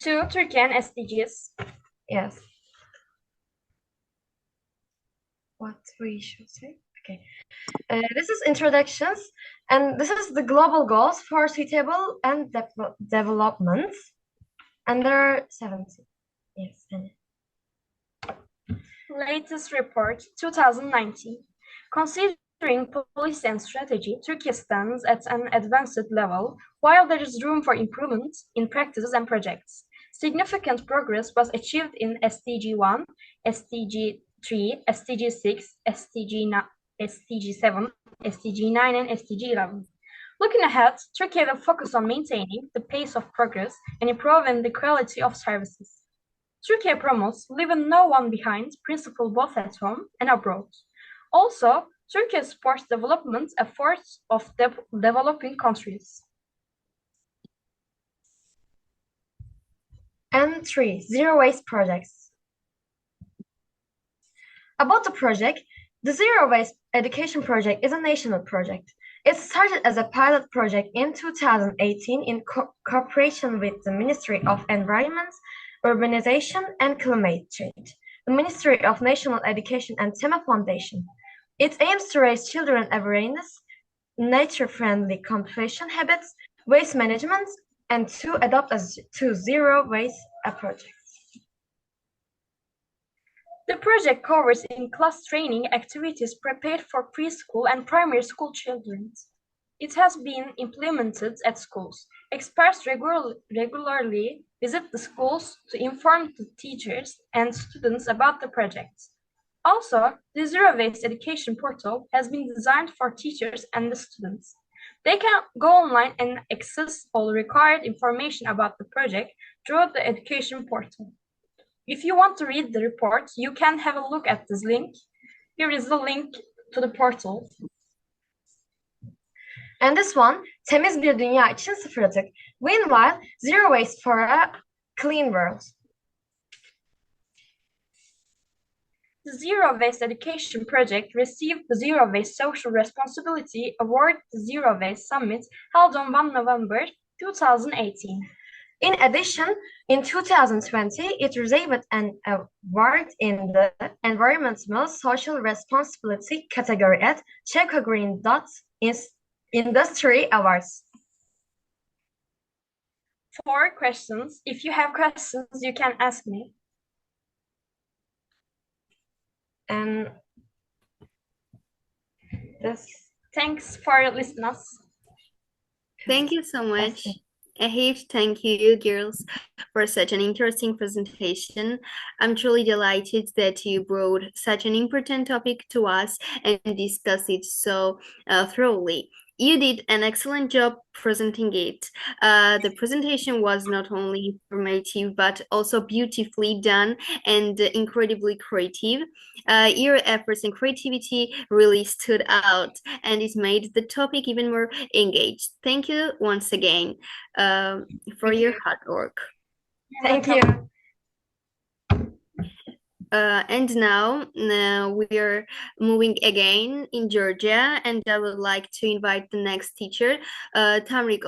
2. Turkey and SDGs. Yes. What we should say? Okay. This is introductions, and this is the global goals for suitable and development. And there are 70. Yes. Latest report 2019. Considering policy and strategy, Turkey stands at an advanced level, while there is room for improvement in practices and projects. Significant progress was achieved in SDG 1, SDG 3, SDG 6, SDG 7, SDG 9, and SDG 11. Looking ahead, Turkey will focus on maintaining the pace of progress and improving the quality of services. Turkey promotes leaving no one behind principle both at home and abroad. Also, Turkey supports development efforts of developing countries. And 3. Zero Waste projects. About the project, the Zero Waste Education Project is a national project. It started as a pilot project in 2018 in cooperation with the Ministry of Environment, Urbanization and Climate Change, the Ministry of National Education and Tema Foundation. It aims to raise children awareness, nature-friendly conservation habits, waste management, and to adopt to zero waste approach. The project covers in-class training activities prepared for preschool and primary school children. It has been implemented at schools. Experts regularly visit the schools to inform the teachers and students about the project. Also, the Zero Waste Education Portal has been designed for teachers and the students. They can go online and access all required information about the project through the education portal. If you want to read the report, you can have a look at this link. Here is the link to the portal. And this one, Temiz bir dünya için sıfır atık. Meanwhile, Zero Waste for a Clean World. The Zero Waste Education Project received the Zero Waste Social Responsibility Award at the Zero Waste Summit held on 1 November 2018. In addition, in 2020, it received an award in the Environmental Social Responsibility category at Checo Green Dot Industry Awards. 4 questions. If you have questions, you can ask me. And thanks for listening us. Thank you so much. A huge thank you, girls, for such an interesting presentation. I'm truly delighted that you brought such an important topic to us and discussed it so thoroughly. You did an excellent job presenting it. The presentation was not only informative, but also beautifully done and incredibly creative. Your efforts and creativity really stood out, and it made the topic even more engaged. Thank you once again for your hard work. Thank you. And now we are moving again in Georgia, and I would like to invite the next teacher, Tamrik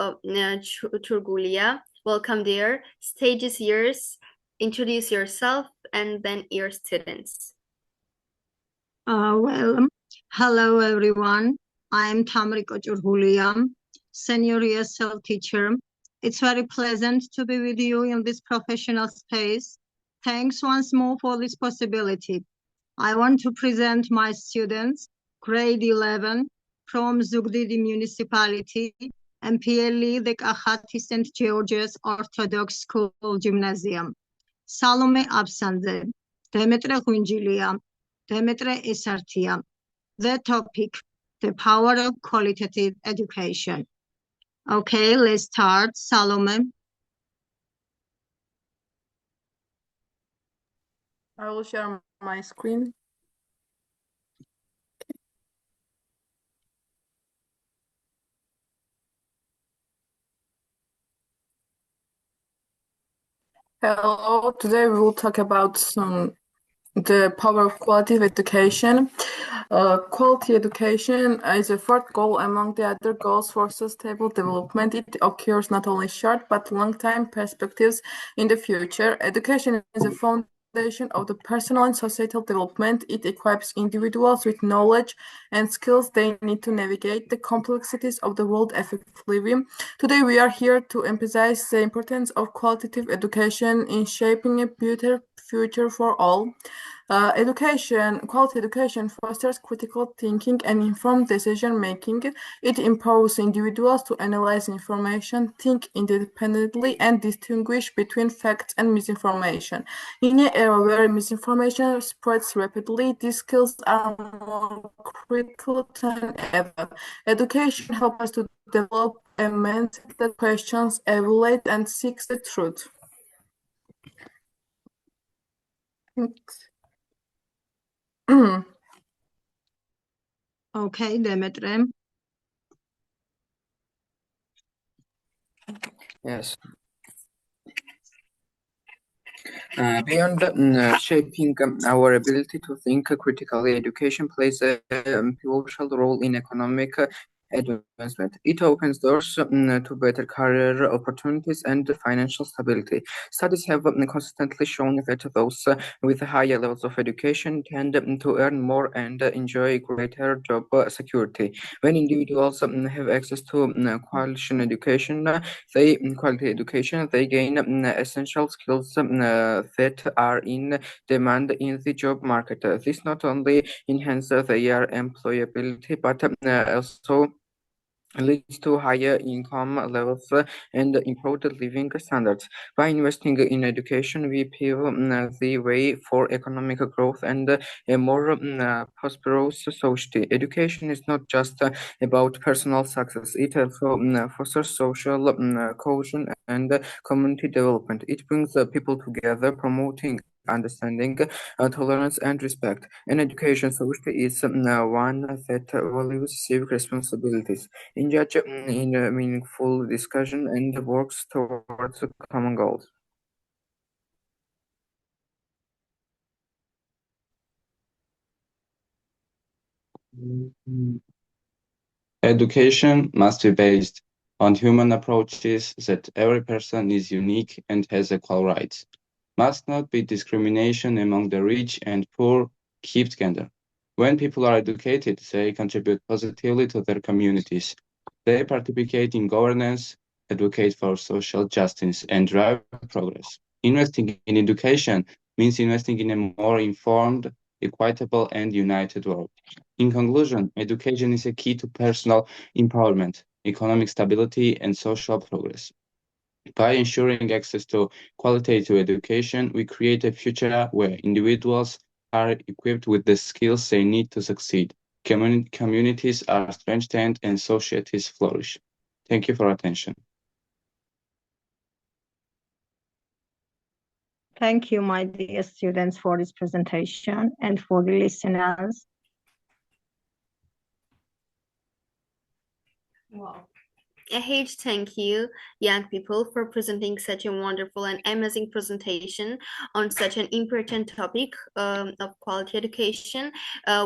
Turgulia. Welcome there. Stage is yours. Introduce yourself and then your students. Hello everyone. I'm Tamrik Turgulia, senior ESL teacher. It's very pleasant to be with you in this professional space. Thanks once more for this possibility. I want to present my students, grade 11, from Mzugdidi municipality, and PLE, the Kakhaber St. George's Orthodox School Gymnasium. Salome Absandze, Demetre Khunjilia, Demetre Esartia. The topic, the power of qualitative education. Okay, let's start. Salome. I will share my screen. Hello, today we will talk about the power of quality education. Quality education is a fourth goal among the other goals for sustainable development. It occurs not only short but long-time perspectives in the future. Education is a foundation of the personal and societal development. It equips individuals with knowledge and skills they need to navigate the complexities of the world effectively. Today we are here to emphasize the importance of qualitative education in shaping a better future for all. Quality education fosters critical thinking and informed decision making. It empowers individuals to analyze information, think independently, and distinguish between facts and misinformation. In an era where misinformation spreads rapidly, these skills are more critical than ever. Education helps us to develop a mindset that questions, evaluates, and seeks the truth. Thanks. Okay, Demetre. Yes. Beyond shaping our ability to think critically, education plays a pivotal role in economic advancement. It opens doors to better career opportunities and financial stability. Studies have consistently shown that those with higher levels of education tend to earn more and enjoy greater job security. When individuals have access to quality education, they gain essential skills that are in demand in the job market. This not only enhances their employability, but also leads to higher income levels and improved living standards. By investing in education, we pave the way for economic growth and a more prosperous society. Education is not just about personal success, it also fosters social cohesion and community development. It brings people together, promoting understanding, tolerance, and respect. An education society is one that values civic responsibilities, engage in meaningful discussion, and works towards common goals. Education must be based on human approaches that every person is unique and has equal rights. Must not be discrimination among the rich and poor, keep together. When people are educated, they contribute positively to their communities. They participate in governance, advocate for social justice, and drive progress. Investing in education means investing in a more informed, equitable, and united world. In conclusion, education is a key to personal empowerment, economic stability, and social progress. By ensuring access to qualitative education, we create a future where individuals are equipped with the skills they need to succeed. Communities are strengthened and societies flourish. Thank you for attention. Thank you, my dear students, for this presentation and for the listeners. Wow. A huge thank you, young people, for presenting such a wonderful and amazing presentation on such an important topic of quality education,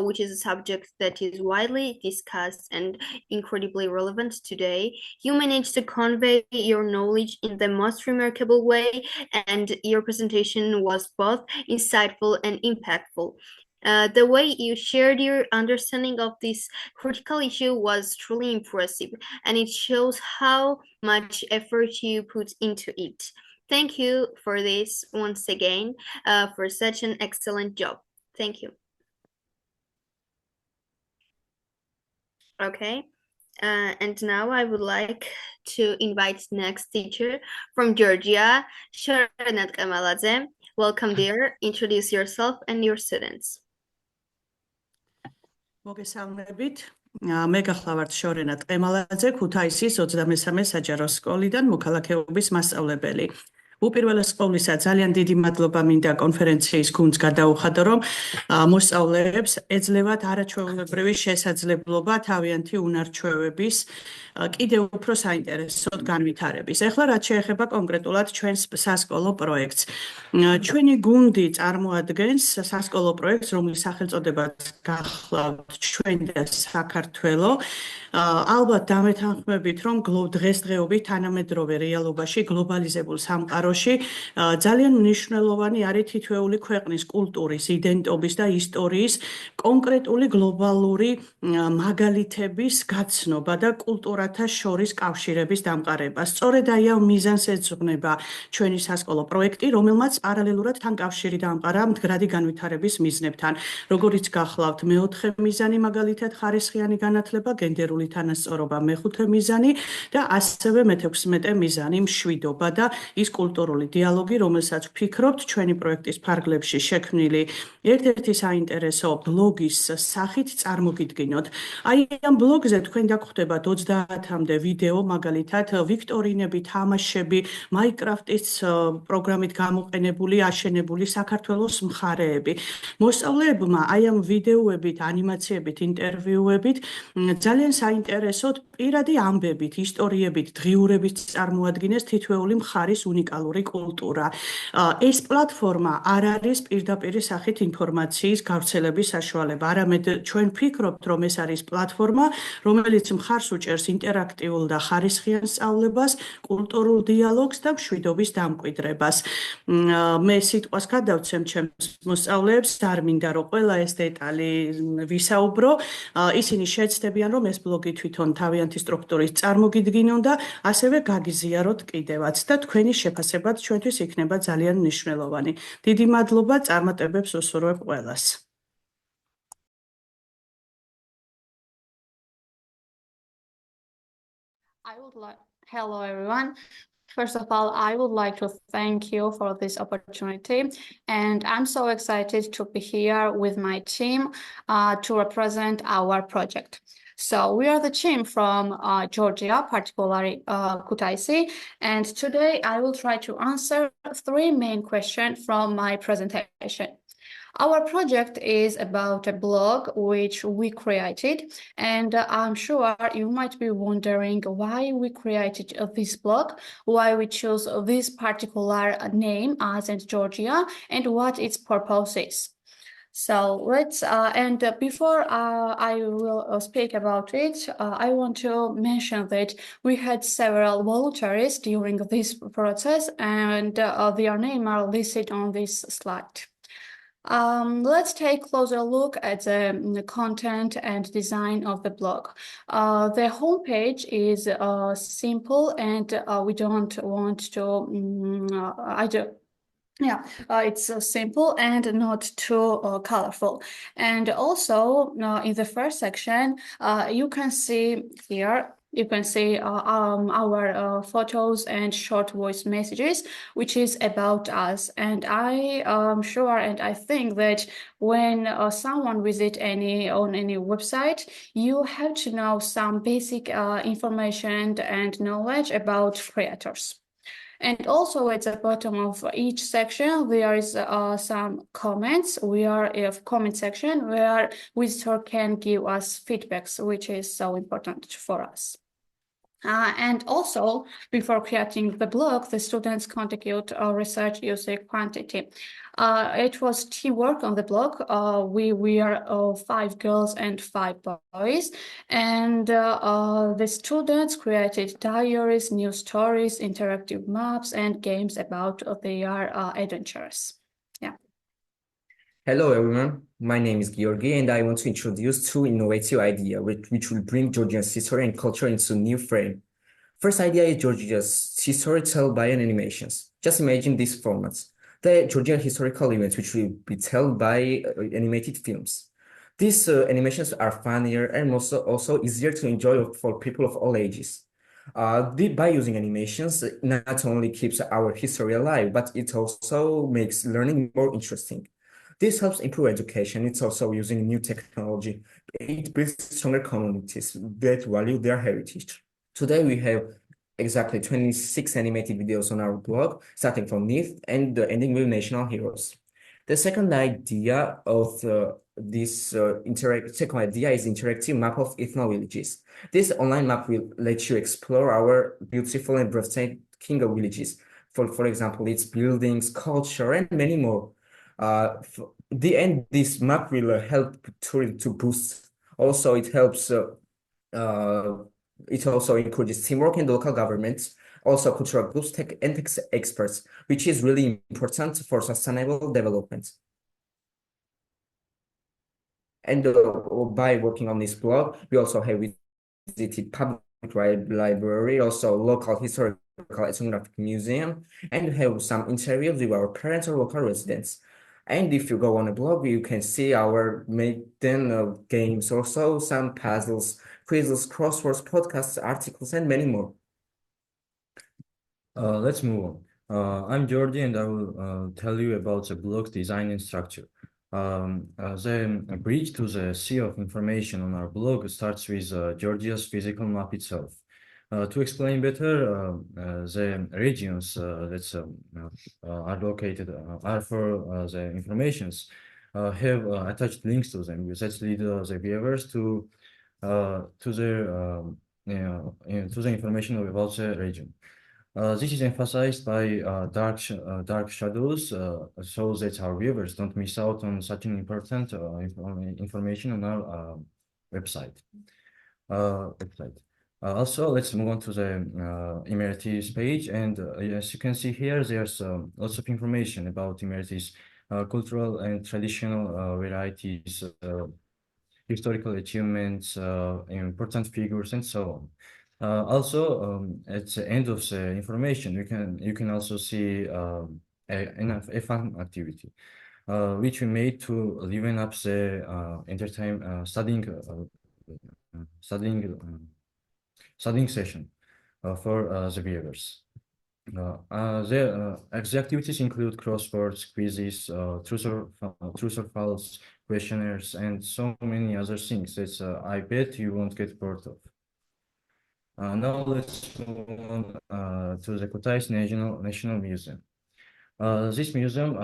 which is a subject that is widely discussed and incredibly relevant today. You managed to convey your knowledge in the most remarkable way, and your presentation was both insightful and impactful. The way you shared your understanding of this critical issue was truly impressive, and it shows how much effort you put into it. Thank you for this once again, for such an excellent job. Thank you. Okay, and now I would like to invite next teacher from Georgia, Shornat. Welcome, dear. Introduce yourself and your students. მოგესალმებით. მე გახლავართ შორენა ტყემალაძე, ქუთაისის 23 საჯარო სკოლიდან მოქალაქეობის მასწავლებელი. უპირველეს ყოვლისა ძალიან დიდი მადლობა მინდა კონფერენციის გუნდს გადაუხადო, რომ მოსწავლეებს ეძლევათ არაჩვეულებრივი შესაძლებლობა თავიანთი უნარჩვევების კიდევ უფრო საინტერესოდ განვითარების. ეხლა რაც შეეხება კონკრეტულად ჩვენს სასკოლო პროექტს. ჩვენი გუნდი წარმოადგენს სასკოლო პროექტს, რომლის სახელწოდებაც გახლავთ ჩვენ და საქართველო. ალბათ დამეთანხმებით, რომ დღესდღეობით თანამედროვე რეალობაში გლობალიზებულ სამყაროში ძალიან მნიშვნელოვანი არის თითოეული ქვეყნის კულტურის, იდენტობის და ისტორიის კონკრეტული გლობალური მაგალითების გაცნობა და კულტურათა შორის კავშირების დამყარება. სწორედ აი ამ მიზანს ეძღვნება ჩვენი სასკოლო პროექტი, რომელმაც პარალელურად თან კავშირი დამყარა მდგრადი განვითარების მიზნებთან, როგორიც გახლავთ მეოთხე მიზანი, მაგალითად ხარისხიანი განათლება, გენდერული თანასწორობა მეხუთე მიზანი და ასევე მე-16 მიზანი მშვიდობა და ის კულტურული დიალოგი, რომელსაც ვფიქრობთ ჩვენი პროექტის ფარგლებში შექმნილი ერთ-ერთი საინტერესო ბლოგის სახით წარმოგიდგინოთ. აი ამ ბლოგზე თქვენ დაგხვდებათ 30-მდე ვიდეო, მაგალითად ვიქტორინები, თამაშები, მაინკრაფტის პროგრამით გამოყენებული, აშენებული საქართველოს მხარეები. მოსწავლეებმა აი ამ ვიდეოებით, ანიმაციებით, ინტერვიუებით ძალიან საინტერესოდ პირადი ამბებით, ისტორიებით, დღიურებით წარმოადგინეს თითოეული მხარის უნიკალური კულტურა. ეს პლატფორმა არ არის პირდაპირი სახით ინფორმაციის გავრცელების საშუალება, არამედ ჩვენ ვფიქრობთ, რომ ეს არის პლატფორმა, რომელიც მხარს უჭერს ინტერაქტიულ და ხარისხიან სწავლებას, კულტურულ დიალოგს და მშვიდობის დამკვიდრებას. მე სიტყვას გადავცემ ჩემს მოსწავლეებს, არ მინდა რომ ყველა ეს დეტალი ვისაუბრო, ისინი შეცდებიან, რომ ეს ბლოგი თვითონ თავიანთი სტრუქტურით წარმოგიდგინონ და ასევე გაგიზიაროთ კიდევაც და თქვენი შეფასებაც ჩვენთვის იქნება ძალიან მნიშვნელოვანი. დიდი მადლობა, წარმატებებს უსურვებ ყველას. Hello everyone. First of all, I would like to thank you for this opportunity, and I'm so excited to be here with my team to represent our project. So we are the team from Georgia, particularly Kutaisi, and today I will try to answer 3 main questions from my presentation. Our project is about a blog which we created, and I'm sure you might be wondering why we created this blog, why we chose this particular name as in Georgia, and what its purpose is. So let's, before I will speak about it, I want to mention that we had several volunteers during this process, and their names are listed on this slide. Let's take a closer look at the content and design of the blog. The homepage is simple, and we don't want to, it's simple and not too colorful. And also in the first section, you can see here, you can see our photos and short voice messages, which is about us. And I am sure and I think that when someone visits on any website, you have to know some basic information and knowledge about creators. And also at the bottom of each section, there is some comments. We are a comment section where visitor can give us feedbacks, which is so important for us. And also, before creating the blog, the students contribute research using quantity. It was teamwork on the blog. We are 5 girls and 5 boys, and the students created diaries, news stories, interactive maps, and games about their adventures. Hello everyone, my name is Georgi, and I want to introduce 2 innovative ideas which will bring Georgia's history and culture into a new frame. First idea is Georgia's history told by animations. Just imagine these formats. The Georgian historical events which will be told by animated films. These animations are funnier and also easier to enjoy for people of all ages. By using animations, not only keeps our history alive, but it also makes learning more interesting. This helps improve education. It's also using new technology. It builds stronger communities that value their heritage. Today we have exactly 26 animated videos on our blog, starting from NIF and ending with national heroes. The second idea of second idea is interactive map of ethno-villages. This online map will let you explore our beautiful and breathtaking villages. For example, its buildings, culture, and many more. This map will help tourism to boost. Also, it helps. It also encourages teamwork in local governments, also cultural groups, tech and tech experts, which is really important for sustainable development. And by working on this blog, we also have visited public library, also local historical ethnographic museum, and have some interviews with our parents or local residents. And if you go on a blog, you can see our maiden games, also some puzzles, quizzes, crosswords, podcasts, articles, and many more. Let's move on. I'm Jordi, and I will tell you about the blog's design and structure. The bridge to the sea of information on our blog starts with Georgia's physical map itself. To explain better, the regions that are located are for the informations have attached links to them. That lead the viewers to the information about the region. This is emphasized by dark shadows, so that our viewers don't miss out on such an important information on our website. Also, let's move on to the Emeritus page, and as you can see here, there's lots of information about Emeritus cultural and traditional varieties, historical achievements, important figures, and so on. Also, at the end of the information, you can also see a fun activity, which we made to liven up the studying session for the viewers. The activities include crosswords, quizzes, truth or false questionnaires, and so many other things that I bet you won't get bored of. Now let's move on to the Kutaisi National Museum. This museum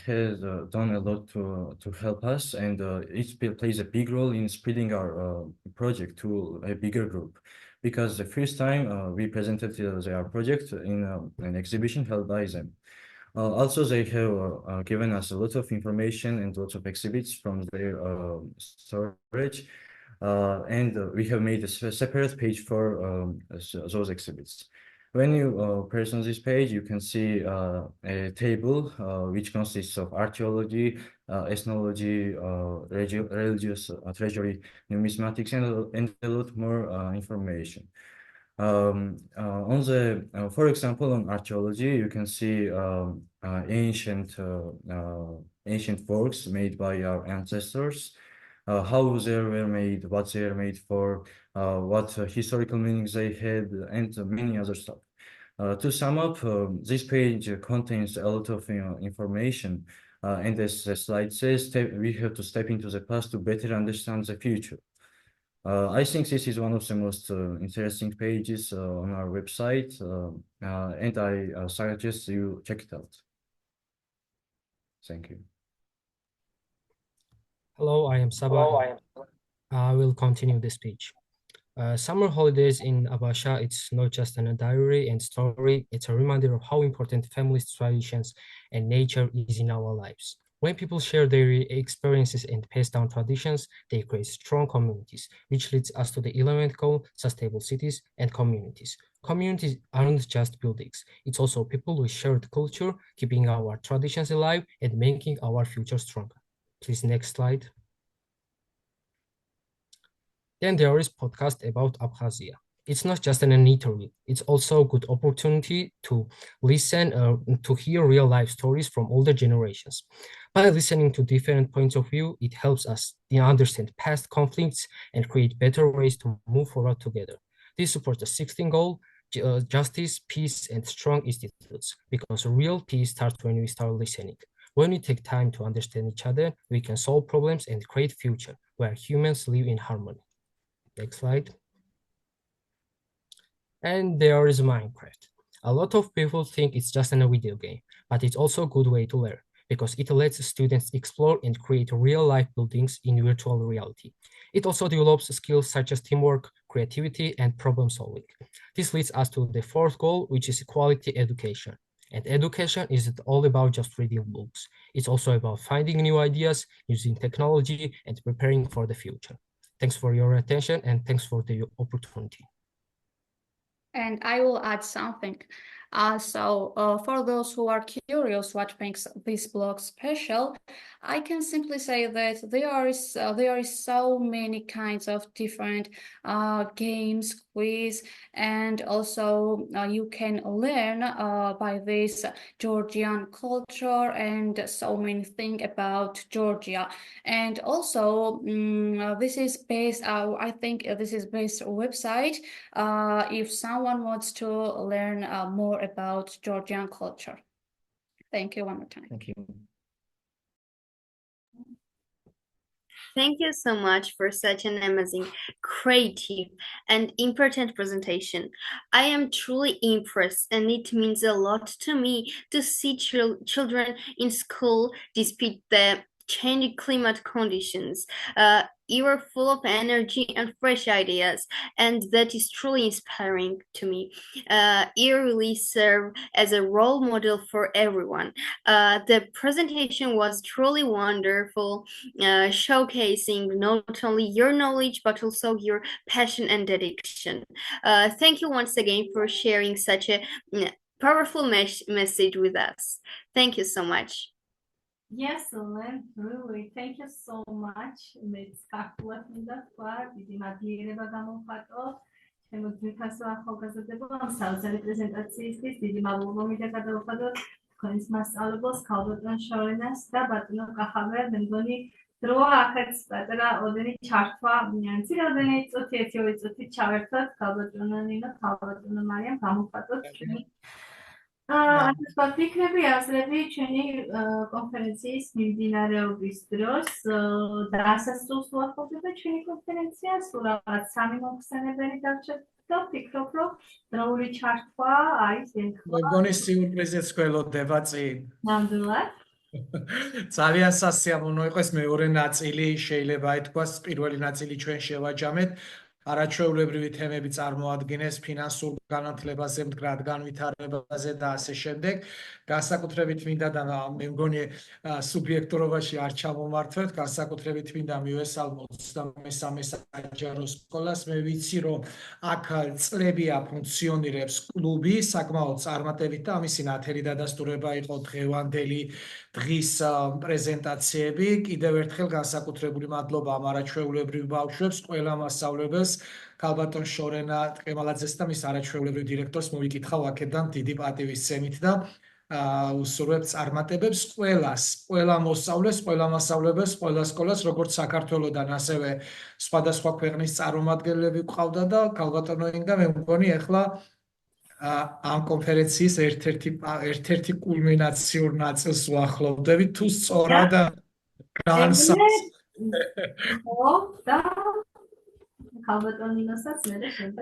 has done a lot to help us, and it plays a big role in spreading our project to a bigger group. Because the first time we presented their project in an exhibition held by them. Also, they have given us a lot of information and lots of exhibits from their storage. And we have made a separate page for those exhibits. When you press on this page, you can see a table which consists of archaeology, ethnology, religious treasury, numismatics, and a lot more information. For example, on archaeology, you can see ancient works made by our ancestors, how they were made, what they are made for, what historical meanings they had, and many other stuff. To sum up, this page contains a lot of information, and as the slide says, we have to step into the past to better understand the future. I think this is one of the most interesting pages on our website, and I suggest you check it out. Thank you. Hello, I am Sabah. I will continue the speech. Summer holidays in Abasha, it's not just a diary and story, it's a reminder of how important families, traditions, and nature is in our lives. When people share their experiences and pass down traditions, they create strong communities, which leads us to the 11th goal, sustainable cities and communities. Communities aren't just buildings, it's also people with shared culture, keeping our traditions alive and making our future stronger. Please, next slide. Then there is podcast about Abkhazia. It's not just an interview, it's also a good opportunity to listen, to hear real life stories from older generations. By listening to different points of view, it helps us understand past conflicts and create better ways to move forward together. This supports the 16th goal, justice, peace, and strong institutes, because real peace starts when we start listening. When we take time to understand each other, we can solve problems and create a future where humans live in harmony. Next slide. And there is Minecraft. A lot of people think it's just a video game, but it's also a good way to learn because it lets students explore and create real-life buildings in virtual reality. It also develops skills such as teamwork, creativity, and problem solving. This leads us to the fourth goal, which is quality education. And education isn't all about just reading books. It's also about finding new ideas, using technology, and preparing for the future. Thanks for your attention and thanks for the opportunity. And I will add something. For those who are curious what makes this blog special, I can simply say that there is so many kinds of different games, quiz, and also you can learn by this Georgian culture and so many things about Georgia. And also this is based, I think this is based on website if someone wants to learn more about Georgian culture. Thank you one more time. Thank you. Thank you so much for such an amazing, creative, and important presentation. I am truly impressed, and it means a lot to me to see children in school despite the changing climate conditions. You are full of energy and fresh ideas, and that is truly inspiring to me. You really serve as a role model for everyone. The presentation was truly wonderful, showcasing not only your knowledge, but also your passion and dedication. Thank you once again for sharing such a powerful message with us. Thank you so much. Yes, Ellen, really. Thank you so much. It's Kakhaber დიდი მადლიერება გამოვხატო. ჩემს ძვირფასო ახალგაზრდებო ამ საოცარი პრეზენტაციისთვის დიდი მადლობა მინდა გადავხადო თქვენს მასწავლებელს ქალბატონ შორენას და ბატონო კახაბერ. მე მგონი დროა აქაც პატარა ოდენი ჩართვა ციროდენი წუთი 1-2 წუთი ჩავერთოთ ქალბატონო ნინო, ქალბატონო მარიამ გამოვხატოთ ჩვენი ფიქრები, აზრები ჩვენი კონფერენციის მიმდინარეობის დროს დასასრულს უახლოვდება ჩვენი კონფერენცია, სულ რაღაც 3 მოხსენებელი დარჩა და ვფიქრობ, რომ დროული ჩართვა არის ეხლა. მეგონი სიურპრიზიც გველოდება წინ. ნამდვილად. ძალიან სასიამოვნო იყოს მეორე ნაწილი, შეიძლება ითქვას პირველი ნაწილი ჩვენ შევაჯამეთ. არაჩვეულებრივი თემები წარმოადგენეს ფინანსურ განათლებაზე, მდგრად განვითარებაზე და ასე შემდეგ. განსაკუთრებით მინდა და მე მგონი სუბიექტურობაში არ ჩამომართვეთ, განსაკუთრებით მინდა მივესალმო 23 საჯარო სკოლას. მე ვიცი, რომ აქ წლებია ფუნქციონირებს კლუბი, საკმაოდ წარმატებით და ამისი ნათელი დადასტურება იყო დღევანდელი დღის პრეზენტაციები. კიდევ ერთხელ განსაკუთრებული მადლობა ამ არაჩვეულებრივ ბავშვებს, ყველა მასწავლებელს, ქალბატონ შორენა ტყემალაძეს და მის არაჩვეულებრივ დირექტორს მოვიკითხავ აქედან დიდი პატივისცემით და უსურვებ წარმატებებს ყველა მოსწავლეს, ყველა მასწავლებელს, ყველა სკოლას, როგორც საქართველოდან, ასევე სხვადასხვა ქვეყნის წარმომადგენლები გვყავდა და ქალბატონო ინგა, მე მგონი ახლა ამ კონფერენციის ერთ-ერთი კულმინაციურ ნაწილს ვახლოვდებით, თუ სწორად განსაზღვრეთ.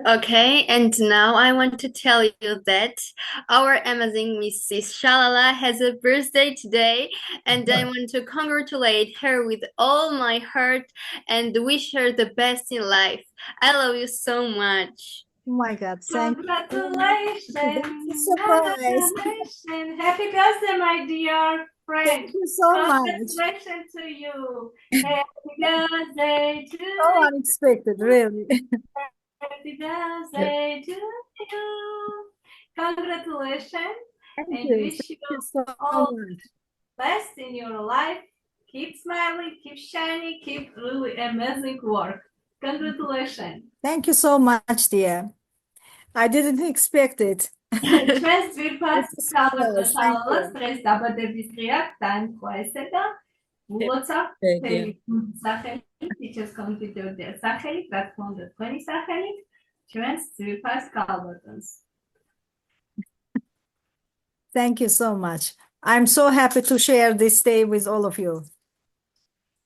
Okay, and now I want to tell you that our amazing Mrs. Shalala has a birthday today, and I want to congratulate her with all my heart and wish her the best in life. I love you so much. Oh my God, Congratulations! Surprise! Happy birthday, my dear friend. Thank you so much. Congratulations to you. Happy birthday to you. So unexpected, really. Happy birthday to you. Congratulations. Thank and you. wish Thank you you so all much. best in your life. Keep smiling, keep shining, keep really amazing work. Congratulations. Thank you so much, dear. I didn't expect it. ჩვენს ძვირფას ქალბატონს დღეს დაბადების დღეა, დაემთხვა ესე და ულოცავ მთელი სახელით, Teachers Conference სახელით, რა თქმა უნდა თქვენი სახელით, ჩვენს ძვირფას ქალბატონს. Thank you so much. I'm so happy to share this day with all of you.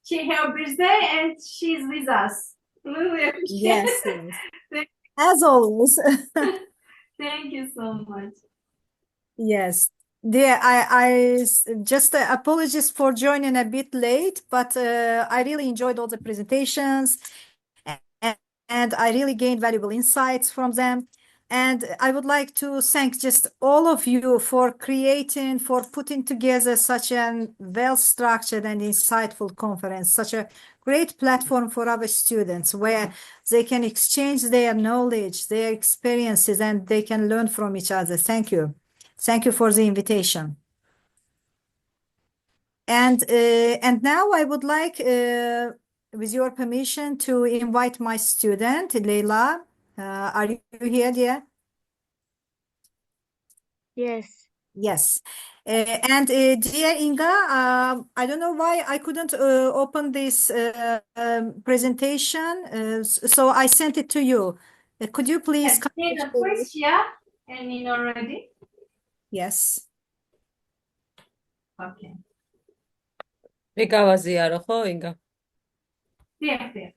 She her birthday and she's with us. Really appreciate Yes, it. yes. As always. Thank you so much. Yes. Dear, I just apologies for joining a bit late, but I really enjoyed all the presentations and I really gained valuable insights from them. And I would like to thank just all of you for putting together such a well-structured and insightful conference, such a great platform for our students where they can exchange their knowledge, their experiences, and they can learn from each other. Thank you. Thank you for the invitation. And now I would like, with your permission, to invite my student, Leila. Are you here, dear? Yes. Yes. And dear Inga, I don't know why I couldn't open this presentation, so I sent it to you. Could you please Yes, Nino, please share and Nino ready? Yes. Okay. მეკავაზიარო ხო ინგა? დიახ.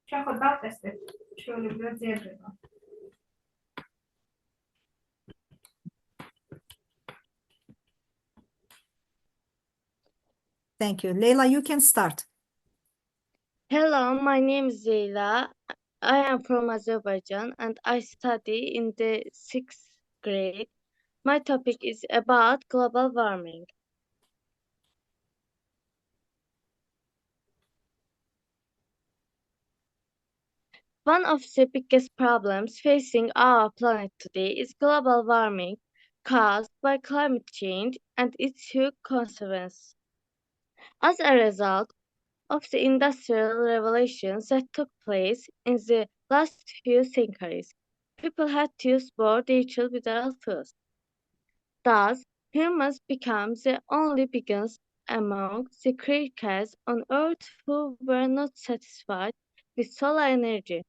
შეხო დავტესტებ ჩვეულებრივად ზიარდება. Thank you. Leila, you can start. Hello, my name is Zeyla. I am from Azerbaijan and I study in the 6th grade. My topic is about global warming. One of the biggest problems facing our planet today is global warming caused by climate change and its huge consequences. As a result of the industrial revolutions that took place in the last few centuries, people had to use more natural mineral fuels. Thus, humans became the only beings among the creatures on Earth who were not satisfied with solar energy.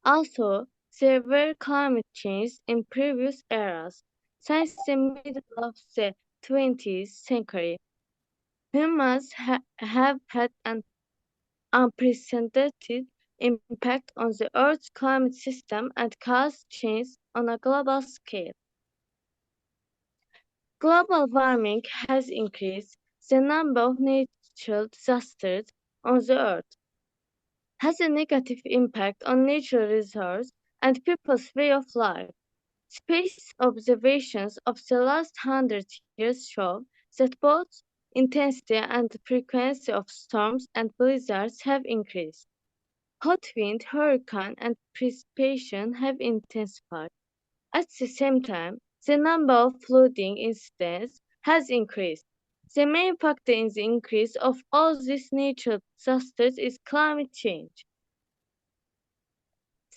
Also, there were climate changes in previous eras. Since the middle of the 20th century, humans have had an unprecedented impact on the Earth's climate system and caused change on a global scale. Global warming has increased the number of natural disasters on the Earth, has a negative impact on natural resources and people's way of life. Space observations of the last 100 years show that both intensity and frequency of storms and blizzards have increased. Hot wind, hurricane, and precipitation have intensified. At the same time, the number of flooding incidents has increased. The main factor in the increase of all these natural disasters is climate change.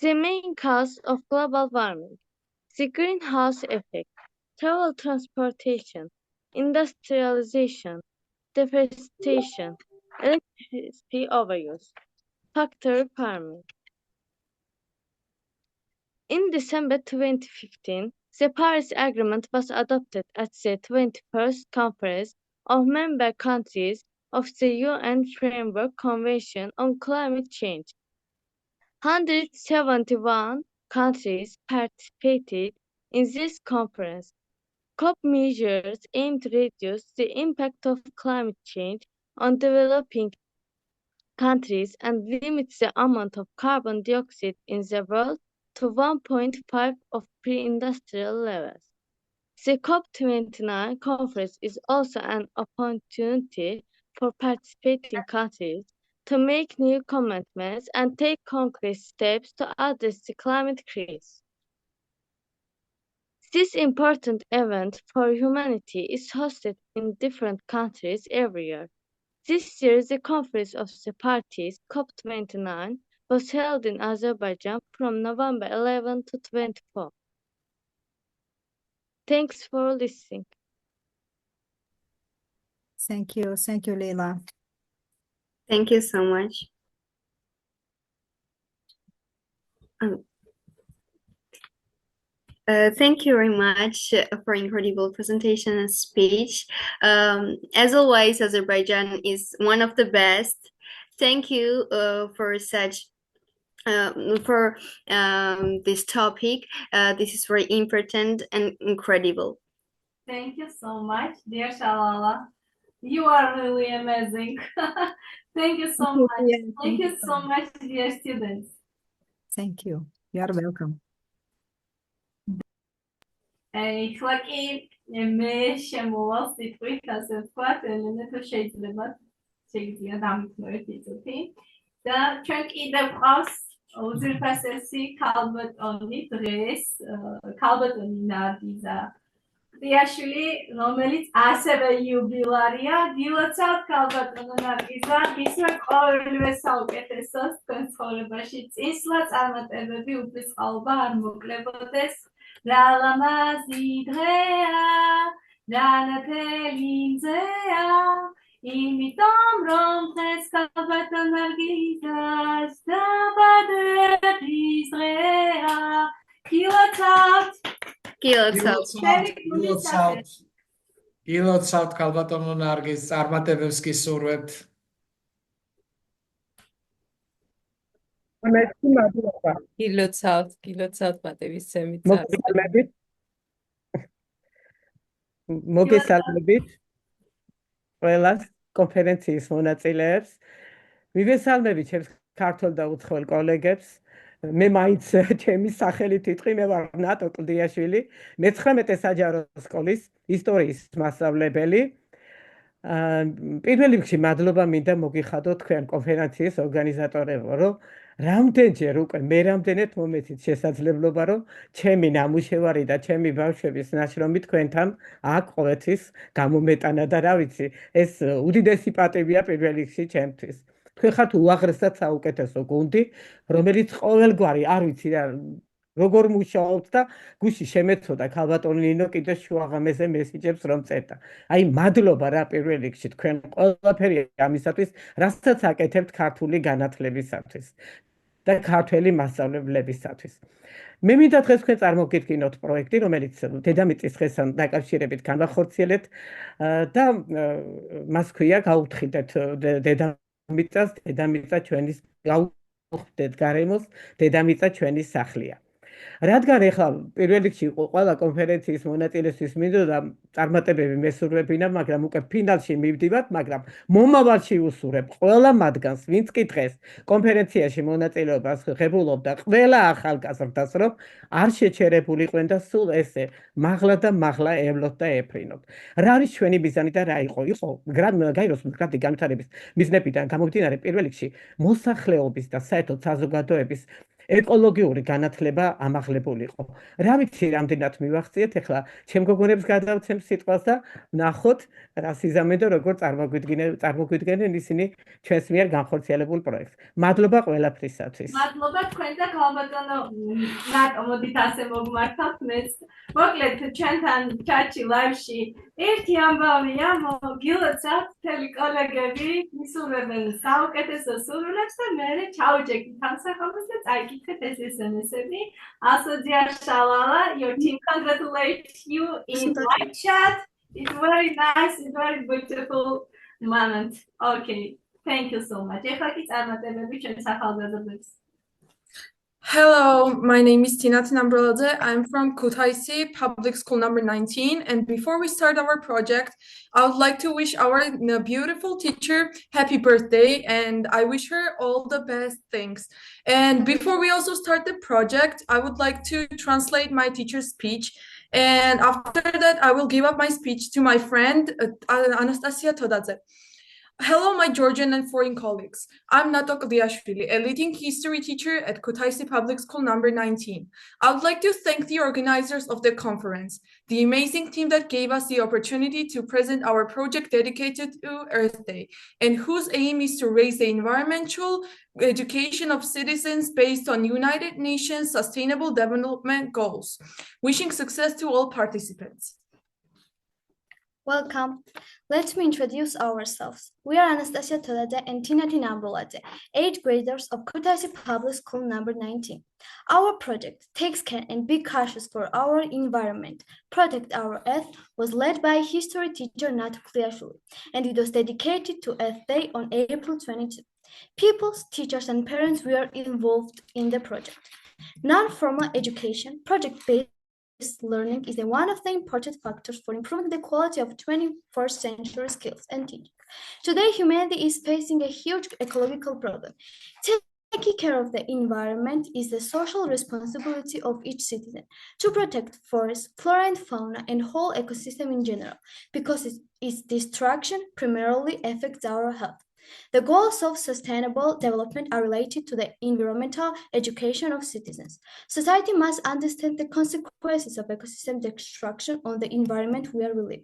The main cause of global warming: the greenhouse effect, travel transportation, industrialization, deforestation, electricity overuse, factory farming. In December 2015, the Paris Agreement was adopted at the 21st Conference of Member Countries of the UN Framework Convention on Climate Change. 171 countries participated in this conference. COP measures aim to reduce the impact of climate change on developing countries and limit the amount of carbon dioxide in the world to 1.5 of pre-industrial levels. The COP29 conference is also an opportunity for participating countries to make new commitments and take concrete steps to address the climate crisis. This important event for humanity is hosted in different countries every year. This year, the Conference of the Parties, COP29, was held in Azerbaijan from November 11 to 24. Thanks for listening. Thank you. Thank you, Leila. Thank you so much. Thank you very much for incredible presentation and speech. As always, Azerbaijan is one of the best. Thank you for such for this topic. This is very important and incredible. Thank you so much, dear Shalala. You are really amazing. Thank you so much. Thank you so much, dear students. Thank you. You are welcome. ეხლა კი მე შემოვალ სიტყვით, ასე ვთქვათ, ელენე თუ შეიძლება დამიქნევით იწუთი და ჩვენ კიდევ ყავს უძირფასესი ქალბატონი დღეს, ქალბატონი ნარგიზა ყვიაშვილი, რომელიც ასევე იუბილარია. გილოცავთ ქალბატონო ნარგიზა, ისმე ყოველივე საუკეთესოს თქვენ ცხოვრებაში, წინსვლა წარმატებები, უფრისყალობა არ მოკლებოდეს. Ralamazi drea, Ranatelinzea, imitom romtes kalbaton argizas, Dabadet Israel, Kilotzat, Kilotzat kalbaton argiz, წარმატებებს გისურვებთ. გილოცავთ პატივისცემით მოგესალმებით ყველას კონფერენციის მონაწილეებს მივესალმებით ჩემს ქართველ და უცხოელ კოლეგებს მე მაინც ჩემი სახელით ვიტყვი მე ვარ ნატო კლდიაშვილი მე-19 საჯარო სკოლის ისტორიის მასწავლებელი პირველ რიგში მადლობა მინდა მოგიხადოთ თქვენ კონფერენციის ორგანიზატორებო რომ რამდენჯერ უკვე მე რამდენად მომეცით შესაძლებლობა რომ ჩემი ნამუშევარი და ჩემი ბავშვების ნაშრომი თქვენთან აქ ყოველთვის გამომეტანა და რა ვიცი ეს უდიდესი პატივია პირველ რიგში ჩემთვის თქვენ ხართ უაღრესად საუკეთესო გუნდი რომელიც ყოველგვარი არ ვიცი რა როგორ მუშაობთ და გუში შემეცოდა ქალბატონი ნინო კიდე შუაღამეზე მესიჯებს რომ წერდა აი მადლობა რა პირველ რიგში თქვენ ყველაფერი ამისათვის რასაც აკეთებთ ქართული განათლებისათვის და ქართველი მასწავლებლებისათვის მე მინდა დღეს თქვენ წარმოგიდგინოთ პროექტი რომელიც დედამიწის დღესთან დაკავშირებით განახორციელეთ და მას ქვია გაუთხიდეთ დედამიწას დედამიწა ჩვენის გაუხდეთ გარემოს დედამიწა ჩვენი სახლია რადგან ეხლა პირველ რიგში ყველა კონფერენციის მონაწილესთვის მინდოდა წარმატებები მესურვებინა, მაგრამ უკვე ფინალში მივდივართ, მაგრამ მომავალში უსურებ ყველა მათგანს, ვინც კი დღეს კონფერენციაში მონაწილეობას ღებულობდა, ყველა ახალგაზრდას, რომ არ შეჩერებულიყვენ და სულ ესე მაღლა და მაღლა ევლოთ და ეფრინოთ. რა არის ჩვენი მიზანი და რა იყო? იყო გაიროს მდგრადი განვითარების მიზნებიდან გამომდინარე პირველ რიგში მოსახლეობის და საერთოდ საზოგადოების ეკოლოგიური განათლება ამაღლებულიყო. რა ვიცი, რამდენად მივახციეთ, ეხლა ჩემ გოგონებს გადავცემ სიტყვას და ნახოთ, რა სიზამენ და როგორ წარმოგვიდგენენ ისინი ჩვენს მიერ განხორციელებულ პროექტს. მადლობა ყველაფრისათვის. მადლობა თქვენ და ქალბატონო ნატო, მოდით ასე მოგმართავთ მეც. მოკლედ ჩვენთან ჩატში ლაივში ერთი ამბავია, მოგილოცავთ მთელი კოლეგები, მისურვებენ საუკეთესო სურვილებს და მე ჩავჯექით ამსახვებას და წაიკითხეთ ეს SMS-ები. Also, dear Shalala, your team congratulates you in live chat. It's very nice, it's very beautiful moment. Okay, thank you so much. Hello, my name is Nino Tsartsidze. I'm from Kutaisi Public School number 19. And before we start our project, I would like to wish our beautiful teacher happy birthday. And I wish her all the best things. And before we also start the project, I would like to translate my teacher's speech. And after that, I will give up my speech to my friend, Anastasia Todadze. Hello, my Georgian and foreign colleagues. I'm Nino Tsartsidze, a leading history teacher at Kutaisi Public School number 19. I would like to thank the organizers of the conference, the amazing team that gave us the opportunity to present our project dedicated to Earth Day, and whose aim is to raise the environmental education of citizens based on United Nations Sustainable Development Goals. Wishing success to all participants. Welcome. Let me introduce ourselves. We are Anastasia Tolada and Tinati Nambuladze, 8th graders of Kutaisi Public School number 19. Our project, Takes Care and Be Cautious for Our Environment, Protect Our Earth, was led by history teacher Nino Tsartsidze, and it was dedicated to Earth Day on April 22. Pupils, teachers, and parents were involved in the project. Non-formal education, project-based learning is one of the important factors for improving the quality of 21st century skills and teaching. Today, humanity is facing a huge ecological problem. Taking care of the environment is the social responsibility of each citizen to protect forests, flora and fauna, and whole ecosystem in general, because its destruction primarily affects our health. The goals of sustainable development are related to the environmental education of citizens. Society must understand the consequences of ecosystem destruction on the environment where we live.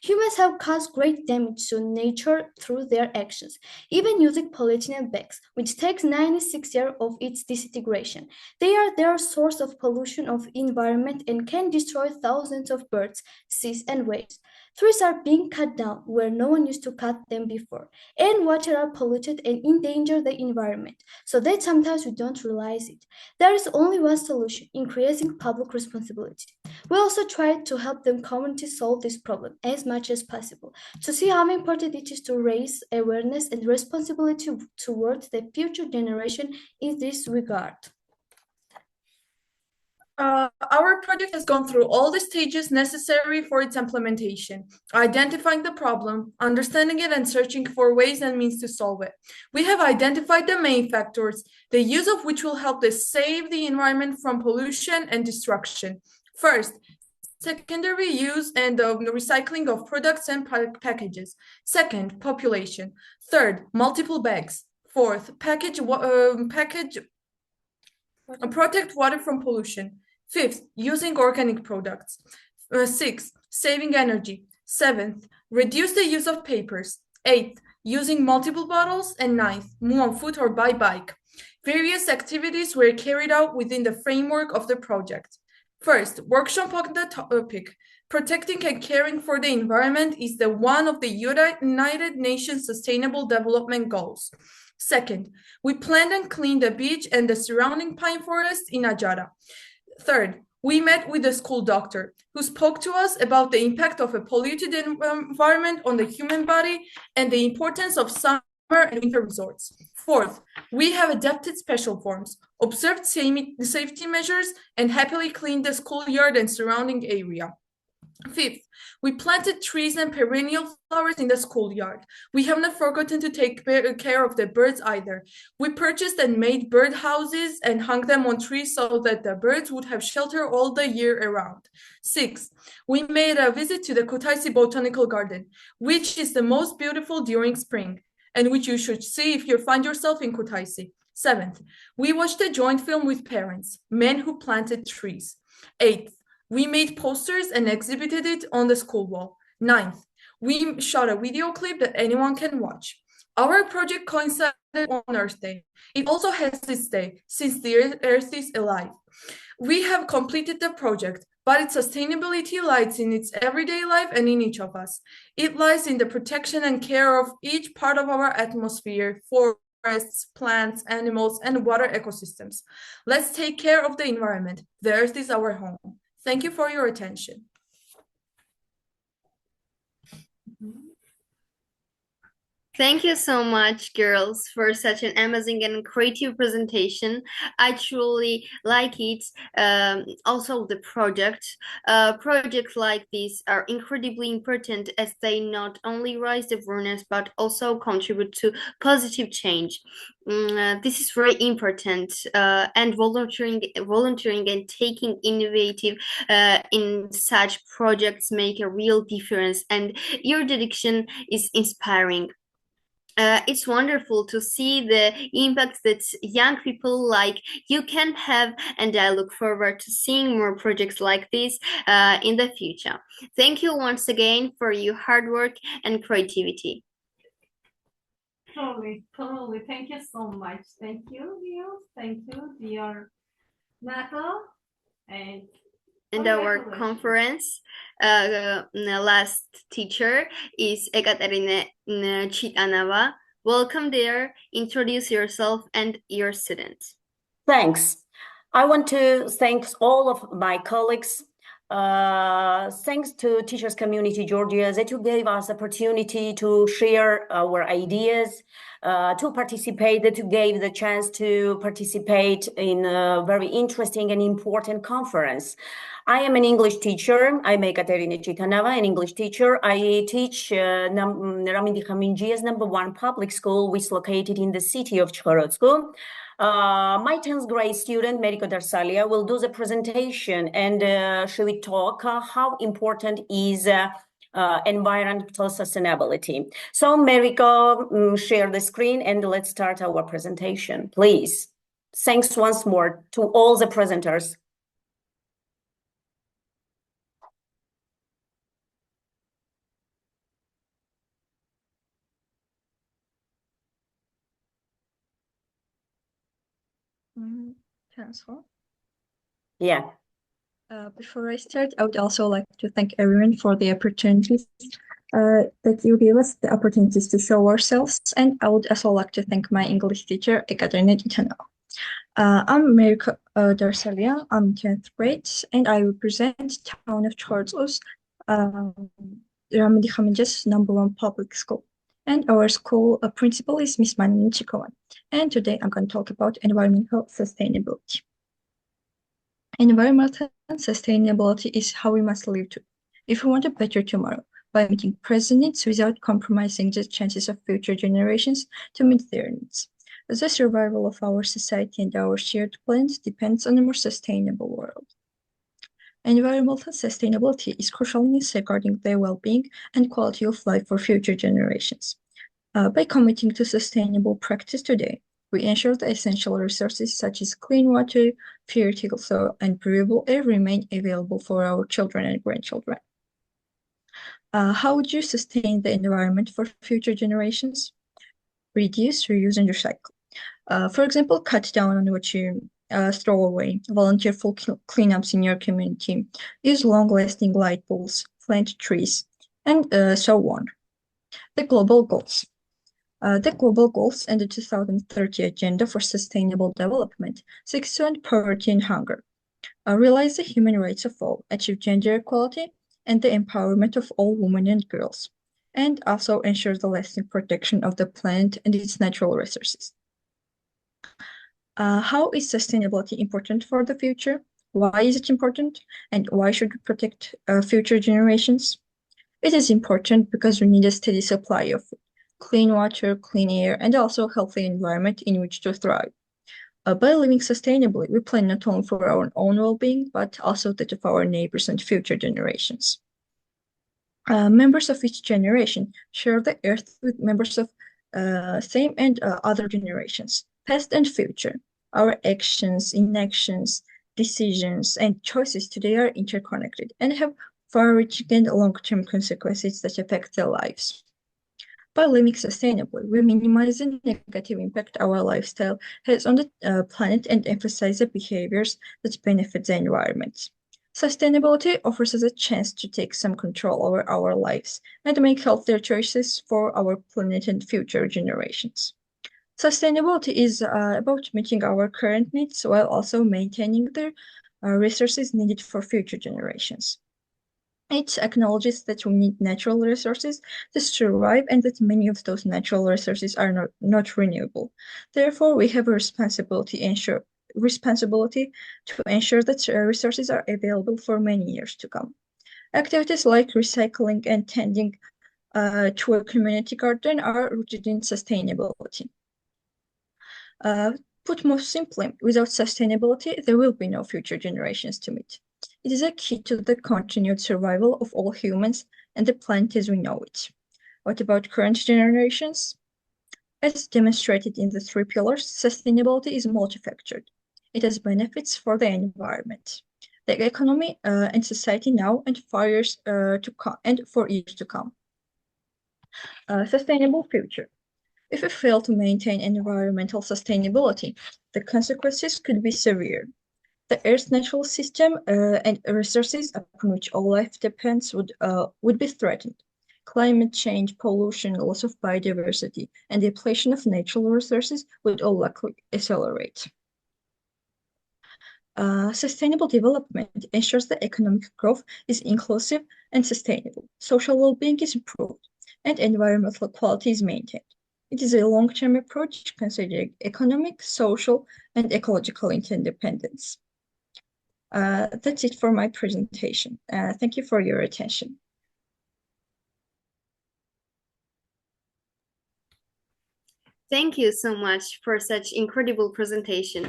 Humans have caused great damage to nature through their actions, even using polyethylene bags, which takes 96 years of its disintegration. They are their source of pollution of environment and can destroy thousands of birds, seas, and waves. Trees are being cut down where no one used to cut them before, and water are polluted and endanger the environment, so that sometimes we don't realize it. There is only one solution: increasing public responsibility. We also try to help the community solve this problem as much as possible, to see how important it is to raise awareness and responsibility towards the future generation in this regard. Our project has gone through all the stages necessary for its implementation, identifying the problem, understanding it, and searching for ways and means to solve it. We have identified the main factors, the use of which will help us save the environment from pollution and destruction. First, secondary use and recycling of products and packages. Second, population. Third, multiple bags. Fourth, protect water from pollution. Fifth, using organic products. Sixth, saving energy. Seventh, reduce the use of papers. Eighth, using multiple bottles. And ninth, move on foot or by bike. Various activities were carried out within the framework of the project. First, workshop on the topic. Protecting and caring for the environment is one of the United Nations Sustainable Development Goals. Second, we planned and cleaned the beach and the surrounding pine forest in Ajara. Third, we met with a school doctor who spoke to us about the impact of a polluted environment on the human body and the importance of summer and winter resorts. Fourth, we have adapted special forms, observed safety measures, and happily cleaned the schoolyard and surrounding area. Fifth, we planted trees and perennial flowers in the schoolyard. We have not forgotten to take care of the birds either. We purchased and made bird houses and hung them on trees so that the birds would have shelter all the year around. Sixth, we made a visit to the Kutaisi Botanical Garden, which is the most beautiful during spring, and which you should see if you find yourself in Kutaisi. Seventh, we watched a joint film with parents, men who planted trees. Eighth, we made posters and exhibited it on the school wall. Ninth, we shot a video clip that anyone can watch. Our project coincided on Earth Day. It also has this day, since the Earth is alive. We have completed the project, but its sustainability lies in its everyday life and in each of us. It lies in the protection and care of each part of our atmosphere, forests, plants, animals, and water ecosystems. Let's take care of the environment. The Earth is our home. Thank you for your attention. Thank you so much, girls, for such an amazing and creative presentation. I truly like it. Also, the project. Projects like this are incredibly important as they not only raise awareness but also contribute to positive change. This is very important, and volunteering and taking innovative in such projects make a real difference, and your dedication is inspiring. It's wonderful to see the impact that young people like you can have, and I look forward to seeing more projects like this in the future. Thank you once again for your hard work and creativity. Totally. Thank you so much. Thank you, Neil. Thank you, dear Nato. And And our conference last teacher is Ekaterina Chitanova. Welcome there. Introduce yourself and your students. Thanks. I want to thank all of my colleagues. Thanks to Teachers Community Georgia that you gave us opportunity to share our ideas, to participate, that you gave the chance to participate in a very interesting and important conference. I am an English teacher. I'm Ekaterina Chitanova, an English teacher. I teach Ramindi Khaminjia's #1 public school, which is located in the city of Chkhorodsk. My 10th grade student, Meriko Darsalia, will do the presentation and she will talk how important is environmental sustainability. So Meriko, share the screen and let's start our presentation, please. Thanks once more to all the presenters. Transfer. Yeah. Before I start, I would also like to thank everyone for the opportunities that you gave us, the opportunities to show ourselves. And I would also like to thank my English teacher, Ekaterina Chitanova. I'm Mariam Mamagulashvili. I'm 10th grade, and I represent town of Chkhorodsk, Ramindi Khaminjia's #1 public school. And our school principal is Miss Mariam Mamagulashvili. And today I'm going to talk about environmental sustainability. Environmental sustainability is how we must live if we want a better tomorrow, by meeting present needs without compromising the chances of future generations to meet their needs. The survival of our society and our shared planet depends on a more sustainable world. Environmental sustainability is crucial in safeguarding their well-being and quality of life for future generations. By committing to sustainable practice today, we ensure the essential resources such as clean water, fertile soil, and breathable air remain available for our children and grandchildren. How would you sustain the environment for future generations? Reduce, reuse, and recycle. For example, cut down on what you throw away, volunteer for cleanups in your community, use long-lasting light bulbs, plant trees, and so on. The global goals. The global goals and the 2030 Agenda for Sustainable Development seeks to end poverty and hunger, realize the human rights of all, achieve gender equality and the empowerment of all women and girls, and also ensure the lasting protection of the planet and its natural resources. How is sustainability important for the future? Why is it important? And why should we protect future generations? It is important because we need a steady supply of food, clean water, clean air, and also a healthy environment in which to thrive. By living sustainably, we plan not only for our own well-being, but also that of our neighbors and future generations. Members of each generation share the earth with members of same and other generations, past and future. Our actions, inactions, decisions, and choices today are interconnected and have far-reaching and long-term consequences that affect their lives. By living sustainably, we minimize the negative impact our lifestyle has on the planet and emphasize the behaviors that benefit the environment. Sustainability offers us a chance to take some control over our lives and make healthier choices for our planet and future generations. Sustainability is about meeting our current needs while also maintaining the resources needed for future generations. It acknowledges that we need natural resources to survive and that many of those natural resources are not renewable. Therefore, we have a responsibility to ensure that resources are available for many years to come. Activities like recycling and tending to a community garden are rooted in sustainability. Put more simply, without sustainability, there will be no future generations to meet. It is a key to the continued survival of all humans and the planet as we know it. What about current generations? As demonstrated in the 3 pillars, sustainability is multifactored. It has benefits for the environment, the economy, and society now and for years to come. Sustainable future. If we fail to maintain environmental sustainability, the consequences could be severe. The Earth's natural system and resources upon which all life depends would be threatened. Climate change, pollution, loss of biodiversity, and depletion of natural resources would all likely accelerate. Sustainable development ensures that economic growth is inclusive and sustainable, social well-being is improved, and environmental quality is maintained. It is a long-term approach considering economic, social, and ecological interdependence. That's it for my presentation. Thank you for your attention. Thank you so much for such incredible presentation.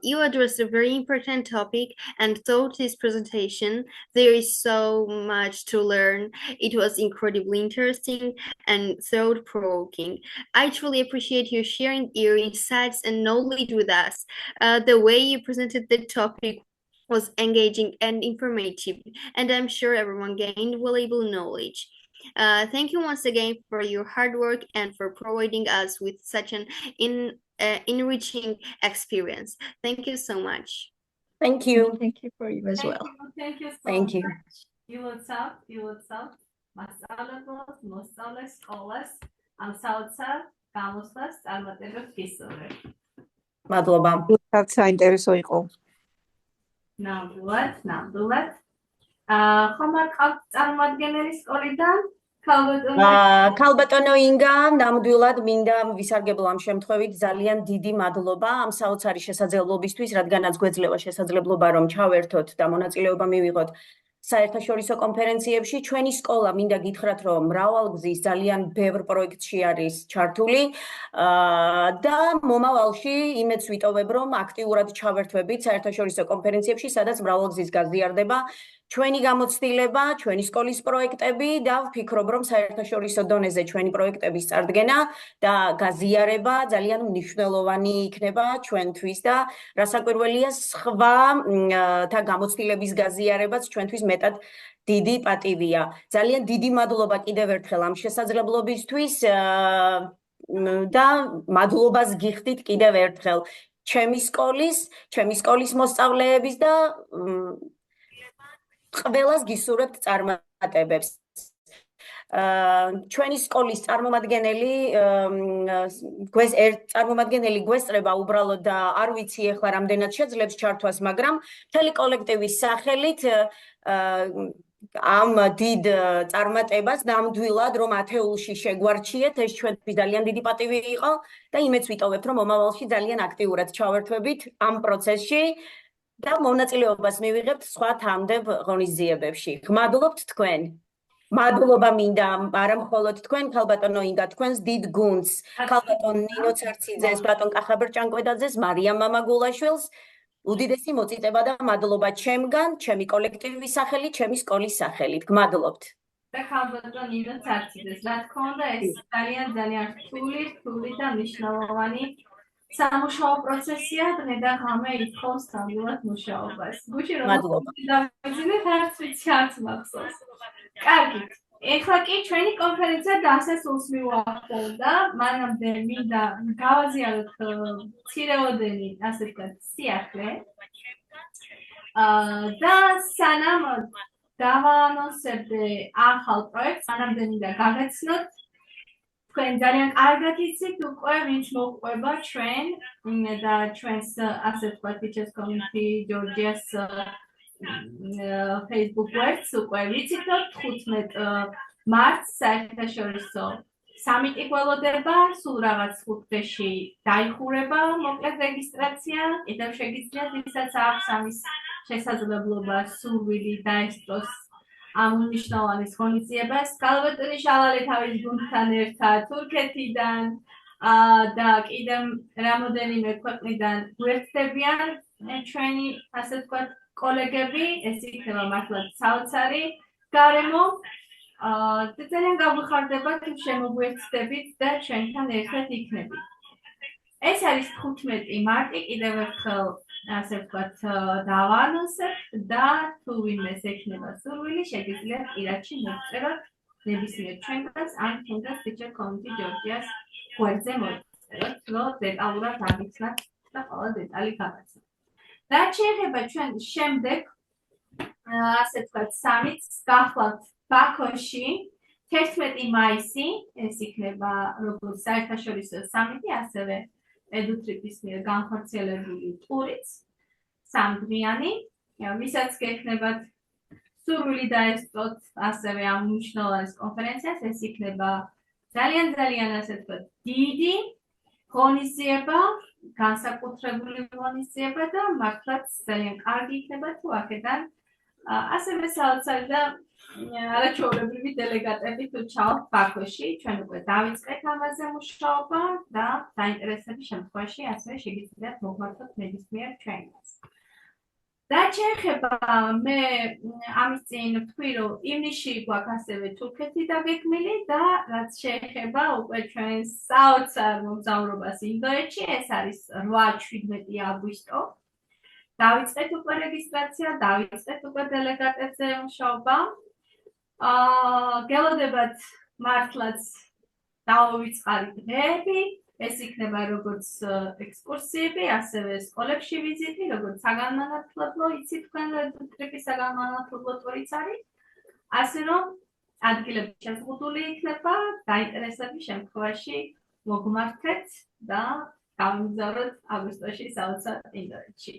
You addressed a very important topic, and through this presentation, there is so much to learn. It was incredibly interesting and thought-provoking. I truly appreciate you sharing your insights and knowledge with us. The way you presented the topic was engaging and informative, and I'm sure everyone gained valuable knowledge. Thank you once again for your hard work and for providing us with such an enriching experience. Thank you so much. Thank you. Thank you for you as well. Thank you so Thank you. much. ილოცავ მასწავლებელს, მოსწავლეს, სკოლას, ამ საოცარ გამოსვლას წარმატებებს გისურვებ. მადლობა. საინტერესო იყო. ნამდვილად. ხომ არ ყავთ წარმომადგენელი სკოლიდან? ქალბატონო ინგა, ნამდვილად მინდა ვისარგებლო ამ შემთხვევით ძალიან დიდი მადლობა ამ საოცარი შესაძლებლობისთვის, რადგანაც გვეძლევა შესაძლებლობა რომ ჩავერთოთ და მონაწილეობა მივიღოთ საერთაშორისო კონფერენციებში. ჩვენი სკოლა მინდა გითხრათ რომ მრავალგზის ძალიან ბევრ პროექტში არის ჩართული და მომავალში იმედს ვიტოვებ რომ აქტიურად ჩავერთვებით საერთაშორისო კონფერენციებში, სადაც მრავალგზის გაზიარდება ჩვენი გამოცდილება, ჩვენი სკოლის პროექტები და ვფიქრობ რომ საერთაშორისო დონეზე ჩვენი პროექტების წარდგენა და გაზიარება ძალიან მნიშვნელოვანი იქნება ჩვენთვის და რასაკვირველია სხვათა გამოცდილების გაზიარებაც ჩვენთვის მეტად დიდი პატივია. ძალიან დიდი მადლობა კიდევ ერთხელ ამ შესაძლებლობისთვის და მადლობას გიხდით კიდევ ერთხელ ჩემი სკოლის მოსწავლეების და ყველას გისურვებთ წარმატებებს. ჩვენი სკოლის წარმომადგენელი გვესწრება უბრალოდ და არ ვიცი ახლა რამდენად შეძლებს ჩართვას, მაგრამ მთელი კოლექტივის სახელით ამ დიდ წარმატებას ნამდვილად რომ ათეულში შეგვარჩიეთ, ეს ჩვენთვის ძალიან დიდი პატივი იყო და იმედს ვიტოვებთ რომ მომავალში ძალიან აქტიურად ჩავერთვებით ამ პროცესში და მონაწილეობას მივიღებთ სხვა თანამდებობ ღონისძიებებში. გმადლობთ თქვენ. მადლობა მინდა არა მხოლოდ თქვენ, ქალბატონო ინგა, თქვენს დიდ გუნდს, ქალბატონ ნინო ცარციძეს, ბატონ კახაბერ ჭანკვედაძეს, მარიამ მამაგულაშვილს, უდიდესი მოწიწება და მადლობა ჩემგან, ჩემი კოლექტივის სახელით, ჩემი სკოლის სახელით. გმადლობთ. და ქალბატონ ნინო ცარციძეს, რა თქმა უნდა, ეს ძალიან რთული და მნიშვნელოვანი სამუშაო პროცესია, დღე და ღამე ითხოვს ნამდვილად მუშაობას. გუშინ რომ დავიძინეთ, არც ვიცი, არც მახსოვს. კარგით, ეხლა კი ჩვენი კონფერენცია დასასრულს მივუახლოვდა, მანამდე მინდა გავაზიაროთ მცირეოდენი, ასე ვთქვათ, სიახლე. და სანამ დავაანონსებდე ახალ პროექტს, მანამდე მინდა გაგაცნოთ თქვენ ძალიან კარგად იცით უკვე ვინც მოყვება ჩვენ და ჩვენს ასე ვთქვათ teachers community Georgia's Facebook გვერდს უკვე ვიცით რომ 15 მარტს საერთაშორისო სამიტი გველოდება, სულ რაღაც 5 დღეში დაიხურება მოკლედ რეგისტრაცია, კიდევ შეგიძლიათ ვისაც აქვს ამის შესაძლებლობა სურვილი დაესწროს ამ მნიშვნელოვანის ღონისძიებას. ქალბატონი შალალე თავის გუნდთან ერთად თურქეთიდან და კიდევ რამოდენიმე ქვეყნიდან გვერდდებიან ჩვენი ასე ვთქვათ კოლეგები, ეს იქნება მართლაც საოცარი გარემო. და ძალიან გავიხარდებათ თუ შემოგვერდდებით და ჩვენთან ერთად იქნებით. ეს არის 15 მარტი, კიდევ ერთხელ ასე ვთქვათ დავაანონსებთ და თუ ვინმეს ექნება სურვილი, შეგიძლიათ პირადში მოგწეროთ ნებისმიერ ჩვენგანს ან თუნდაც teacher community Georgia's გვერდზე მოგწეროთ, რომ დეტალურად აღიცნათ და ყველა დეტალი გავაცნოთ. რაც შეეხება ჩვენ შემდეგ ასე ვთქვათ სამიც გახლავთ ბაქოში 11 მაისი ეს იქნება როგორც საერთაშორისო სამიტი, ასევე ედუტრიპის მიერ განხორციელებული ტურიც სამდღიანი, ვისაც გექნებათ სურვილი დაესწროთ ასევე ამ მნიშვნელოვან კონფერენციას, ეს იქნება ძალიან ასე ვთქვათ დიდი ღონისძიება, განსაკუთრებული ღონისძიება და მართლაც ძალიან კარგი იქნება თუ აქედან ასევე საოცარი და არაჩვეულებრივი დელეგატები თუ ჩავთ ბაქოში, ჩვენ უკვე დავიწყეთ ამაზე მუშაობა და დაინტერესების შემთხვევაში ასევე შეგიძლიათ მოგვართოთ ნებისმიერ ჩვენს. რაც შეეხება მე ამის წინ ვთქვი, რომ ივნისში გვაქვს ასევე თურქეთი დაგეგმილი და რაც შეეხება უკვე ჩვენს საოცარ მოგზაურობას ინდოეთში, ეს არის 8-17 აგვისტო. დავიწყეთ უკვე რეგისტრაცია, დავიწყეთ უკვე დელეგატებზე მუშაობა. გელოდებათ მართლაც დავივიწყარით დღეები, ეს იქნება როგორც ექსკურსიები, ასევე სკოლებში ვიზიტი, როგორც საგანმანათლებლო, იცით თქვენ ტრიპის საგანმანათლებლო ტურიც არის, ასე რომ ადგილები შეზღუდული იქნება, დაინტერესების შემთხვევაში მოგმართეთ და გამგზავროთ აგვისტოში საოცარ ინდოეთში.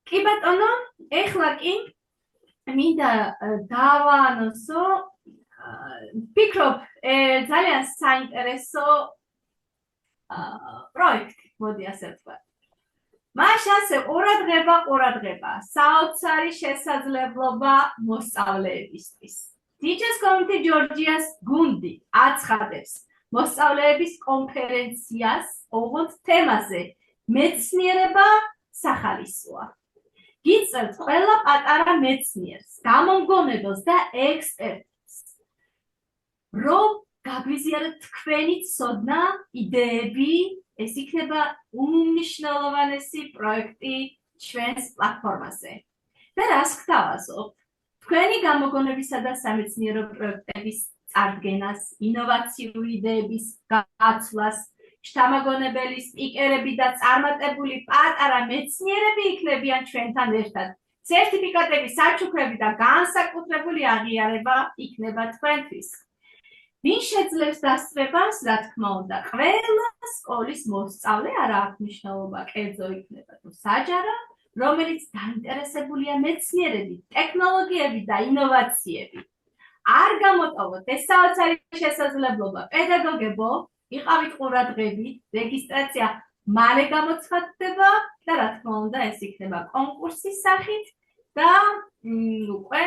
კი ბატონო, ეხლა კი მინდა დავაანონსო, ვფიქრობ ძალიან საინტერესო პროექტი, მოდი ასე ვთქვათ. მას ასე ყურადღება, საოცარი შესაძლებლობა მოსწავლეებისთვის. Teachers Community Georgia's გუნდი აცხადებს მოსწავლეების კონფერენციას ოღონდ თემაზე მეცნიერება სახალისოა. გიწევთ ყველა პატარა მეცნიერს, გამომგონებელს და ექსპერტს, რომ გაგვიზიაროთ თქვენი ცოდნა, იდეები, ეს იქნება უმნიშვნელოვანესი პროექტი ჩვენს პლატფორმაზე. და რას გთავაზობთ? თქვენი გამოგონებისა და სამეცნიერო პროექტების წარდგენას, ინოვაციური იდეების გაცვლას, შთამაგონებელი სპიკერები და წარმატებული პატარა მეცნიერები იქნებიან ჩვენთან ერთად. სერტიფიკატები, საჩუქრები და განსაკუთრებული აღიარება იქნება თქვენთვის. ვინ შეძლებს დასწრებას, რა თქმა უნდა, ყველა სკოლის მოსწავლე, არა აქვს მნიშვნელობა, კერძო იქნება თუ საჯარო, რომელიც დაინტერესებულია მეცნიერებით, ტექნოლოგიებით და ინოვაციებით. არ გამოტოვოთ ეს საოცარი შესაძლებლობა, პედაგოგებო, იყავით ყურადღებით, რეგისტრაცია მალე გამოცხადდება და რა თქმა უნდა, ეს იქნება კონკურსის სახით და უკვე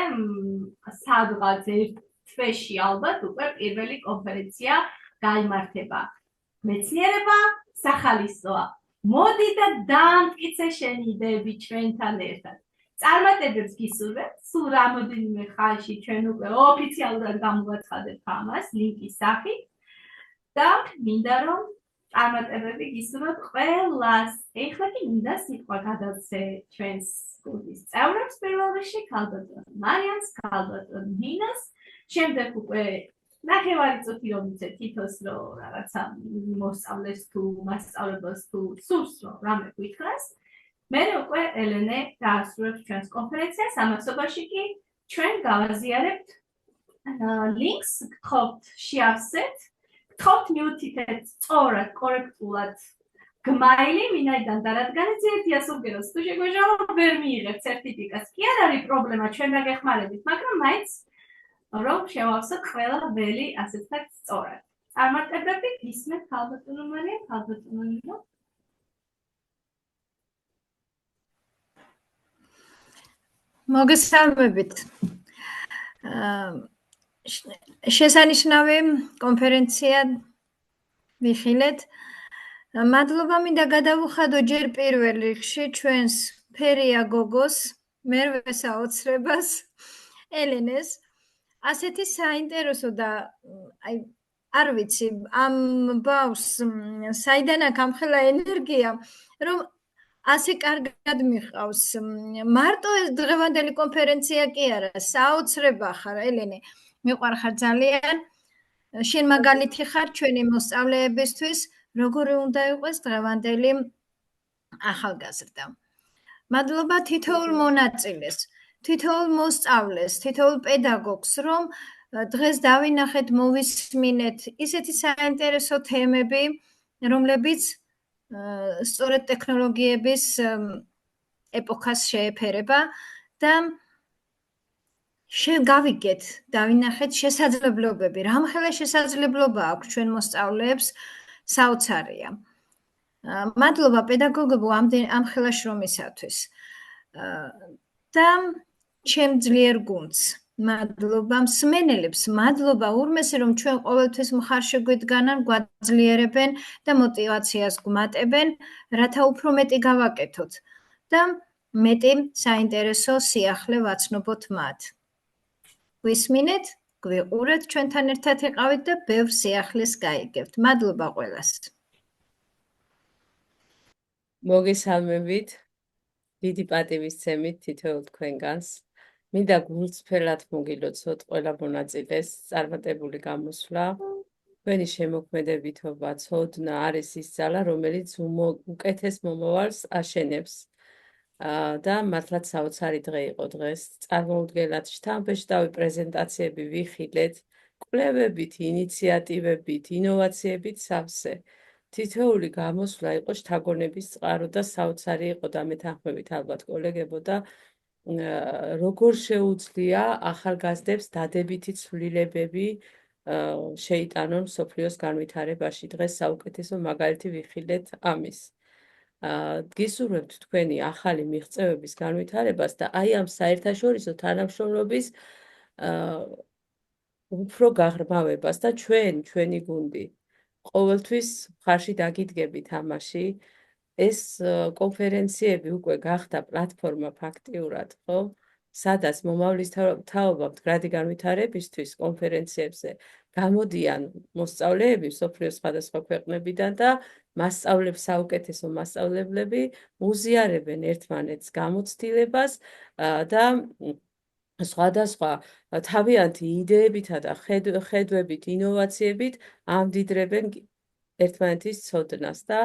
სადღაც ერთ თვეში ალბათ უკვე პირველი კონფერენცია გაიმართება. მეცნიერება სახალისოა. მოდი და დაამტკიცე შენი იდეები ჩვენთან ერთად. წარმატებებს გისურვებთ, სულ რამოდენიმე ხანში ჩვენ უკვე ოფიციალურად გამოვაცხადებთ ამას ლინკის სახით და მინდა რომ წარმატებები გისურვებთ ყველას. ეხლა კი მინდა სიტყვა გადავცე ჩვენს გუნდის წევრებს, პირველ რიგში ქალბატონ მარიამს, ქალბატონ ნინოს, შემდეგ უკვე ნახევარი წუთი რომ იცით თითოს რომ რაღაცა მოსწავლეს თუ მასწავლებელს თუ სურს რომ რამე გითხრას. მე უკვე ელენე დაასრულებს ჩვენს კონფერენციას, ამასობაში კი ჩვენ გავაზიარებთ ლინკს, გთხოვთ შეავსეთ, გთხოვთ მიუთითეთ სწორად, კორექტულად გმაილი, ვინაიდან და რადგან ერთი ასობგეროს თუ შეგვეჟავა ვერ მიიღებთ სერტიფიკატს. კი არ არის პრობლემა, ჩვენ დაგეხმარებით, მაგრამ მაინც რომ შევავსოთ ყველა ველი ასე ვთქვათ სწორად. წარმატებები გისმენთ ქალბატონო მარიამ, ქალბატონო ნინო. მოგესალმებით. შესანიშნავი კონფერენცია ვიხილეთ. მადლობა მინდა გადავუხადო ჯერ პირველ რიგში ჩვენს ფერია გოგოს, მერვე საოცრებას, ელენეს. ასეთი საინტერესო და აი არ ვიცი, ამ ბავშვს საიდან აქვს ამხელა ენერგია, რომ ასე კარგად მიყავს. მარტო ეს დღევანდელი კონფერენცია კი არა, საოცრება ხარ, ელენე. მიყვარხარ ძალიან. შენ მაგალითი ხარ ჩვენი მოსწავლეებისთვის, როგორი უნდა იყოს დღევანდელი ახალგაზრდა. მადლობა თითოეულ მონაწილეს, თითოეულ მოსწავლეს, თითოეულ პედაგოგს, რომ დღეს დავინახეთ, მოვისმინეთ ისეთი საინტერესო თემები, რომლებიც სწორედ ტექნოლოგიების ეპოქას შეეფერება და გავიგეთ, დავინახეთ შესაძლებლობები, რამხელა შესაძლებლობა აქვს ჩვენ მოსწავლეებს საოცარია. მადლობა პედაგოგებო ამხელა შრომისათვის. და ჩემ ძლიერ გუნდს. მადლობა მსმენელებს, მადლობა ურმესი, რომ ჩვენ ყოველთვის მხარში გვიდგანან, გვაძლიერებენ და мотивაციას გვმატებენ, რათა უფრო მეტი გავაკეთოთ და მეტი საინტერესო სიახლე ვაცნობოთ მათ. გვისმინეთ, გვიყურეთ, ჩვენთან ერთად იყავით და ბევრ სიახლეს გაიგებთ. მადლობა ყველას. მოგესალმებით. დიდი პატივისცემით თითოეულ თქვენგანს. მინდა გულწრფელად მოგილოცოთ ყველა მონაწილეს წარმატებული გამოსვლა. თქვენი შემოქმედებითობა, ცოდნა არის ის ძალა, რომელიც უკეთეს მომავალს აშენებს. და მართლაც საოცარი დღე იყო დღეს. წარმოუდგენლად შთამბეჭდავი პრეზენტაციები ვიხილეთ, კვლევებით, ინიციატივებით, ინოვაციებით სავსე. თითოეული გამოსვლა იყო შთაგონების წყარო და საოცარი იყო და მეთანხმებით ალბათ კოლეგებო და როგორ შეუძლია ახალგაზრდებს დადებითი ცვლილებები შეიტანონ მსოფლიოს განვითარებაში. დღეს საუკეთესო მაგალითი ვიხილეთ ამის. გისურვებთ თქვენი ახალი მიღწევების განვითარებას და აი ამ საერთაშორისო თანამშრომლობის უფრო გაღრმავებას და ჩვენი გუნდი ყოველთვის მხარში დაგიდგებით ამაში. ეს კონფერენციები უკვე გახდა პლატფორმა ფაქტიურად, ხო? სადაც მომავლის თაობა მდგრადი განვითარებისთვის კონფერენციებზე გამოდიან მოსწავლეები მსოფლიოს სხვადასხვა ქვეყნებიდან და საუკეთესო მასწავლებლები უზიარებენ ერთმანეთს გამოცდილებას და სხვადასხვა თავიანთი იდეებითა და ხედვებით, ინოვაციებით ამდიდრებენ ერთმანეთის ცოდნას და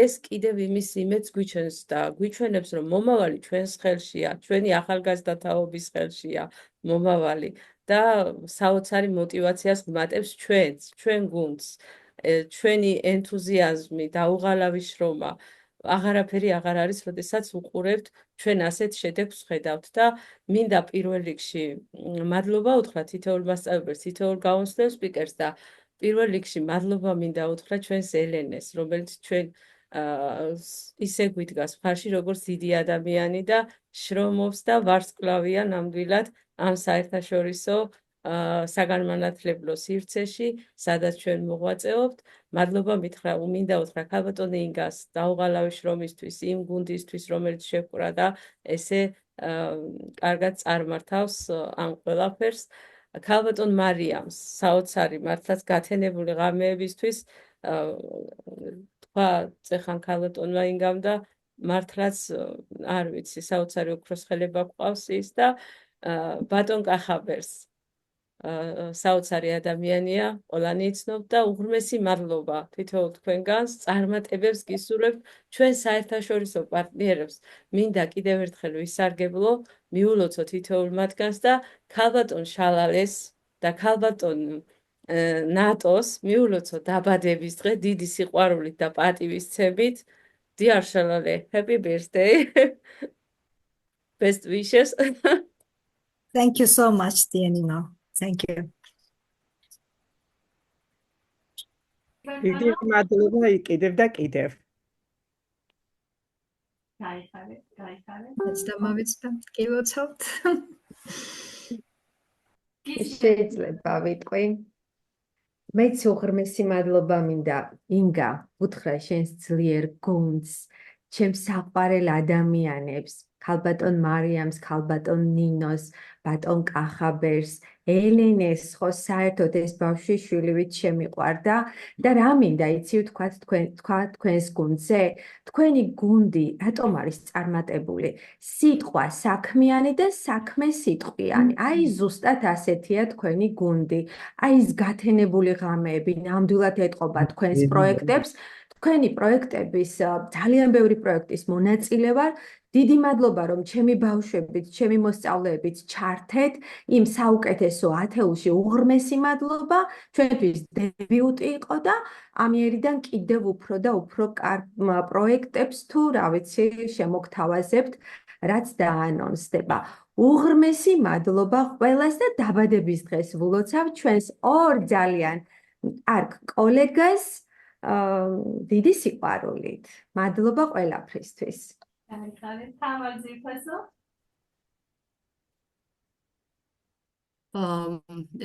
ეს კიდევ იმის იმედს გვიჩვენს და გვიჩვენებს, რომ მომავალი ჩვენს ხელშია, ჩვენი ახალგაზრდა თაობის ხელშია მომავალი და საოცარი мотивაციას გვმატებს ჩვენ გუნდს, ჩვენი ენთუზიაზმი, დაუღალავი შრომა. აღარაფერი აღარ არის, როდესაც უყურებთ ჩვენ ასეთ შედეგს ხედავთ და მინდა პირველ რიგში მადლობა უთხრა თითოეულ მასწავლებელს, თითოეულ გამოცდილ სპიკერს და პირველ რიგში მადლობა მინდა უთხრა ჩვენს ელენეს, რომელიც ჩვენ ისე გვიდგას მხარში, როგორც დიდი ადამიანი და შრომობს და ვარსკვლავია ნამდვილად ამ საერთაშორისო საგანმანათლებლო სივრცეში, სადაც ჩვენ მოღვაწეობთ. მადლობა მინდა უთხრა ქალბატონ ინგას დაუღალავი შრომისთვის, იმ გუნდისთვის, რომელიც შეჰყურა და ესე კარგად წარმართავს ამ ყველაფერს. ქალბატონ მარიამს საოცარი მართლაც გათენებული ღამეებისთვის თქვა წეხან ქალბატონმა ინგამ და მართლაც არ ვიცი საოცარი ოქროს ხელება გვყავს ის და ბატონ კახაბერს საოცარი ადამიანია, ყველანი იცნობთ და უღრმესი მადლობა თითოეულ თქვენგანს, წარმატებებს გისურვებთ ჩვენ საერთაშორისო პარტნიორებს. მინდა კიდევ ერთხელ ვისარგებლო, მიულოცო თითოეულ მათგანს და ქალბატონ შალალეს და ქალბატონ ნატოს მიულოცო დაბადების დღე დიდი სიყვარულით და პატივისცემით. Dear შალალე, happy birthday. Best wishes. Thank you so much, dear Nino. Thank you. დიდი მადლობა იყიდებ და კიდევ. ეს დამავიწყდა, კი ლოცავთ. შეიძლება ვიტყვი. მეც უღრმესი მადლობა მინდა ინგა უთხრა შენს ძლიერ გუნდს, ჩემს საყვარელ ადამიანებს, ქალბატონ მარიამს, ქალბატონ ნინოს, ბატონ კახაბერს, ელენეს, ხო საერთოდ ეს ბავშვი შვილივით შემიყვარდა და რა მინდა იცი ვთქვა თქვენს გუნდზე? თქვენი გუნდი რატომ არის წარმატებული? სიტყვა საქმიანი და საქმე სიტყვიანი. აი ზუსტად ასეთია თქვენი გუნდი. აი ეს გათენებული ღამეები ნამდვილად ეტყობა თქვენს პროექტებს. თქვენი პროექტების ძალიან ბევრი პროექტის მონაწილე ვარ. დიდი მადლობა, რომ ჩემი ბავშვებით, ჩემი მოსწავლეებით ჩართეთ იმ საუკეთესო ათეულში. უღრმესი მადლობა. ჩვენთვის დებიუტი იყო და ამიერიდან კიდევ უფრო და უფრო პროექტებს თუ რა ვიცი შემოგთავაზებთ, რაც დაანონსდება. უღრმესი მადლობა ყველას და დაბადების დღეს ვილოცავ ჩვენს ორ ძალიან კარგ კოლეგას დიდი სიყვარულით. მადლობა ყველაფრისთვის.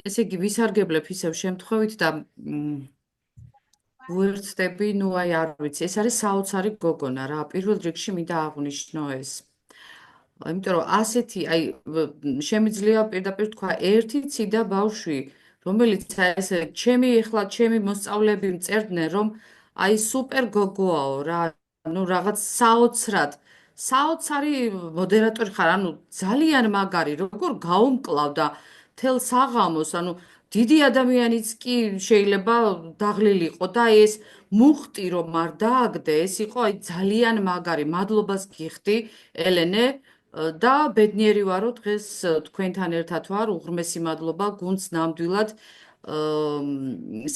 ესე იგი ვისარგებლებ ისევ შემთხვევით და ვუერთდები, ნუ აი არ ვიცი, ეს არის საოცარი გოგონა რა, პირველ რიგში მინდა აღვნიშნო ეს. იმიტომ რომ ასეთი, აი შემიძლია პირდაპირ თქვა, ერთი ციდა ბავშვი, რომელიც ესე ჩემი მოსწავლეები მწერდნენ, რომ აი სუპერ გოგოაო რა, ნუ რაღაც საოცარი მოდერატორი ხარ, ანუ ძალიან მაგარი, როგორ გაუმკლავ და თელ საღამოს, ანუ დიდი ადამიანიც კი შეიძლება დაღლილიყო და ეს მუხტი რომ არ დააგდე, ეს იყო აი ძალიან მაგარი. მადლობას გიხდი, ელენე და ბედნიერი ვარო დღეს თქვენთან ერთად ვარ. უღრმესი მადლობა გუნდს ნამდვილად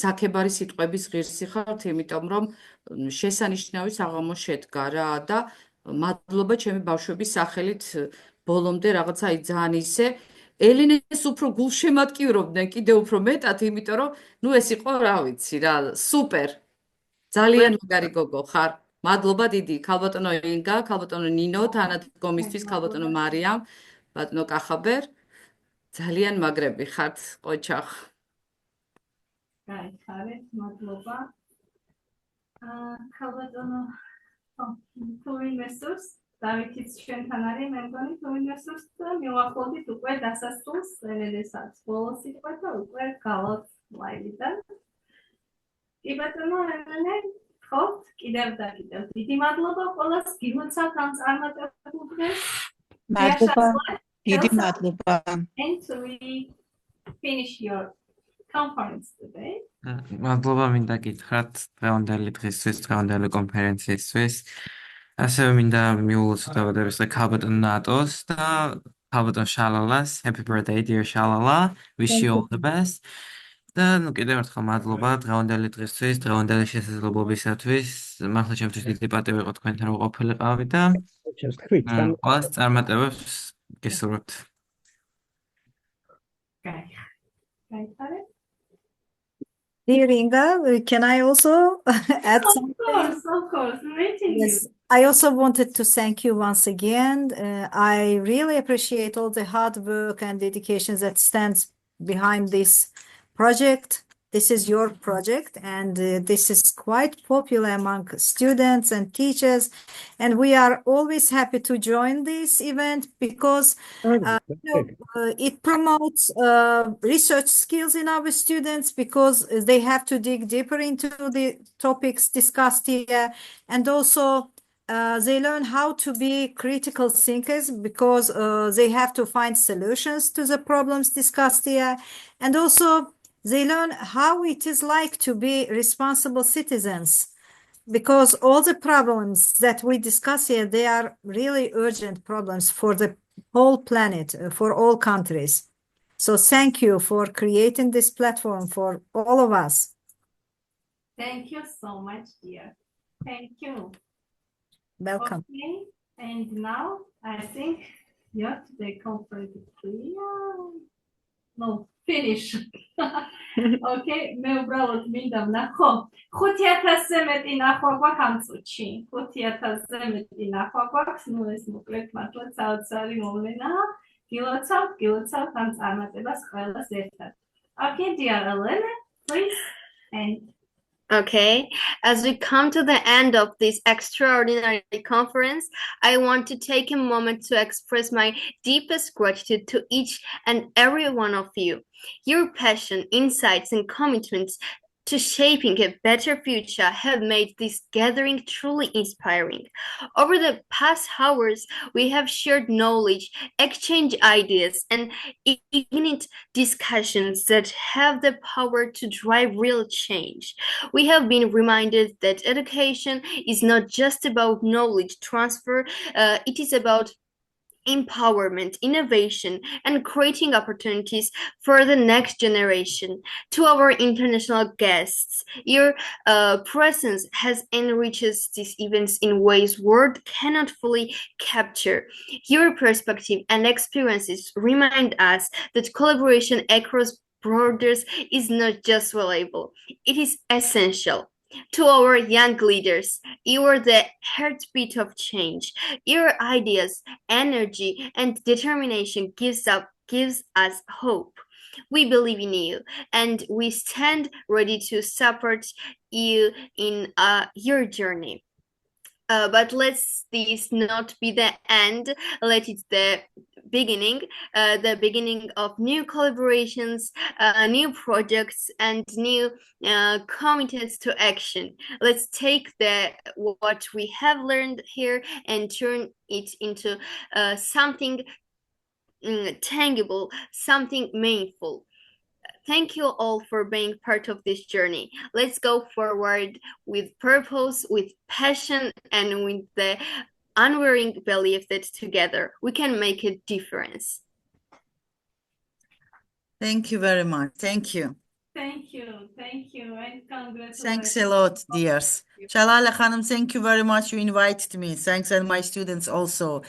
საქებარი სიტყვების ღირსი ხართ, იმიტომ რომ შესანიშნავი საღამო შედგა რა და მადლობა ჩემი ბავშვების სახელით ბოლომდე რაღაცა აი ძალიან ისე ელენეს უფრო გულშემატკივრობდნენ კიდევ უფრო მეტად, იმიტომ რომ ნუ ეს იყო რა ვიცი რა, სუპერ. ძალიან მაგარი გოგო ხარ. მადლობა დიდი. ქალბატონო ინგა, ქალბატონო ნინო, თანადგომისთვის ქალბატონო მარიამ, ბატონო კახაბერ. ძალიან მაგრები ხართ, ყოჩახ. გაიხარეთ, მადლობა. ქალბატონო თუინესურს დავითიც ჩვენთან არის, მე მგონი თუინესურს მივახლოვდით უკვე დასასრულს, როდესაც ბოლოს იყო და უკვე გავალთ ლაივიდან. კი ბატონო, ელენე, ხოთ, კიდევ და კიდევ დიდი მადლობა ყველას, გილოცავთ ამ წარმატებულ დღეს. მადლობა, დიდი მადლობა. And we finish your conference today. მადლობა მინდა გითხრათ დღევანდელი დღისთვის, დღევანდელი კონფერენციისთვის. ასევე მინდა მიულოცო დაბადების დღე ქალბატონ ნატოს და ქალბატონ შალალას. Happy birthday dear Shalala. Wish you all the best. და ნუ კიდევ ერთხელ მადლობა დღევანდელი დღისთვის, დღევანდელი შესაძლებლობისათვის. მართლა ჩემთვის დიდი პატივი იყო თქვენთან რომ ყოფილიყავი და ყველას წარმატებებს გესურვებთ. გაიხარეთ. Dear Inga, can I also add something? Of course. Meeting Yes, you. I also wanted to thank you once again. I really appreciate all the hard work and dedication that stands behind this project. This is your project, and this is quite popular among students and teachers. And we are always happy to join this event because it promotes research skills in our students because they have to dig deeper into the topics discussed here, and also they learn how to be critical thinkers because they have to find solutions to the problems discussed here, and also they learn how it is like to be responsible citizens because all the problems that we discuss here, they are really urgent problems for the whole planet, for all countries. So thank you for creating this platform for all of us. Thank you so much, dear. Thank you. Welcome. Okay, and now I think the conference is clear. No, finish. Okay, მე უბრალოდ მინდა ვნახო 5000-ზე მეტი ნახვა გვაქვს ამ წუთში. 5000-ზე მეტი ნახვა გვაქვს, ნუ ეს მოკლედ მართლა საოცარი მოვლენაა. გილოცავთ ამ წარმატებას ყველას ერთად. Okay, dear Elena, please. And Okay, as we come to the end of this extraordinary conference, I want to take a moment to express my deepest gratitude to each and every one of you. Your passion, insights, and commitments to shaping a better future have made this gathering truly inspiring. Over the past hours, we have shared knowledge, exchanged ideas, and ignite discussions that have the power to drive real change. We have been reminded that education is not just about knowledge transfer, it is about empowerment, innovation, and creating opportunities for the next generation. To our international guests, your presence has enriched these events in ways words cannot fully capture. Your perspective and experiences remind us that collaboration across borders is not just valuable, it is essential. To our young leaders, you are the heartbeat of change. Your ideas, energy, and determination gives us hope. We believe in you, and we stand ready to support you in your journey. But let this not be the end. Let it the beginning of new collaborations, new projects, and new commitments to action. Let's take what we have learned here and turn it into something tangible, something meaningful. Thank you all for being part of this journey. Let's go forward with purpose, with passion, and with the unwavering belief that together we can make a difference. Thank you very much. Thank you. Thank you, and congratulations. Thanks a lot, dears. Shalala Khanum, thank you very much. You invited me. Thanks, and my students also.